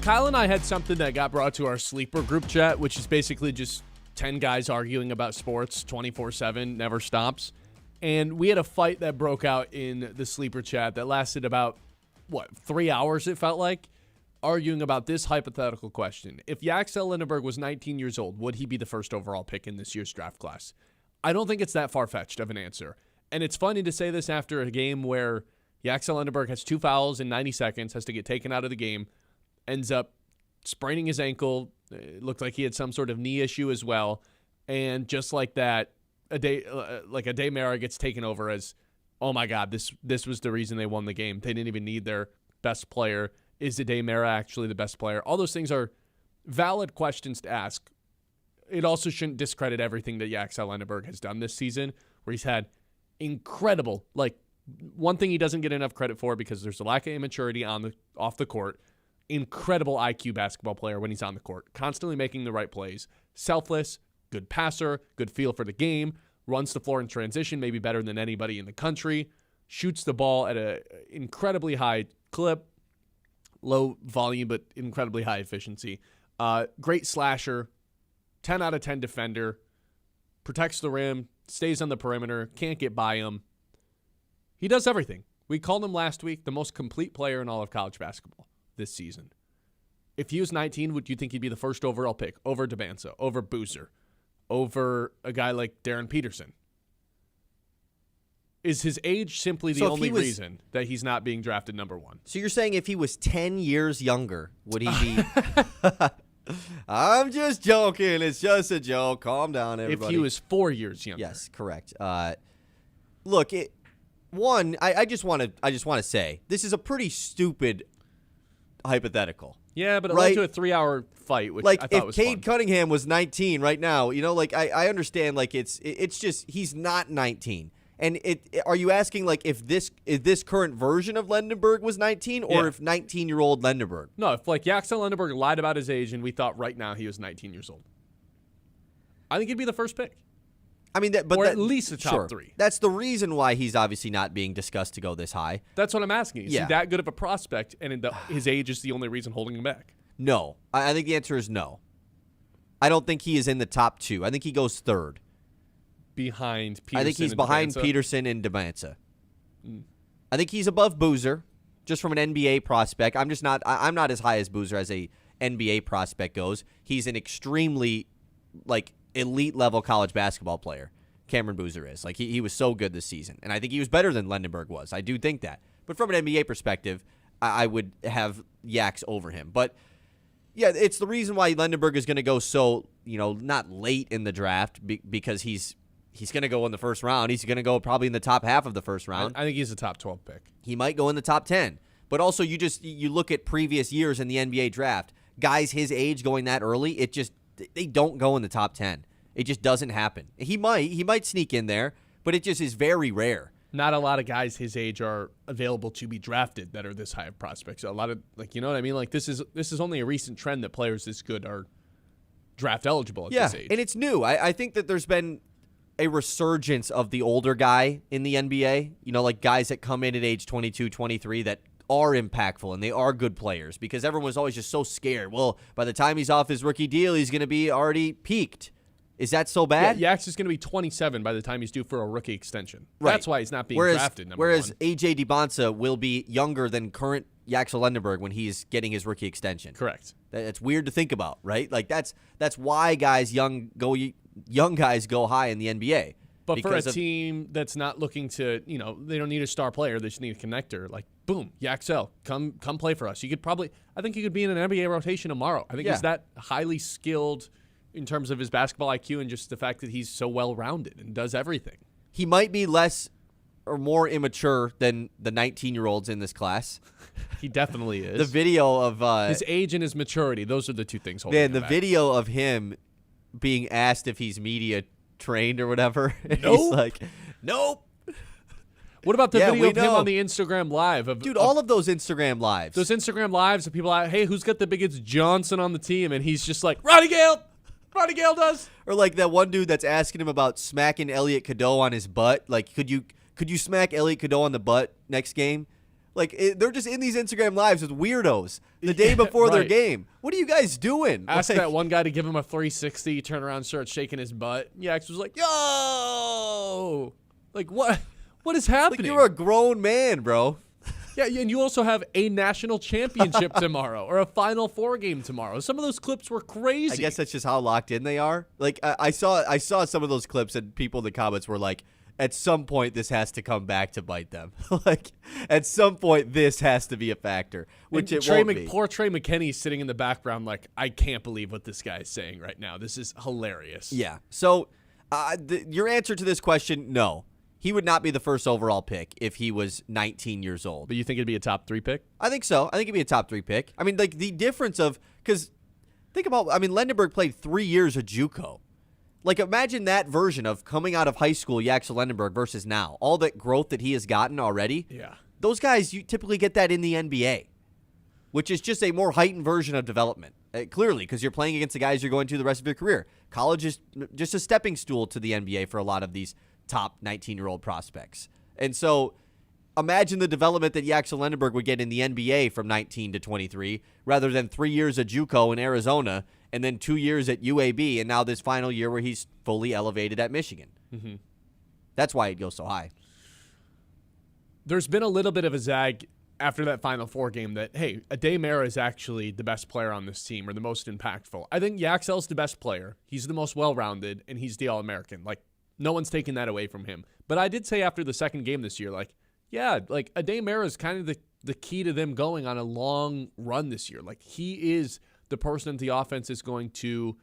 Kyle and I had something that got brought to our sleeper group chat, which is basically just 10 guys arguing about sports 24/7, never stops. And we had a fight that broke out in the sleeper chat that lasted about, 3 hours it felt like, arguing about this hypothetical question. If Yaxel Lindenberg was 19 years old, would he be the first overall pick in this year's draft class? I don't think it's that far-fetched of an answer. And it's funny to say this after a game where Yaxel Lindenberg has 2 fouls in 90 seconds, has to get taken out of the game, ends up spraining his ankle. It looked like he had some sort of knee issue as well. And just like that, Ade Mara gets taken over as, oh my God, this was the reason they won the game. They didn't even need their best player. Is Ade Mara actually the best player? All those things are valid questions to ask. It also shouldn't discredit everything that Yaxel Lindenberg has done this season, where he's had incredible, one thing he doesn't get enough credit for because there's a lack of immaturity off the court. Incredible IQ basketball player when he's on the court, constantly making the right plays, selfless, good passer, good feel for the game, runs the floor in transition, maybe better than anybody in the country, shoots the ball at an incredibly high clip, low volume, but incredibly high efficiency. Great slasher, 10 out of 10 defender, protects the rim, stays on the perimeter, can't get by him. He does everything. We called him last week the most complete player in all of college basketball this season. If he was 19, would you think he'd be the first overall pick over Debanza, over Boozer, over a guy like Darren Peterson? Is his age simply the only reason that he's not being drafted number 1? So you're saying if he was 10 years younger, would he be... I'm just joking. It's just a joke. Calm down, everybody. If he was 4 years younger. Yes, correct. Look, I just want to say, this is a pretty stupid hypothetical. Yeah, but it led to a 3-hour fight, which I thought was fun. If Cade Cunningham was 19 right now, I understand, it's just he's not 19. And are you asking, if this current version of Lindenberg was 19 or if 19-year-old Lindenberg? No, if Yaxel Lindenberg lied about his age and we thought right now he was 19 years old, I think he'd be the first pick. I mean, at least the top 3. That's the reason why he's obviously not being discussed to go this high. That's what I'm asking. Is he that good of a prospect, and his age is the only reason holding him back? No. I think the answer is no. I don't think he is in the top 2. I think he goes 3rd. Behind Peterson. I think he's behind Peterson and Debanza. I think he's above Boozer, just from an NBA prospect. I'm not as high as Boozer as a NBA prospect goes. He's an extremely, elite level college basketball player. Cameron Boozer is. He was so good this season. And I think he was better than Lindenberg was. I do think that. But from an NBA perspective, I would have Yax over him. But yeah, it's the reason why Lindenberg is going to go so, not late in the draft because he's going to go in the first round. He's going to go probably in the top half of the first round. I think he's a top 12 pick. He might go in the top 10. But also you look at previous years in the NBA draft, guys his age going that early, they don't go in the top 10. It just doesn't happen. He might sneak in there, but it just is very rare. Not a lot of guys his age are available to be drafted that are this high of prospects. A lot of you know what I mean? This is only a recent trend that players this good are draft eligible at this age. And it's new. I think that there's been a resurgence of the older guy in the NBA. Guys that come in at age 22, 23 that are impactful and they are good players because everyone was always just so scared. Well, by the time he's off his rookie deal, he's going to be already peaked. Is that so bad? Yeah, Yax is going to be 27 by the time he's due for a rookie extension. Right. That's why he's not being drafted number 1. Whereas A.J. Debanza will be younger than current Yaxel Lindenberg when he's getting his rookie extension. Correct. That's weird to think about, right? That's why young guys go high in the NBA. But for a team that's not looking to, they don't need a star player, they just need a connector. Boom, Yaxel, come play for us. I think he could be in an NBA rotation tomorrow. I think he's that highly skilled in terms of his basketball IQ and just the fact that he's so well-rounded and does everything. He might be less or more immature than the 19-year-olds in this class. He definitely is. The video of his age and his maturity, those are the two things holding him back. Video of him being asked if he's media trained or whatever. Nope. He's like, nope. What about the video of him on the Instagram Live? Dude, all of those Instagram Lives. Those Instagram Lives of people out, hey, who's got the biggest Johnson on the team? And he's just like, Ronnie Gale! Ronnie Gale does! Or like that one dude that's asking him about smacking Elliot Cadeau on his butt. Like, could you smack Elliot Cadeau on the butt next game? Like, they're just in these Instagram Lives with weirdos the day before their game. What are you guys doing? Ask that one guy to give him a 360, turn around, start shaking his butt. Yax was like, yo! Like, what is happening? Like, you're a grown man, bro. Yeah, and you also have a national championship tomorrow or a Final Four game tomorrow. Some of those clips were crazy. I guess that's just how locked in they are. Like, I saw some of those clips, and people in the comments were like, at some point, this has to come back to bite them. Like, at some point, this has to be a factor, which it won't be. Poor Trey McKinney's sitting in the background like, I can't believe what this guy is saying right now. This is hilarious. Yeah. So, your answer to this question, no. He would not be the first overall pick if he was 19 years old. But you think it'd be a top 3 pick? I think so. I think it'd be a top 3 pick. I mean, like, the difference of – because think about – I mean, Lendenberg played 3 years of JUCO. Like, imagine that version of coming out of high school, Yaxel Lendenberg, versus now. All that growth that he has gotten already. Yeah. Those guys, you typically get that in the NBA, which is just a more heightened version of development. Clearly, because you're playing against the guys you're going to the rest of your career. College is just a stepping stool to the NBA for a lot of these top 19-year-old prospects. And so imagine the development that Yaxel Lendenberg would get in the NBA from 19 to 23 rather than 3 years at JUCO in Arizona and then 2 years at UAB, and now this final year where he's fully elevated at Michigan. Mm-hmm. That's why it goes so high. There's been a little bit of a zag after that Final Four game that, hey, Ade Mera is actually the best player on this team or the most impactful. I think Yaxel's the best player. He's the most well-rounded, and he's the All-American. Like, no one's taking that away from him. But I did say after the second game this year, like, yeah, like, Ade Mera is kind of the key to them going on a long run this year. Like, he is the person that the offense is going to,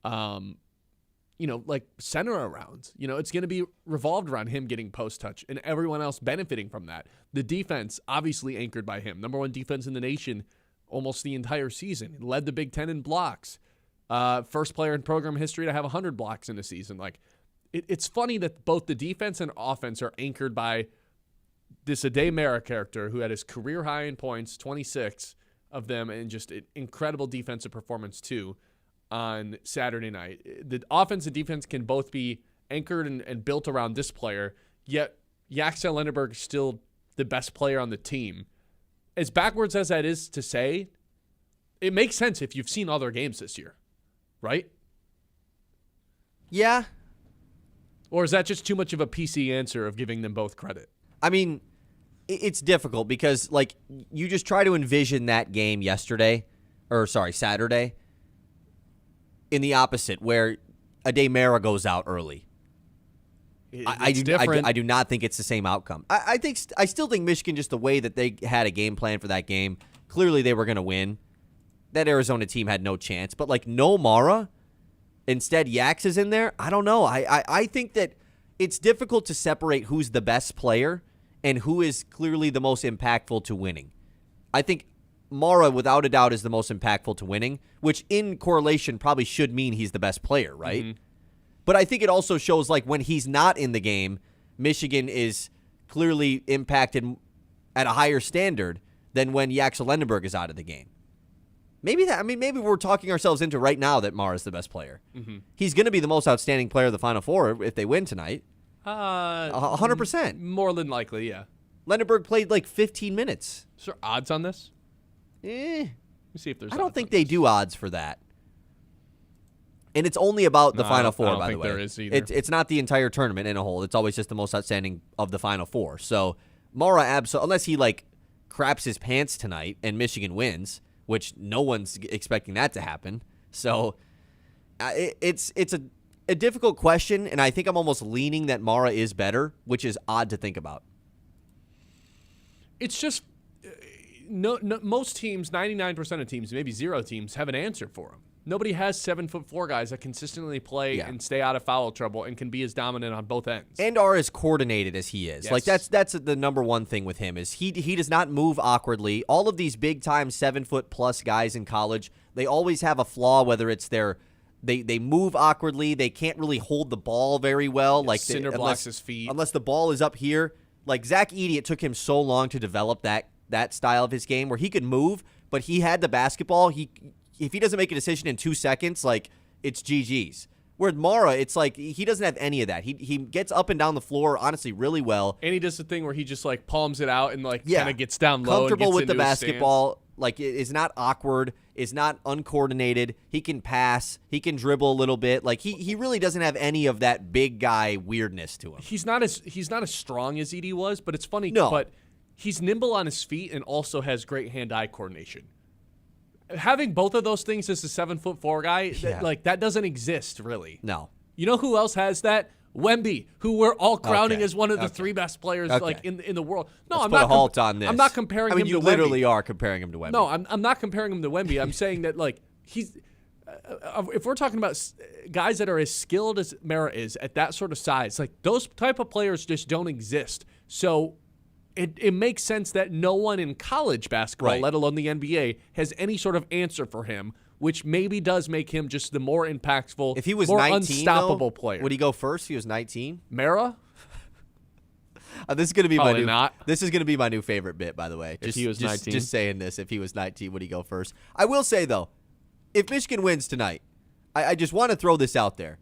like, center around. It's going to be revolved around him getting post touch and everyone else benefiting from that. The defense, obviously anchored by him. Number 1 defense in the nation almost the entire season. Led the Big Ten in blocks. First player in program history to have 100 blocks in a season. Like, it's funny that both the defense and offense are anchored by this Ade Mera character who had his career high in points, 26 of them, and just an incredible defensive performance too on Saturday night. The offense and defense can both be anchored and built around this player, yet Yaxel Lendenberg is still the best player on the team. As backwards as that is to say, it makes sense if you've seen other games this year, right? Yeah. Or is that just too much of a PC answer of giving them both credit? I mean, it's difficult because, like, you just try to envision that game Saturday, in the opposite, where Ade Mera goes out early. I do not think it's the same outcome. I still think Michigan, just the way that they had a game plan for that game, clearly they were going to win. That Arizona team had no chance. But, like, no Mara, instead Yax is in there. I don't know. I think that it's difficult to separate who's the best player and who is clearly the most impactful to winning. I think Mara, without a doubt, is the most impactful to winning, which in correlation probably should mean he's the best player, right? Mm-hmm. But I think it also shows, like, when he's not in the game, Michigan is clearly impacted at a higher standard than when Yaxel Lendenberg is out of the game. Maybe we're talking ourselves into right now that Mara's the best player. Mm-hmm. He's going to be the most outstanding player of the Final Four if they win tonight. 100%. More than likely, yeah. Lendenberg played like 15 minutes. Is there odds on this? Let me see if there's I don't think they do odds for that. And it's only about the Final Four, by the way. There is either. It's not the entire tournament in a whole. It's always just the most outstanding of the Final Four. So Mara, unless he like craps his pants tonight and Michigan wins, which no one's expecting that to happen. So it's a difficult question, and I think I'm almost leaning that Mara is better, which is odd to think about. It's just no most teams, 99% of teams, maybe 0 teams, have an answer for him. Nobody has 7'4" guys that consistently play and stay out of foul trouble and can be as dominant on both ends. And are as coordinated as he is. Yes. Like that's the number one thing with him is he does not move awkwardly. All of these big time 7'+ guys in college, they always have a flaw, whether it's they move awkwardly, they can't really hold the ball very well. Like Cinder blocks his feet. Unless the ball is up here. Like Zach Edey, it took him so long to develop that style of his game where he could move, but he had the basketball. If he doesn't make a decision in 2 seconds, like it's GG's. Where Mara, it's like he doesn't have any of that. He gets up and down the floor, honestly, really well. And he does the thing where he just like palms it out and like kind of gets down low. Comfortable and gets with the into his basketball. stance. Like is not awkward, is not uncoordinated. He can pass. He can dribble a little bit. Like he really doesn't have any of that big guy weirdness to him. He's not as strong as Edey was, but it's funny. No. But he's nimble on his feet and also has great hand-eye coordination. Having both of those things as a 7'4" guy, that doesn't exist really. No. You know who else has that? Wemby, who we're all crowning as one of the 3 best players like in the world. No, Let's I'm put not a halt on this. I'm not comparing him to Wemby. You literally are comparing him to Wemby. No, I'm not comparing him to Wemby. I'm saying that like he's if we're talking about guys that are as skilled as Mara is at that sort of size, like those type of players just don't exist. So it makes sense that no one in college basketball, let alone the NBA, has any sort of answer for him, which maybe does make him just the more impactful, if he was more 19, unstoppable player. Would he go first if he was 19? Mara? This is going to be Probably not. This is going to be my new favorite bit, by the way. If he was 19. Just saying this, if he was 19, would he go first? I will say, though, if Michigan wins tonight, I just want to throw this out there.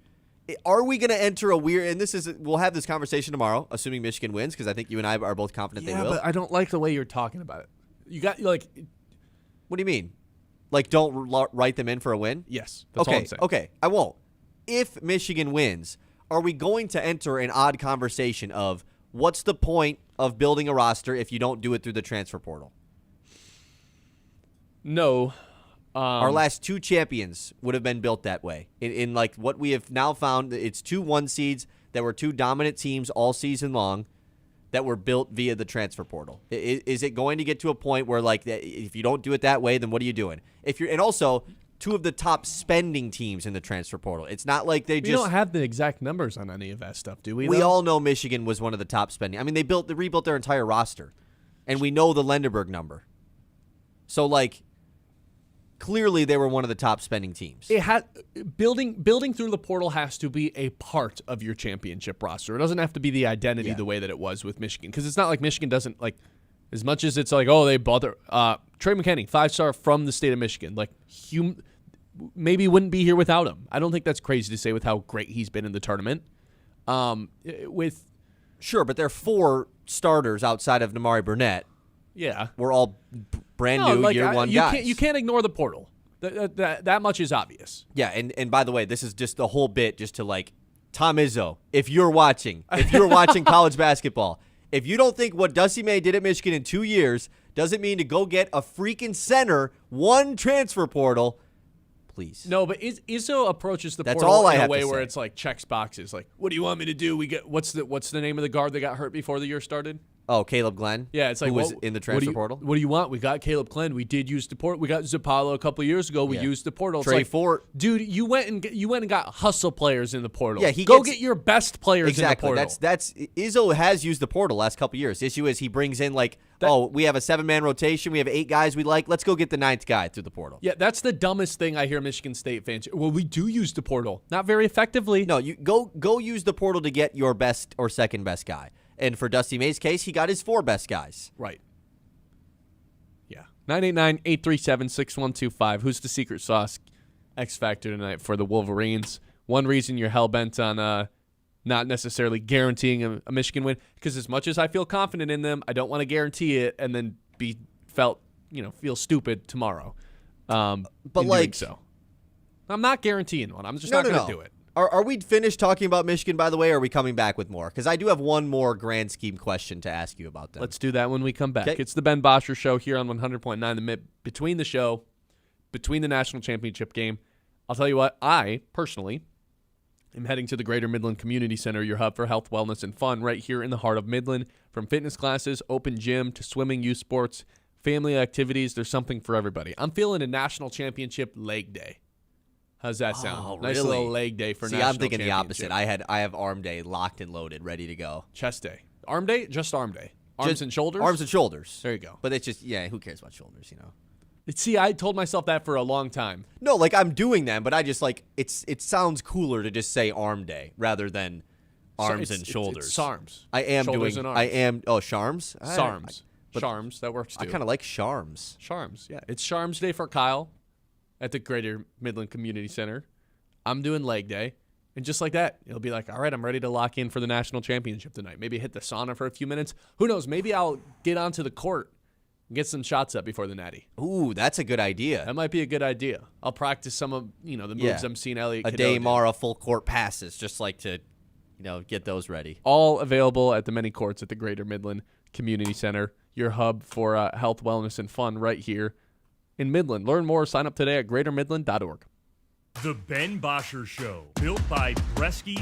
Are we going to enter a weird, and we'll have this conversation tomorrow, assuming Michigan wins, because I think you and I are both confident they will. But I don't like the way you're talking about it. You got, like. What do you mean? Like, don't write them in for a win? Yes. That's all I'm saying. Okay, I won't. If Michigan wins, are we going to enter an odd conversation of what's the point of building a roster if you don't do it through the transfer portal? No. Our last 2 champions would have been built that way. In like what we have now found, it's 2 1 seeds that were 2 dominant teams all season long that were built via the transfer portal. Is it going to get to a point where like if you don't do it that way, then what are you doing? And also 2 of the top spending teams in the transfer portal. It's not like we don't have the exact numbers on any of that stuff, do we? We all know Michigan was one of the top spending. I mean, they rebuilt their entire roster, and we know the Lenderberg number. So like. Clearly, they were one of the top spending teams. It had building through the portal has to be a part of your championship roster. It doesn't have to be the identity the way that it was with Michigan, because it's not like Michigan doesn't like as much as it's like they bought their Trey McKinney, 5-star from the state of Michigan. Like maybe wouldn't be here without him. I don't think that's crazy to say with how great he's been in the tournament. Sure, but there are 4 starters outside of Namari Burnett. Yeah, we're all brand new year one guys. You can't ignore the portal. That much is obvious. Yeah, and by the way, this is just the whole bit just to like Tom Izzo, if you're watching college basketball, if you don't think what Dusty May did at Michigan in 2 years doesn't mean to go get a freaking center, 1 transfer portal, please. No, but Izzo approaches the That's portal all I in a have way to where say. it's like checks boxes. Like, what do you want me to do? What's the name of the guard that got hurt before the year started? Oh, Caleb Glenn? Yeah, it's like who was in the transfer portal? What do you want? We got Caleb Glenn. We did use the portal. We got Zappala a couple of years ago. We used the portal. It's Trey like, Fort. Dude, you went and got hustle players in the portal. Yeah, get your best players in the portal. That's Izzo has used the portal last couple of years. The issue is he brings in like, we have a 7-man rotation. We have 8 guys we like. Let's go get the 9th guy through the portal. Yeah, that's the dumbest thing I hear Michigan State fans. Well, we do use the portal. Not very effectively. No, you go use the portal to get your best or second best guy. And for Dusty May's case, he got his 4 best guys. Right. Yeah. 989-837-6125. Who's the secret sauce X factor tonight for the Wolverines? One reason you're hell-bent on not necessarily guaranteeing a Michigan win, because as much as I feel confident in them, I don't want to guarantee it and then feel stupid tomorrow. But like, so I'm not guaranteeing one. I'm just not going to do it. Are we finished talking about Michigan, by the way, or are we coming back with more? Because I do have one more grand scheme question to ask you about them. Let's do that when we come back. Okay. It's the Ben Bosscher Show here on 100.9, the mid between the national championship game. I'll tell you what, I personally am heading to the Greater Midland Community Center, your hub for health, wellness, and fun right here in the heart of Midland. From fitness classes, open gym, to swimming, youth sports, family activities, there's something for everybody. I'm feeling a national championship leg day. How's that sound? Oh, nice really? little leg day for national I'm thinking the championship. opposite. I have arm day locked and loaded, ready to go. Chest day. Arm day? Just arm day. Arms and shoulders? Arms and shoulders. There you go. But it's just, who cares about shoulders, you know? See, I told myself that for a long time. No, like I'm doing them, but I just like, it sounds cooler to just say arm day rather than arms and shoulders. It's SARMs. I am shoulders doing. And arms. I am. Oh, Sharms. SARMs. Sharms. That works too. I kind of like Sharms. Sharms. Yeah, it's Sharms Day for Kyle at the Greater Midland Community Center. I'm doing leg day. And just like that, he'll be like, all right, I'm ready to lock in for the national championship tonight. Maybe hit the sauna for a few minutes. Who knows? Maybe I'll get onto the court and get some shots up before the natty. Ooh, that's a good idea. That might be a good idea. I'll practice some of the moves I'm seeing Elliot Cadeau day do. Mara full court passes, just like to get those ready. All available at the many courts at the Greater Midland Community Center, your hub for health, wellness, and fun right here in Midland. Learn more. Sign up today at greatermidland.org. The Ben Bosscher Show, built by Bresky.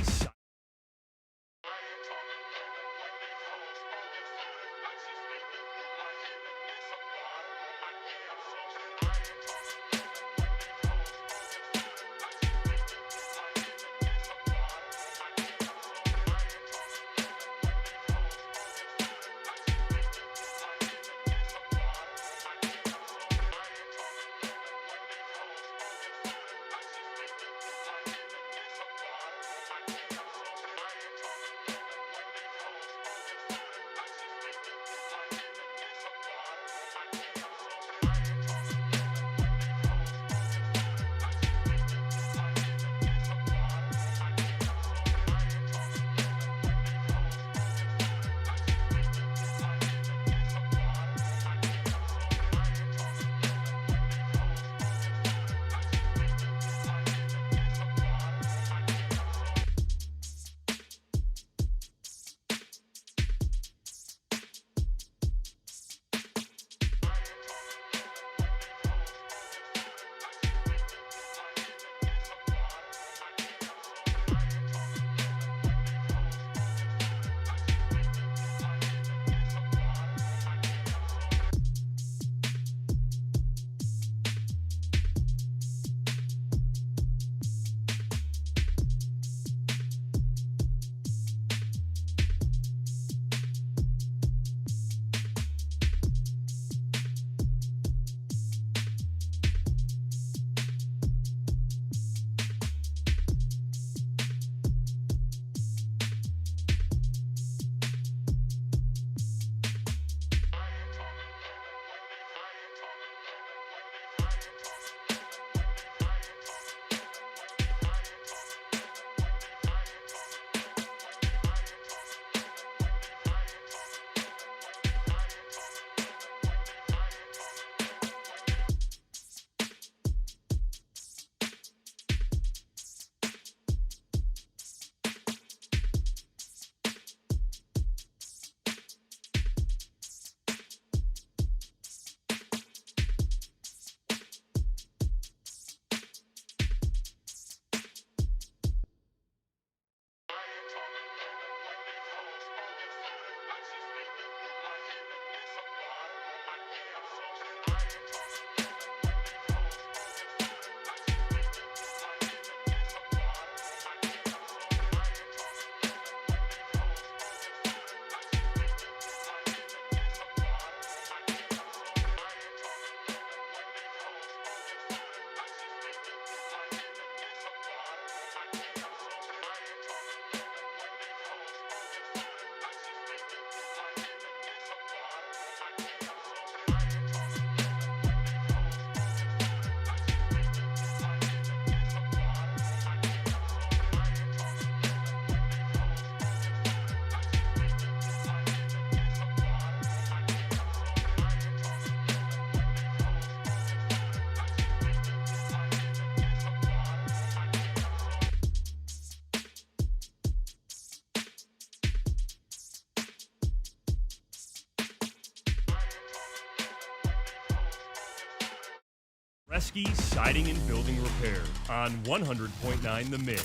Bresky Siding and Building Repair on 100.9 The Mid.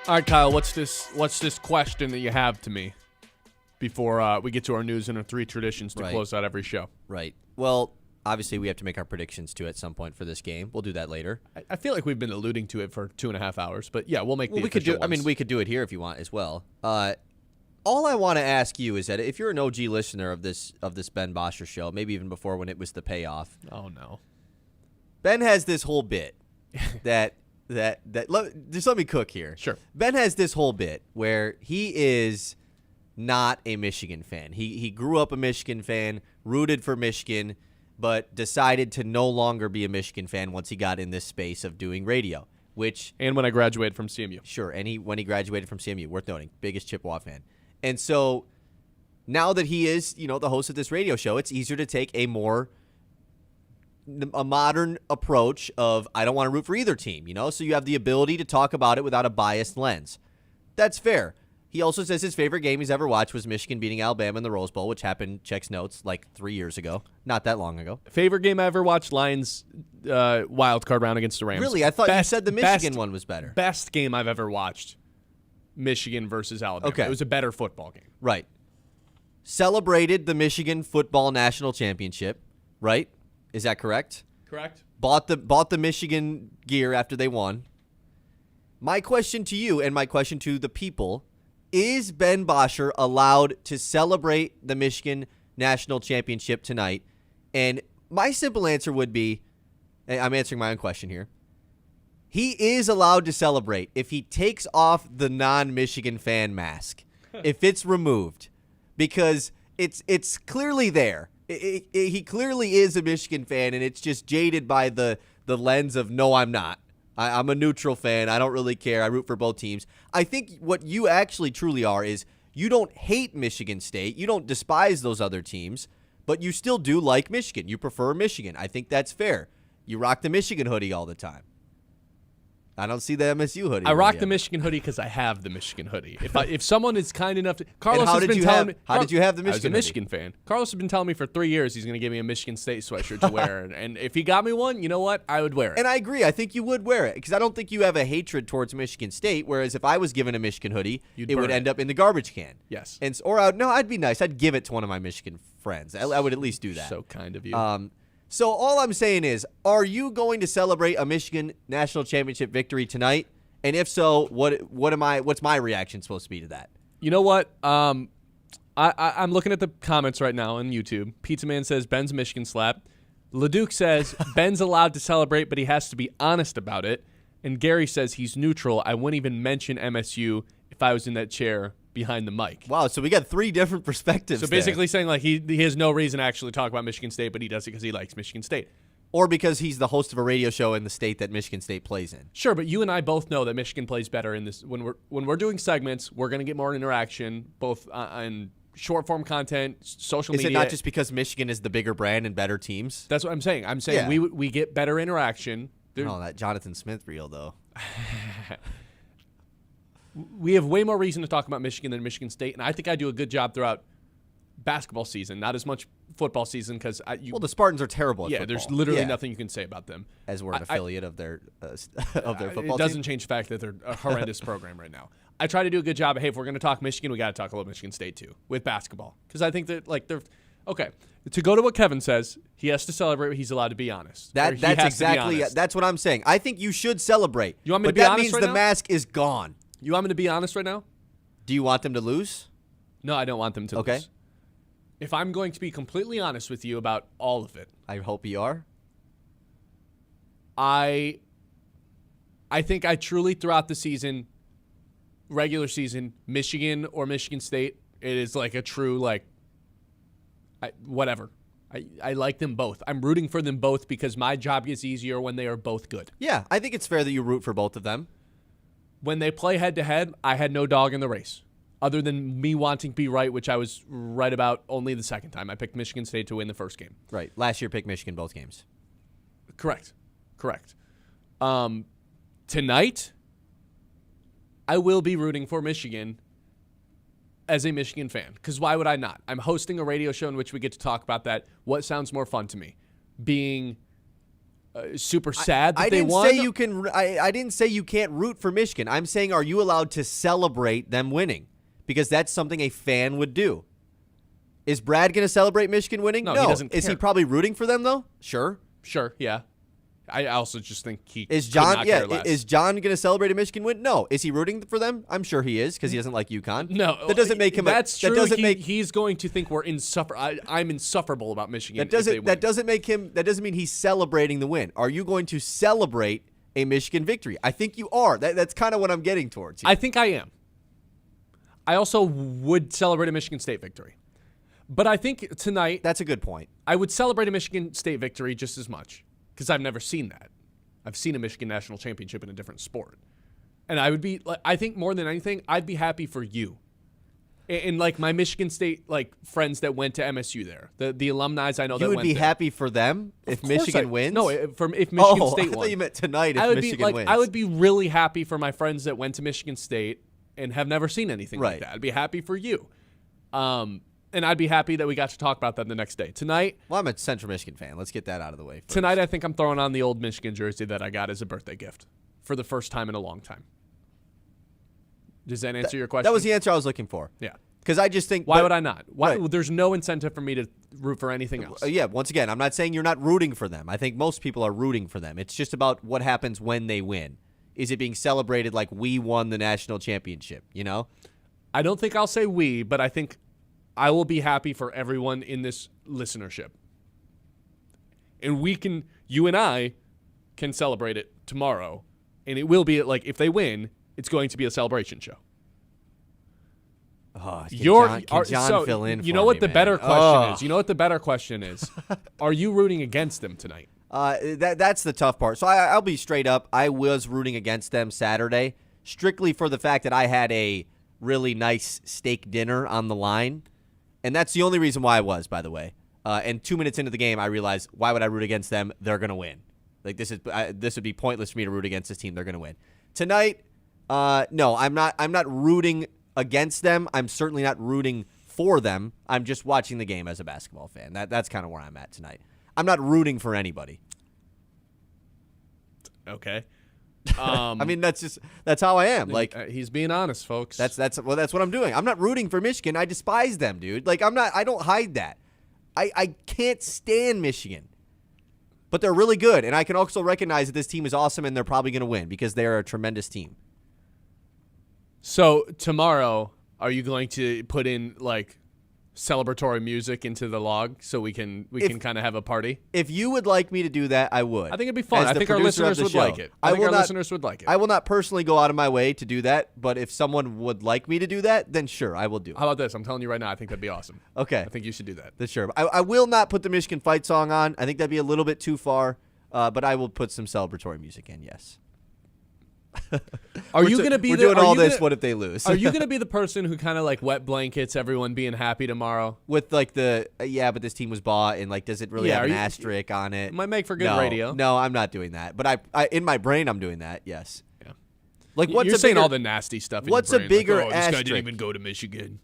All right, Kyle, what's this question that you have to me before we get to our news and our three traditions to close out every show? Right. Well, obviously we have to make our predictions too at some point for this game. We'll do that later. I feel like we've been alluding to it for 2.5 hours, but yeah, we'll make the official ones. I mean, we could do it here if you want as well. All I want to ask you is that if you're an OG listener of this Ben Bosscher show, maybe even before when it was the payoff. Oh no. Ben has this whole bit just let me cook here. Sure. Ben has this whole bit where he is not a Michigan fan. He grew up a Michigan fan, rooted for Michigan, but decided to no longer be a Michigan fan once he got in this space of doing radio. And when I graduated from CMU. Sure, and when he graduated from CMU, worth noting, biggest Chippewa fan. And so now that he is, the host of this radio show, it's easier to take a modern approach of I don't want to root for either team, so you have the ability to talk about it without a biased lens. That's fair. He also says his favorite game he's ever watched was Michigan beating Alabama in the Rose Bowl, which happened, checks notes, like 3 years ago. Not that long ago. Favorite game I ever watched, Lions wild card round against the Rams. Really? I thought you said the Michigan one was better. Best game I've ever watched, Michigan versus Alabama. Okay. It was a better football game. Right. Celebrated the Michigan football national championship, right? Is that correct? Correct. Bought the Michigan gear after they won. My question to you and my question to the people, is Ben Bosscher allowed to celebrate the Michigan national championship tonight? And my simple answer would be, I'm answering my own question here, he is allowed to celebrate if he takes off the non-Michigan fan mask, if it's removed, because it's clearly there. He clearly is a Michigan fan, and it's just jaded by the lens of, no, I'm not. I'm a neutral fan. I don't really care. I root for both teams. I think what you actually truly are is you don't hate Michigan State. You don't despise those other teams, but you still do like Michigan. You prefer Michigan. I think that's fair. You rock the Michigan hoodie all the time. I don't see the MSU hoodie. I rock the Michigan hoodie because I have the Michigan hoodie. If someone is kind enough to, Carlos has been telling me. How did you have the Michigan? I was a Michigan fan. Carlos has been telling me for 3 years he's going to give me a Michigan State sweatshirt to wear, and if he got me one, you know what? I would wear it. And I agree. I think you would wear it because I don't think you have a hatred towards Michigan State. Whereas if I was given a Michigan hoodie, it would end up in the garbage can. Yes. I'd be nice. I'd give it to one of my Michigan friends. I would at least do that. So kind of you. So all I'm saying is, are you going to celebrate a Michigan national championship victory tonight? And if so, what's my reaction supposed to be to that? You know what? I'm looking at the comments right now on YouTube. Pizza Man says Ben's Michigan slap. LeDuc says Ben's allowed to celebrate, but he has to be honest about it. And Gary says he's neutral. I wouldn't even mention MSU if I was in that chair behind the mic. Wow, so we got 3 different perspectives. So basically saying like he has no reason to actually talk about Michigan State, but he does it because he likes Michigan State. Or because he's the host of a radio show in the state that Michigan State plays in. Sure, but you and I both know that Michigan plays better in this. When we're doing segments, we're going to get more interaction, both on short form content, social media. Is it not just because Michigan is the bigger brand and better teams? That's what I'm saying. I'm saying we get better interaction. Oh, that Jonathan Smith reel though. We have way more reason to talk about Michigan than Michigan State, and I think I do a good job throughout basketball season, not as much football season because the Spartans are terrible at football. There's literally nothing you can say about them. As we're an affiliate of their football team. It doesn't change the fact that they're a horrendous program right now. I try to do a good job of, hey, if we're going to talk Michigan, we got to talk a little Michigan State too with basketball because I think that they're okay. To go to what Kevin says, he has to celebrate. He's allowed to be honest. That's exactly that's what I'm saying. I think you should celebrate. You want me to be honest right now? But that means the mask is gone. You want me to be honest right now? Do you want them to lose? No, I don't want them to lose. Okay. If I'm going to be completely honest with you about all of it. I hope you are. I think I truly, throughout the season, regular season, Michigan or Michigan State, it is like a true, whatever. I like them both. I'm rooting for them both because my job gets easier when they are both good. Yeah, I think it's fair that you root for both of them. When they play head-to-head, I had no dog in the race. Other than me wanting to be right, which I was right about only the second time. I picked Michigan State to win the first game. Right. Last year, picked Michigan both games. Correct. Tonight, I will be rooting for Michigan as a Michigan fan. Because why would I not? I'm hosting a radio show in which we get to talk about that. What sounds more fun to me? Being super sad that they won? I didn't say you can't root for Michigan. I'm saying, are you allowed to celebrate them winning? Because that's something a fan would do. Is Brad going to celebrate Michigan winning? No, he doesn't care. Is he probably rooting for them, though? Sure, yeah. I also just think he is John. Care less. Is John going to celebrate a Michigan win? No. Is he rooting for them? I'm sure he is because he doesn't like UConn. No, that doesn't make him. That's true. He's going to think we're insufferable. I'm insufferable about Michigan. That doesn't make him. That doesn't mean he's celebrating the win. Are you going to celebrate a Michigan victory. I think you are. That's kind of what I'm getting towards here. I think I am. I also would celebrate a Michigan State victory. But I think tonight... That's a good point. I would celebrate a Michigan State victory just as much because I've never seen that. I've seen a Michigan national championship in a different sport. And I would be... I think more than anything, I'd be happy for you. And like my Michigan State like friends that went to MSU there. The alumni I know that went there. You would be happy for them if Michigan wins? No, if Michigan State won. I thought you meant tonight if Michigan wins. I would be really happy for my friends that went to Michigan State and have never seen anything like that. I'd be happy for you. And I'd be happy that we got to talk about that the next day. Tonight... Well, I'm a Central Michigan fan. Let's get that out of the way first. Tonight, I think I'm throwing on the old Michigan jersey that I got as a birthday gift for the first time in a long time. Does that answer your question? That was the answer I was looking for. Yeah. Because I just think... Why would I not? There's no incentive for me to root for anything else. Yeah, once again, I'm not saying you're not rooting for them. I think most people are rooting for them. It's just about what happens when they win. Is it being celebrated like we won the national championship, you know? I don't think I'll say we, but I think I will be happy for everyone in this listenership. And you and I can celebrate it tomorrow. And it will be like, if they win, it's going to be a celebration show. Oh, can John fill in You know what the better question is? You know what the better question is? Are you rooting against them tonight? That's the tough part. So I'll be straight up. I was rooting against them Saturday, strictly for the fact that I had a really nice steak dinner on the line. And that's the only reason why I was, by the way. And 2 minutes into the game, I realized, why would I root against them? They're going to win. Like this would be pointless for me to root against this team. They're going to win. Tonight, no, I'm not rooting against them. I'm certainly not rooting for them. I'm just watching the game as a basketball fan. That's kind of where I'm at tonight. I'm not rooting for anybody. Okay. I mean, that's how I am. Like he's being honest, folks. That's what I'm doing. I'm not rooting for Michigan. I despise them, dude. Like I don't hide that. I can't stand Michigan. But they're really good, and I can also recognize that this team is awesome and they're probably going to win because they are a tremendous team. So tomorrow, are you going to put in like celebratory music into the log so we can kind of have a party? If you would like me to do that, I would. I think it'd be fun. I think our listeners would like it. I think our listeners would like it. I will not personally go out of my way to do that, but if someone would like me to do that, then sure, I will do it. How about this? I'm telling you right now, I think that'd be awesome. Okay. I think you should do that. That's sure. I will not put the Michigan fight song on. I think that'd be a little bit too far, but I will put some celebratory music in, yes. Are you going to be We're doing all this, what if they lose? Are you going to be the person who kind of like wet blankets everyone being happy tomorrow? With like but this team was bought, and like, does it really have an asterisk on it? Might make for good radio. No, I'm not doing that. But I in my brain, I'm doing that, yes. Yeah. Like, you're saying all the nasty stuff in what's your brain. A bigger like, asterisk? This guy didn't even go to Michigan.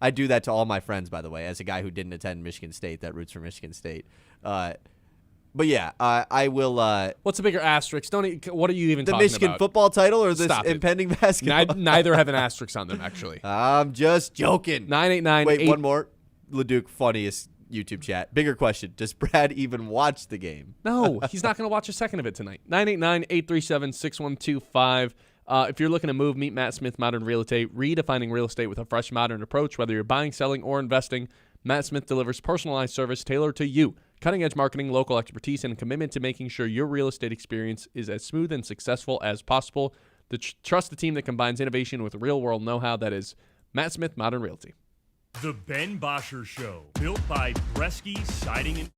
I do that to all my friends, by the way, as a guy who didn't attend Michigan State that roots for Michigan State. But yeah, I will. What's a bigger asterisk? What are you even talking about? The Michigan football title or this impending basketball? Neither have an asterisk on them, actually. I'm just joking. 989. Wait, one more. LeDuc, funniest YouTube chat. Bigger question: does Brad even watch the game? No, he's not going to watch a second of it tonight. 989-837-6125. If you're looking to move, meet Matt Smith, Modern Real Estate, redefining real estate with a fresh, modern approach. Whether you're buying, selling, or investing, Matt Smith delivers personalized service tailored to you. Cutting-edge marketing, local expertise, and a commitment to making sure your real estate experience is as smooth and successful as possible. Trust the team that combines innovation with real-world know-how. That is Matt Smith, Modern Realty. The Ben Bosscher Show, built by Bresky Siding and...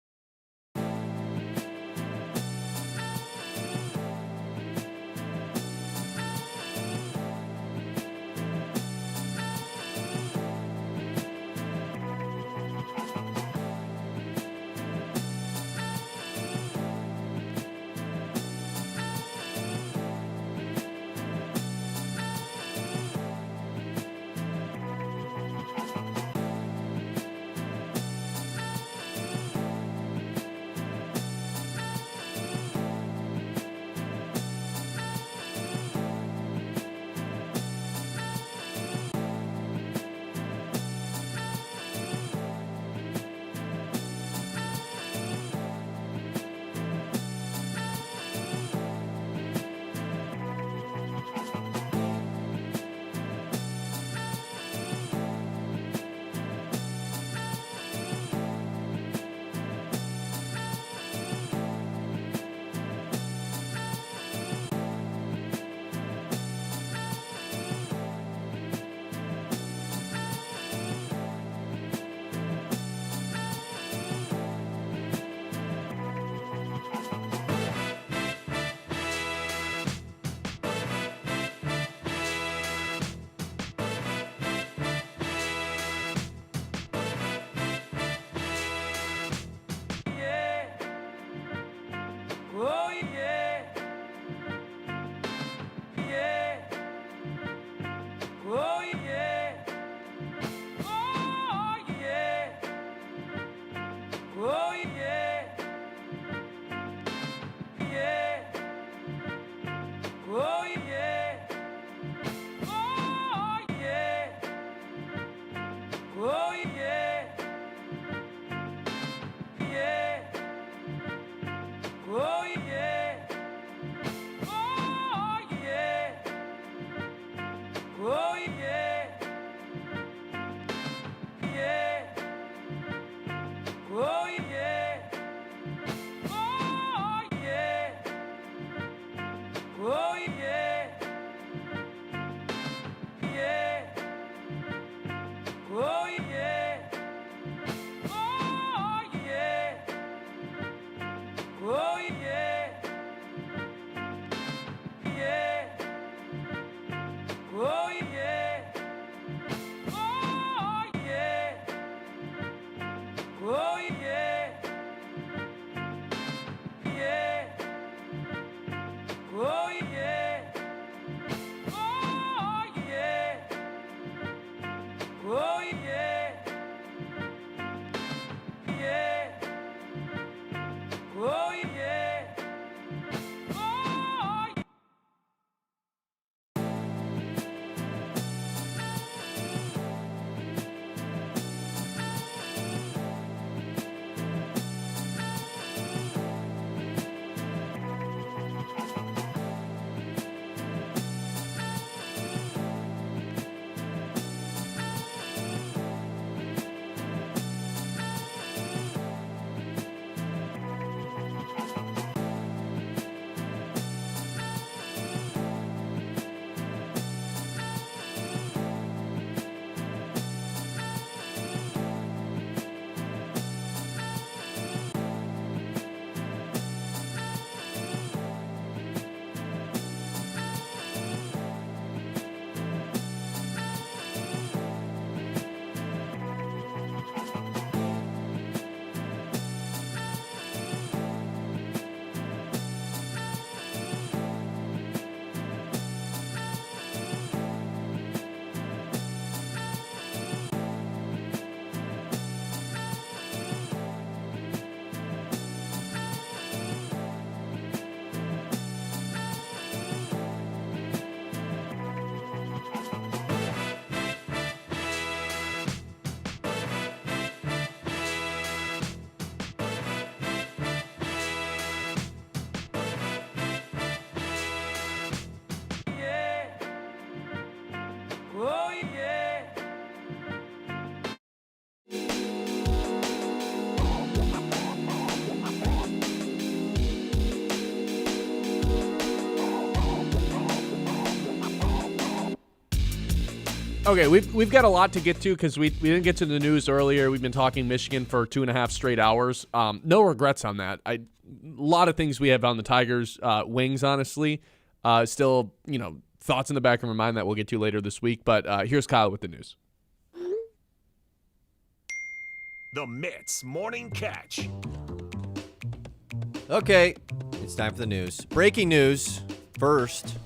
Okay, we've got a lot to get to because we didn't get to the news earlier. We've been talking Michigan for 2.5 straight hours. No regrets on that. A lot of things we have on the Tigers' wings, honestly. Still, thoughts in the back of my mind that we'll get to later this week. But here's Kyle with the news. The Mitts Morning Catch. Okay, it's time for the news. Breaking news first.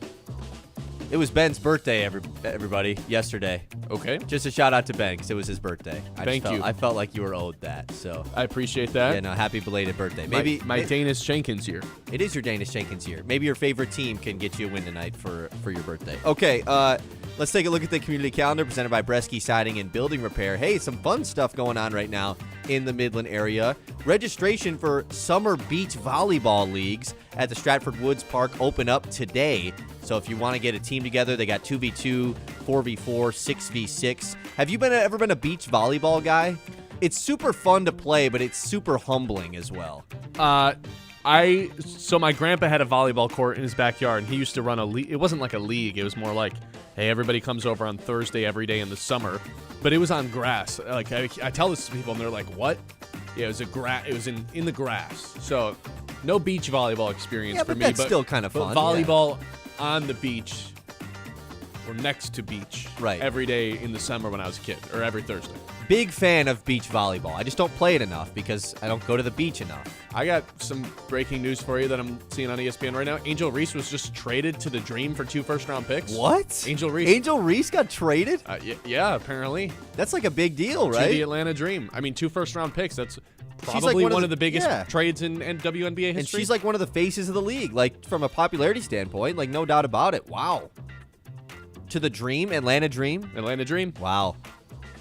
It was Ben's birthday, everybody, yesterday. Okay. Just a shout out to Ben because it was his birthday. Thank you. I felt like you were owed that, so. I appreciate that. Yeah, no, happy belated birthday. Maybe my Danish Jenkins year. It is your Danish Jenkins year. Maybe your favorite team can get you a win tonight for your birthday. Okay, let's take a look at the community calendar presented by Bresky Siding and Building Repair. Hey, some fun stuff going on right now in the Midland area. Registration for Summer Beach Volleyball Leagues at the Stratford Woods Park open up today. So if you want to get a team together, they got 2v2, 4v4, 6v6. Have you ever been a beach volleyball guy? It's super fun to play, but it's super humbling as well. So my grandpa had a volleyball court in his backyard, and he used to run a league. It wasn't like a league. It was more like, hey, everybody comes over on Thursday every day in the summer. But it was on grass. Like I tell this to people, and they're like, what? Yeah, it was in the grass. So no beach volleyball experience for but me. That's still kind of fun. Volleyball on the beach or next to beach right. every day in the summer when I was a kid, or every Thursday. Big fan of beach volleyball. I just don't play it enough because I don't go to the beach enough. I got some breaking news for you that I'm seeing on ESPN right now. Angel Reese was just traded to the Dream for 2 first-round picks. What? Angel Reese. Angel Reese got traded? Yeah, apparently. That's like a big deal, right? To the Atlanta Dream. I mean, 2 first-round picks. That's probably one of the biggest trades in WNBA history. And she's like one of the faces of the league, like from a popularity standpoint, like no doubt about it. Wow. To the Dream, Atlanta Dream? Atlanta Dream. Wow.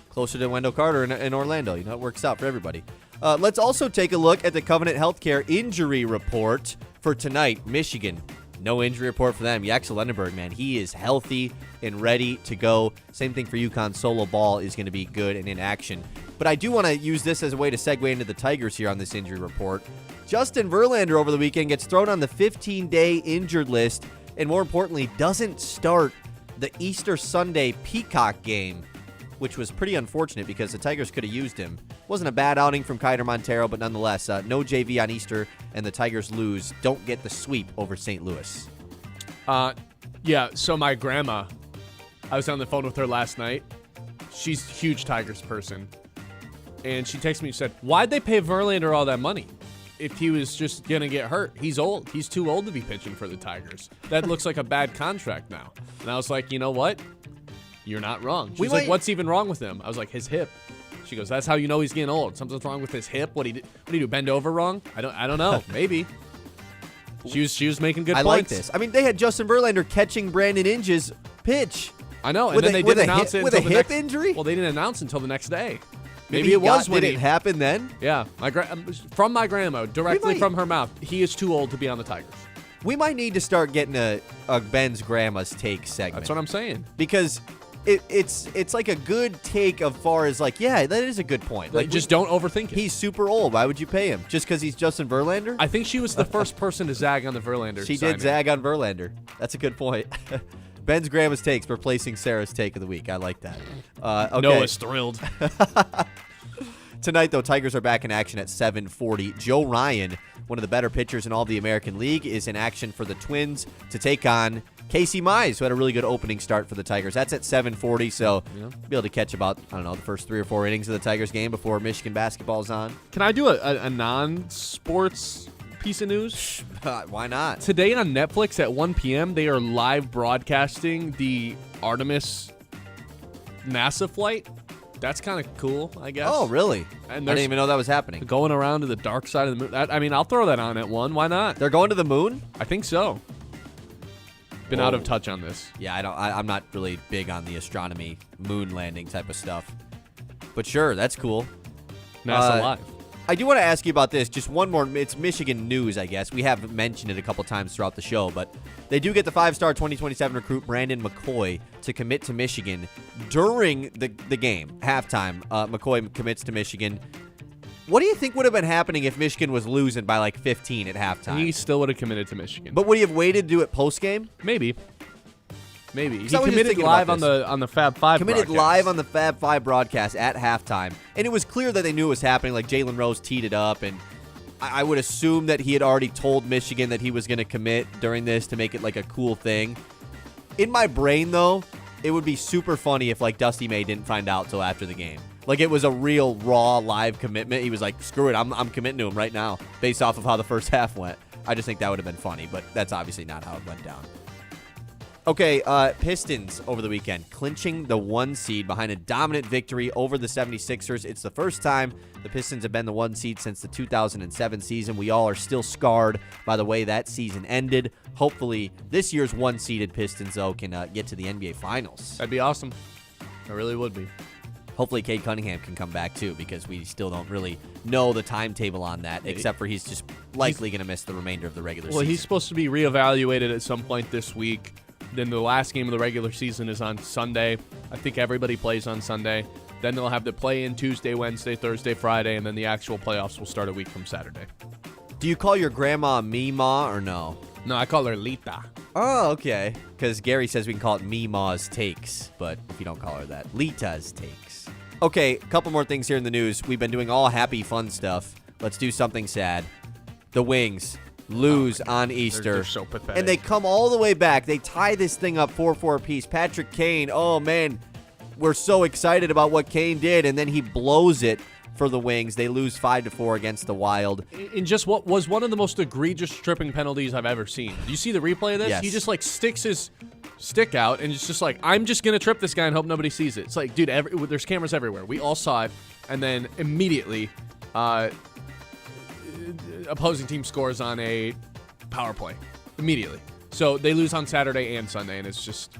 Closer to Wendell Carter in Orlando. It works out for everybody. Let's also take a look at the Covenant Healthcare injury report for tonight. Michigan, no injury report for them. Yaxel Lendenberg, man, he is healthy and ready to go. Same thing for UConn. Solo Ball is going to be good and in action. But I do want to use this as a way to segue into the Tigers here on this injury report. Justin Verlander over the weekend gets thrown on the 15-day injured list, and more importantly, doesn't start the Easter Sunday Peacock game, which was pretty unfortunate because the Tigers could have used him. Wasn't a bad outing from Kiter Montero, but nonetheless, no JV on Easter, and the Tigers lose. Don't get the sweep over St. Louis. Yeah, so my grandma, I was on the phone with her last night. She's a huge Tigers person. And she texted me and said, why'd they pay Verlander all that money if he was just going to get hurt? He's old. He's too old to be pitching for the Tigers. That looks like a bad contract now. And I was like, you know what? You're not wrong. She's like, what's even wrong with him? I was like, his hip. She goes, that's how you know he's getting old. Something's wrong with his hip. What do you do? Bend over wrong? I don't know. Maybe. She was making good points. I like this. I mean, they had Justin Verlander catching Brandon Inge's pitch. I know, and then they didn't announce it with until a hip injury. Well, they didn't announce until the next day. Maybe it was when did it happen then? Yeah, from my grandma, directly from her mouth. He is too old to be on the Tigers. We might need to start getting a Ben's grandma's take segment. That's what I'm saying. Because it's like a good take as far as like, yeah, that is a good point. Like, just don't overthink it. He's super old. Why would you pay him? Just because he's Justin Verlander? I think she was the first person to zag on the Verlander. She did zag on Verlander. That's a good point. Ben's grandma's takes replacing Sarah's take of the week. I like that. Okay. Noah's thrilled. Tonight, though, Tigers are back in action at 7:40. Joe Ryan, one of the better pitchers in all of the American League, is in action for the Twins to take on Casey Mize, who had a really good opening start for the Tigers. That's at 7:40, so be able to catch about, I don't know, the first 3 or 4 innings of the Tigers game before Michigan basketball's on. Can I do a non-sports piece of news? Why not? Today on Netflix at 1 p.m., they are live broadcasting the Artemis NASA flight. That's kind of cool, I guess. Oh, really? And I didn't even know that was happening. Going around to the dark side of the moon. I mean, I'll throw that on at 1. Why not? They're going to the moon? I think so. Been out of touch on this. Yeah, I'm not really big on the astronomy, moon landing type of stuff. But sure, that's cool. NASA Live. I do want to ask you about this. Just one more. It's Michigan news, I guess. We have mentioned it a couple times throughout the show, but they do get the 5-star 2027 recruit Brandon McCoy to commit to Michigan during the game. Halftime, McCoy commits to Michigan. What do you think would have been happening if Michigan was losing by like 15 at halftime? He still would have committed to Michigan. But would he have waited to do it post-game? Maybe. Maybe. He committed live on the Fab 5 Committed broadcast. live on the Fab 5 broadcast at halftime. And it was clear that they knew it was happening. Like, Jalen Rose teed it up, and I would assume that he had already told Michigan that he was going to commit during this to make it like a cool thing. In my brain, though, it would be super funny if like Dusty May didn't find out till after the game. Like it was a real raw live commitment. He was like, screw it, I'm committing to him right now based off of how the first half went. I just think that would have been funny, but that's obviously not how it went down. Okay, Pistons over the weekend, clinching the 1 seed behind a dominant victory over the 76ers. It's the first time the Pistons have been the 1 seed since the 2007 season. We all are still scarred by the way that season ended. Hopefully, this year's 1-seeded Pistons, though, can get to the NBA Finals. That'd be awesome. It really would be. Hopefully, Cade Cunningham can come back, too, because we still don't really know the timetable on that, except for he's just likely going to miss the remainder of the regular season. Well, he's supposed to be reevaluated at some point this week. Then the last game of the regular season is on Sunday. I think everybody plays on Sunday. Then they'll have the play-in Tuesday, Wednesday, Thursday, Friday, and then the actual playoffs will start a week from Saturday. Do you call your grandma Meemaw or no? No, I call her Lita. Oh, okay. Because Gary says we can call it Meemaw's Takes, but if you don't call her that, Lita's Takes. Okay, a couple more things here in the news. We've been doing all happy, fun stuff. Let's do something sad. The Wings lose on Easter. They're so pathetic. And they come all the way back. They tie this thing up 4-4 apiece. Patrick Kane, oh, man, we're so excited about what Kane did, and then he blows it for the Wings. They lose 5-4 against the Wild. In just what was one of the most egregious tripping penalties I've ever seen. Do you see the replay of this? Yes. He just, like, sticks his stick out, and it's just like, I'm just going to trip this guy and hope nobody sees it. It's like, dude, there's cameras everywhere. We all saw it, and then immediately opposing team scores on a power play. Immediately. So they lose on Saturday and Sunday, and it's just...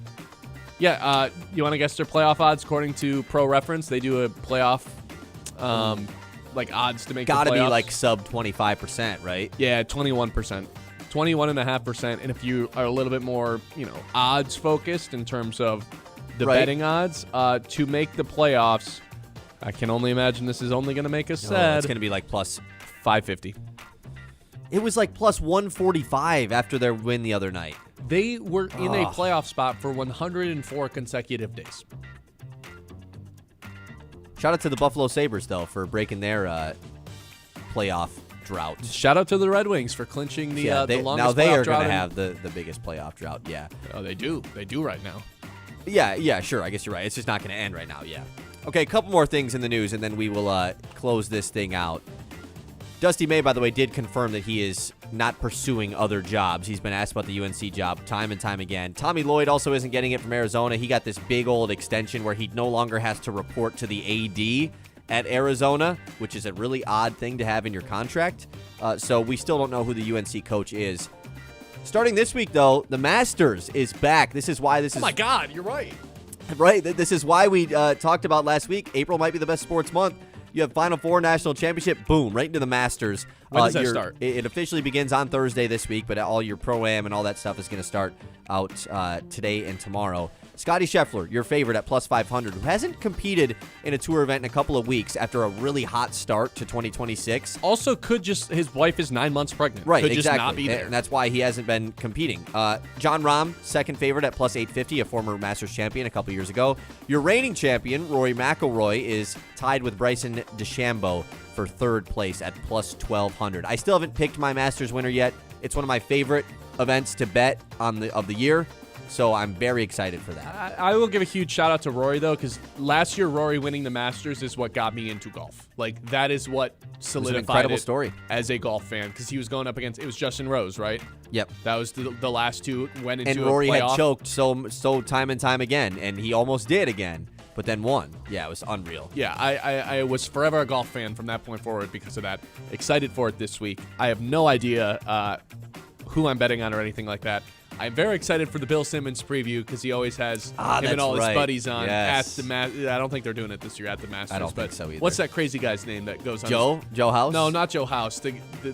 Yeah, you want to guess their playoff odds? According to Pro Reference, they do a playoff, like, odds to make the playoffs. Gotta be, like, sub 25%, right? Yeah, 21%. 21.5%. And if you are a little bit more, odds focused in terms of the betting odds, to make the playoffs, I can only imagine this is only going to make us sad. It's going to be, like, plus 550. It was like plus 145 after their win the other night. They were in a playoff spot for 104 consecutive days. Shout out to the Buffalo Sabres, though, for breaking their playoff drought. Shout out to the Red Wings for clinching the longest playoff drought. Now they are going to have the biggest playoff drought, yeah. Oh, they do. They do right now. Yeah, sure. I guess you're right. It's just not going to end right now, yeah. Okay, a couple more things in the news, and then we will close this thing out. Dusty May, by the way, did confirm that he is not pursuing other jobs. He's been asked about the UNC job time and time again. Tommy Lloyd also isn't getting it from Arizona. He got this big old extension where he no longer has to report to the AD at Arizona, which is a really odd thing to have in your contract. So we still don't know who the UNC coach is. Starting this week, though, the Masters is back. This is why this is... Oh, my God, you're right. Right, this is why we talked about last week. April might be the best sports month. You have Final Four, National Championship, boom, right into the Masters. When does that start? It officially begins on Thursday this week, but all your Pro-Am and all that stuff is going to start out today and tomorrow. Scottie Scheffler, your favorite at plus 500, who hasn't competed in a tour event in a couple of weeks after a really hot start to 2026. Also, his wife is 9 months pregnant. Right, could exactly. Just not be there. And that's why he hasn't been competing. John Rahm, second favorite at plus 850, a former Masters champion a couple years ago. Your reigning champion, Rory McIlroy, is tied with Bryson DeChambeau for third place at plus 1,200. I still haven't picked my Masters winner yet. It's one of my favorite events to bet of the year. So I'm very excited for that. I will give a huge shout out to Rory, though, because last year Rory winning the Masters is what got me into golf. Like, that is what solidified it. Was an incredible story as a golf fan, because he was going up against, it was Justin Rose, right? Yep. That was the last two went into and Rory a playoff. had choked so time and time again, and he almost did again, but then won. Yeah, it was unreal. Yeah, I was forever a golf fan from that point forward because of that. Excited for it this week. I have no idea who I'm betting on or anything like that. I'm very excited for the Bill Simmons preview because he always has him and all his buddies on at the I don't think they're doing it this year at the Masters. I don't think so either. What's that crazy guy's name that goes on? Joe House? No, not Joe House.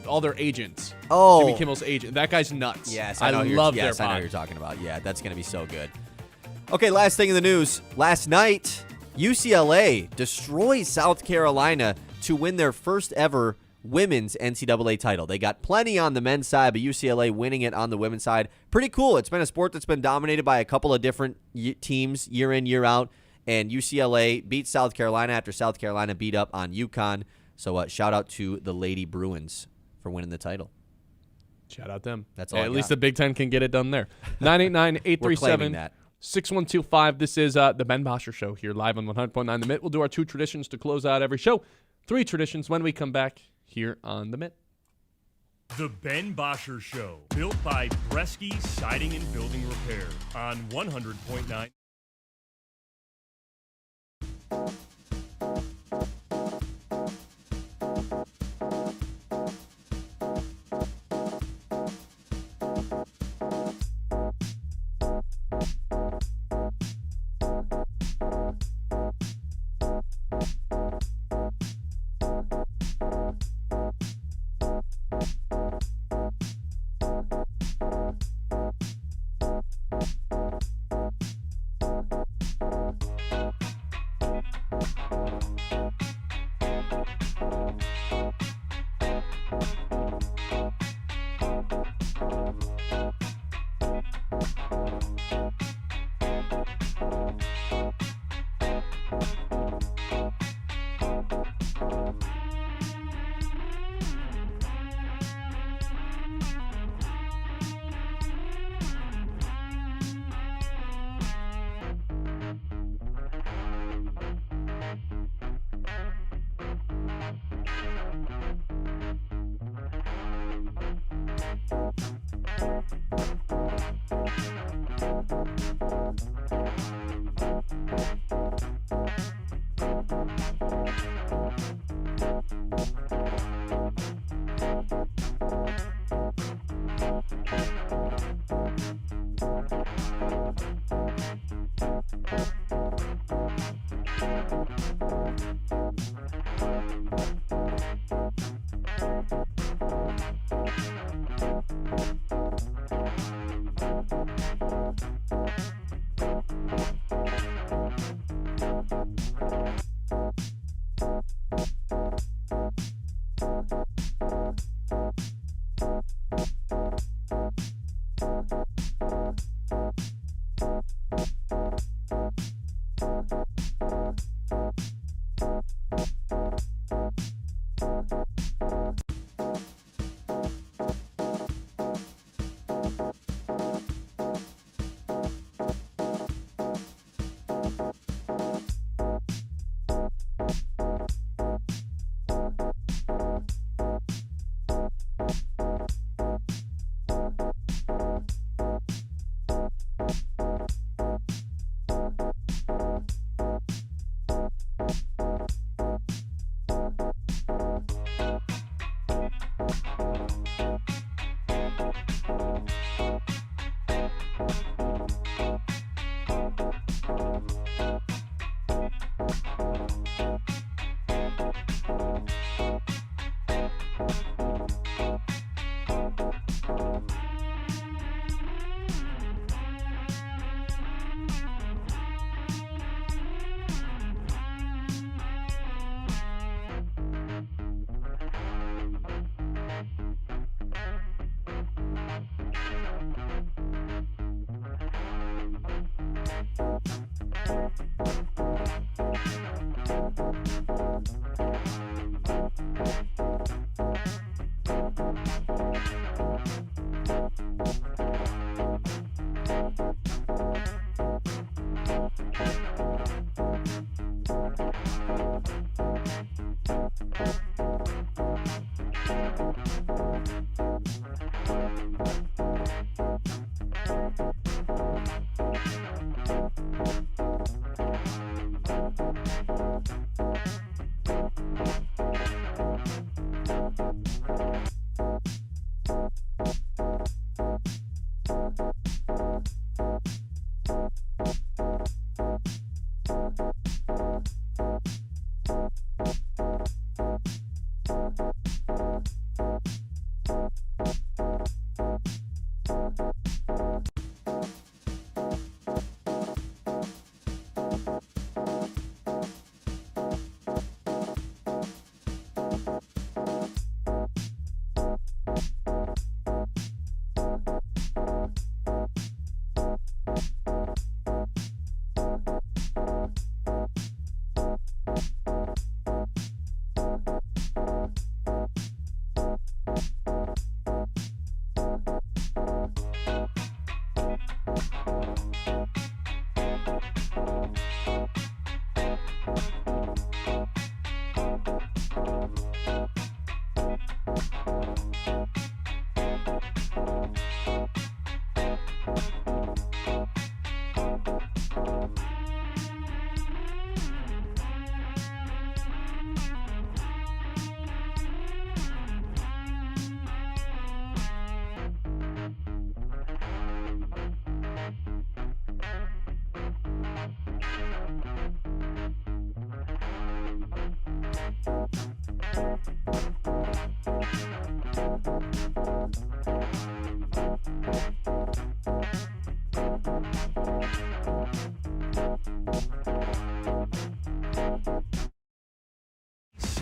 All their agents. Oh. Jimmy Kimmel's agent. That guy's nuts. Yes, I love their I know what you're talking about. Yeah, that's going to be so good. Okay, last thing in the news. Last night, UCLA destroys South Carolina to win their first ever women's NCAA title. They got plenty on the men's side, but UCLA winning it on the women's side. Pretty cool. It's been a sport that's been dominated by a couple of different teams year in, year out, and UCLA beat South Carolina after South Carolina beat up on UConn. So shout out to the Lady Bruins for winning the title. Shout out them. That's all I at got. least the Big Ten can get it done there. 989-837-6125. This is the Ben Bosscher Show here live on 100.9 The Mitt. We'll do our 2 traditions to close out every show. 3 traditions when we come back here on The Mitt. The Ben Bosscher Show, built by Bresky Siding and Building Repair on 100.9.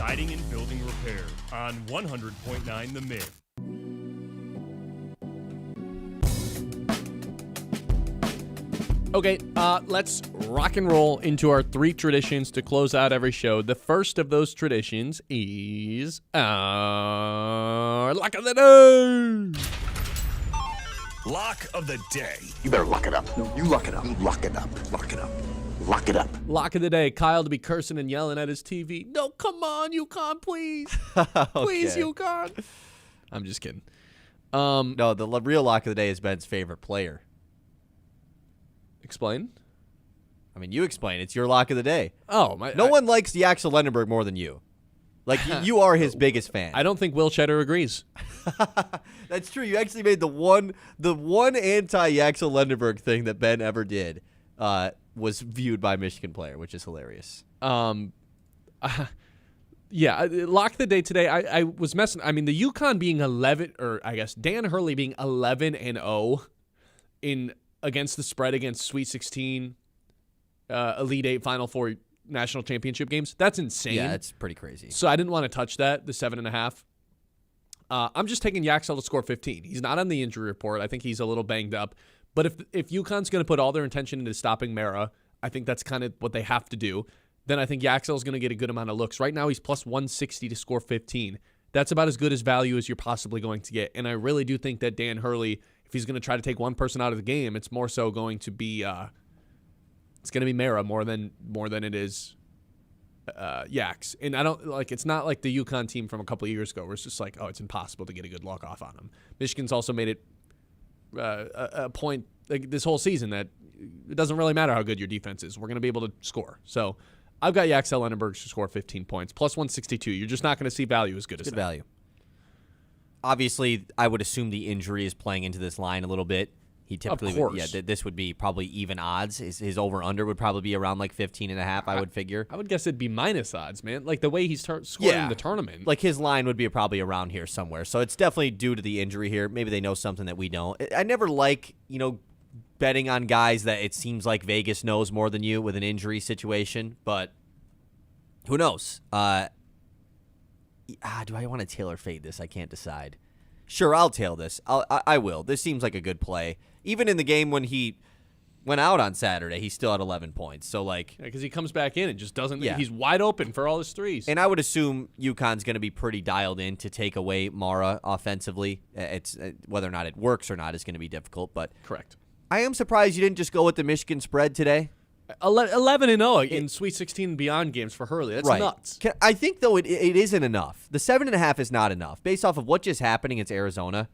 Siding and Building Repair on 100.9 The Myth. Okay, let's rock and roll into our 3 traditions to close out every show. The first of those traditions is our Lock of the Day. Lock of the Day. You better lock it up. No, you lock it up. Lock it up. Lock it up. Lock it up. Lock of the Day. Kyle to be cursing and yelling at his TV. No, come on, UConn, please. Please, UConn. I'm just kidding. No, the real lock of the day is Ben's favorite player. Explain. I mean, you explain. It's your lock of the day. Oh, no one likes Yaxel Lendenberg more than you. Like, you are his biggest fan. I don't think Will Cheddar agrees. That's true. You actually made the one anti-Yaxel Lendenberg thing that Ben ever did was viewed by a Michigan player, which is hilarious. Yeah, lock of the day today. I was messing. I mean, the UConn being 11, or I guess Dan Hurley being 11-0 in against the spread against Sweet 16, Elite 8, Final 4 national championship games. That's insane. Yeah, it's pretty crazy. So I didn't want to touch that, the 7.5. I'm just taking Yaxel to score 15. He's not on the injury report. I think he's a little banged up. But if UConn's going to put all their intention into stopping Mara, I think that's kind of what they have to do. Then I think Yaxel's going to get a good amount of looks. Right now he's plus 160 to score 15. That's about as good as value as you're possibly going to get. And I really do think that Dan Hurley, if he's going to try to take one person out of the game, it's more so going to be it's going to be Mara more than it is Yax. And I don't like, it's not like the UConn team from a couple of years ago where it's just like, oh, it's impossible to get a good look off on them. Michigan's also made it a point like this whole season that it doesn't really matter how good your defense is. We're going to be able to score. So I've got Yaxel Lendenberg to score 15 points, plus 162. You're just not going to see value as good as that. Good value. Obviously, I would assume the injury is playing into this line a little bit. He typically, of course. This would be probably even odds. His over/under would probably be around like 15.5, I would figure. I would guess it'd be minus odds, man. Like the way he's scoring in the tournament. Like his line would be probably around here somewhere. So it's definitely due to the injury here. Maybe they know something that we don't. I never like, betting on guys that it seems like Vegas knows more than you with an injury situation, but who knows? Do I want to tail or fade this? I can't decide. Sure, I'll tail this. I will. This seems like a good play. Even in the game when he went out on Saturday, he still had 11 points. So, because he comes back in and just doesn't. Yeah. He's wide open for all his threes. And I would assume UConn's going to be pretty dialed in to take away Mara offensively. It's whether or not it works or not is going to be difficult. But correct. I am surprised you didn't just go with the Michigan spread today. 11-0 in Sweet 16 and beyond games for Hurley. That's nuts. I think, though, it isn't enough. The 7.5 is not enough. Based off of what just happened against Arizona,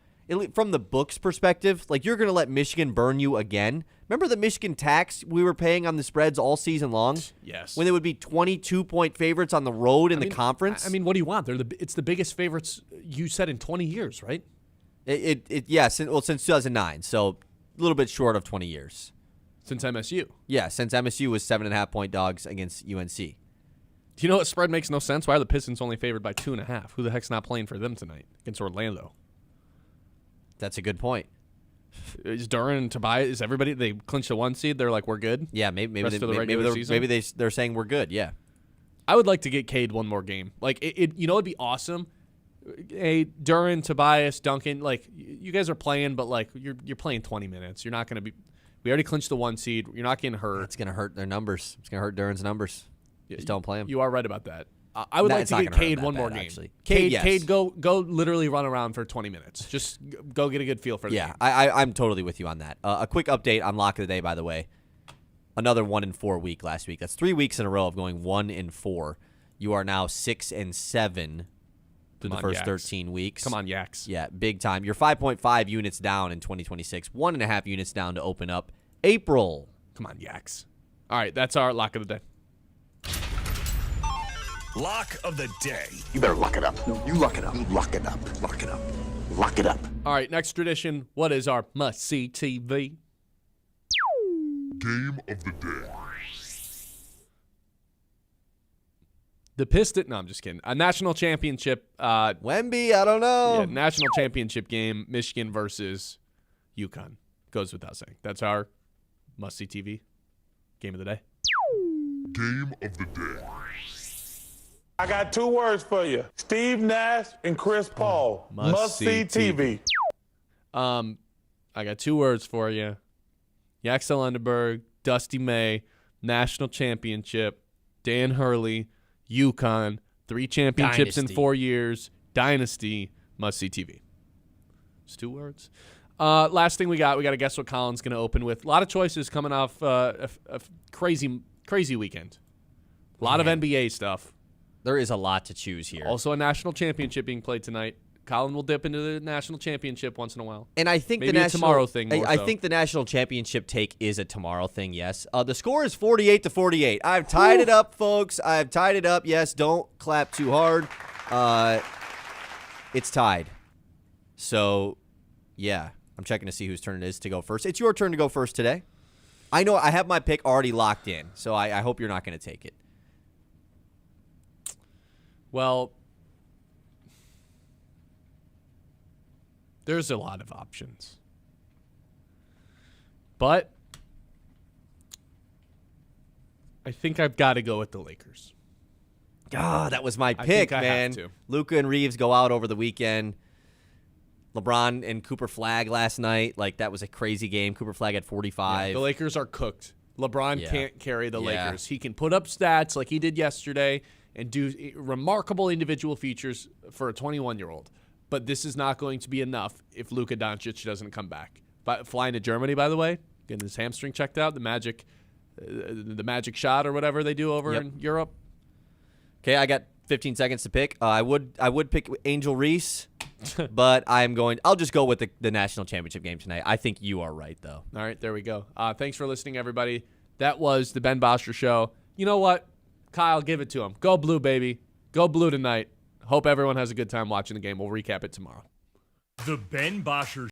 from the books perspective, you're going to let Michigan burn you again. Remember the Michigan tax we were paying on the spreads all season long? Yes. When they would be 22-point favorites on the road in the conference? I mean, what do you want? It's the biggest favorites you said in 20 years, right? Yes. Well, since 2009, so a little bit short of 20 years. Since MSU. Yeah, since MSU was 7.5-point dogs against UNC. Do you know what spread makes no sense? Why are the Pistons only favored by 2.5? Who the heck's not playing for them tonight against Orlando? That's a good point. Is Duran and Tobias, is everybody, they clinched the 1 seed, they're like, we're good? Yeah, maybe they're saying we're good, yeah. I would like to get Cade one more game. It'd be awesome. Hey, Duran, Tobias, Duncan, you guys are playing, but you're playing 20 minutes. You're not going to be. We already clinched the 1 seed. You're not getting hurt. It's going to hurt their numbers. It's going to hurt Duran's numbers. Just don't play them. You are right about that. I would like to get Cade one more game. Actually. Cade, go literally run around for 20 minutes. Just go get a good feel for the game. I'm totally with you on that. A quick update on Lock of the Day, by the way. Another 1-4 week last week. That's 3 weeks in a row of going 1-4. You are now 6-7 through the first 13 weeks. Come on, Yaks. Yeah, big time. You're 5.5 units down in 2026. 1.5 units down to open up April. Come on, Yaks. All right, that's our Lock of the Day. Lock of the Day. You better lock it up. No, you lock it up. Lock it up. Lock it up. Lock it up. All right, next tradition. What is our must-see TV? Game of the Day. The Pistons. No, I'm just kidding. A national championship. Wemby, I don't know. Yeah, national championship game. Michigan versus UConn. Goes without saying. That's our must-see TV game of the day. Game of the Day. I got 2 words for you. Steve Nash and Chris Paul. Must-see TV. I got 2 words for you. Yaxel Underberg, Dusty May, National Championship, Dan Hurley, UConn, 3 championships in 4 years, Dynasty, must-see TV. It's 2 words. Last thing we got to guess what Colin's going to open with. A lot of choices coming off a crazy weekend. A lot of NBA stuff. There is a lot to choose here. Also a national championship being played tonight. Colin will dip into the national championship once in a while. And I think maybe a tomorrow thing. I think the national championship take is a tomorrow thing. Yes. The score is 48-48. I've tied it up, folks. I've tied it up. Yes. Don't clap too hard. It's tied. So, yeah. I'm checking to see whose turn it is to go first. It's your turn to go first today. I know I have my pick already locked in, so I hope you're not going to take it. Well, there's a lot of options. But I think I've got to go with the Lakers. Ah, that was my pick, man. Luka and Reeves go out over the weekend. LeBron and Cooper Flagg last night. Like, that was a crazy game. Cooper Flagg had 45. Yeah, the Lakers are cooked. LeBron can't carry the Lakers. He can put up stats like he did yesterday and do remarkable individual features for a 21-year-old. But this is not going to be enough if Luka Doncic doesn't come back. But flying to Germany, by the way, getting his hamstring checked out, the magic shot or whatever they do over in Europe. Okay, I got 15 seconds to pick. I would pick Angel Reese, but I'll just go with the national championship game tonight. I think you are right, though. All right, there we go. Thanks for listening, everybody. That was the Ben Bosscher Show. You know what? Kyle, give it to him. Go Blue, baby. Go Blue tonight. Hope everyone has a good time watching the game. We'll recap it tomorrow. The Ben Bosscher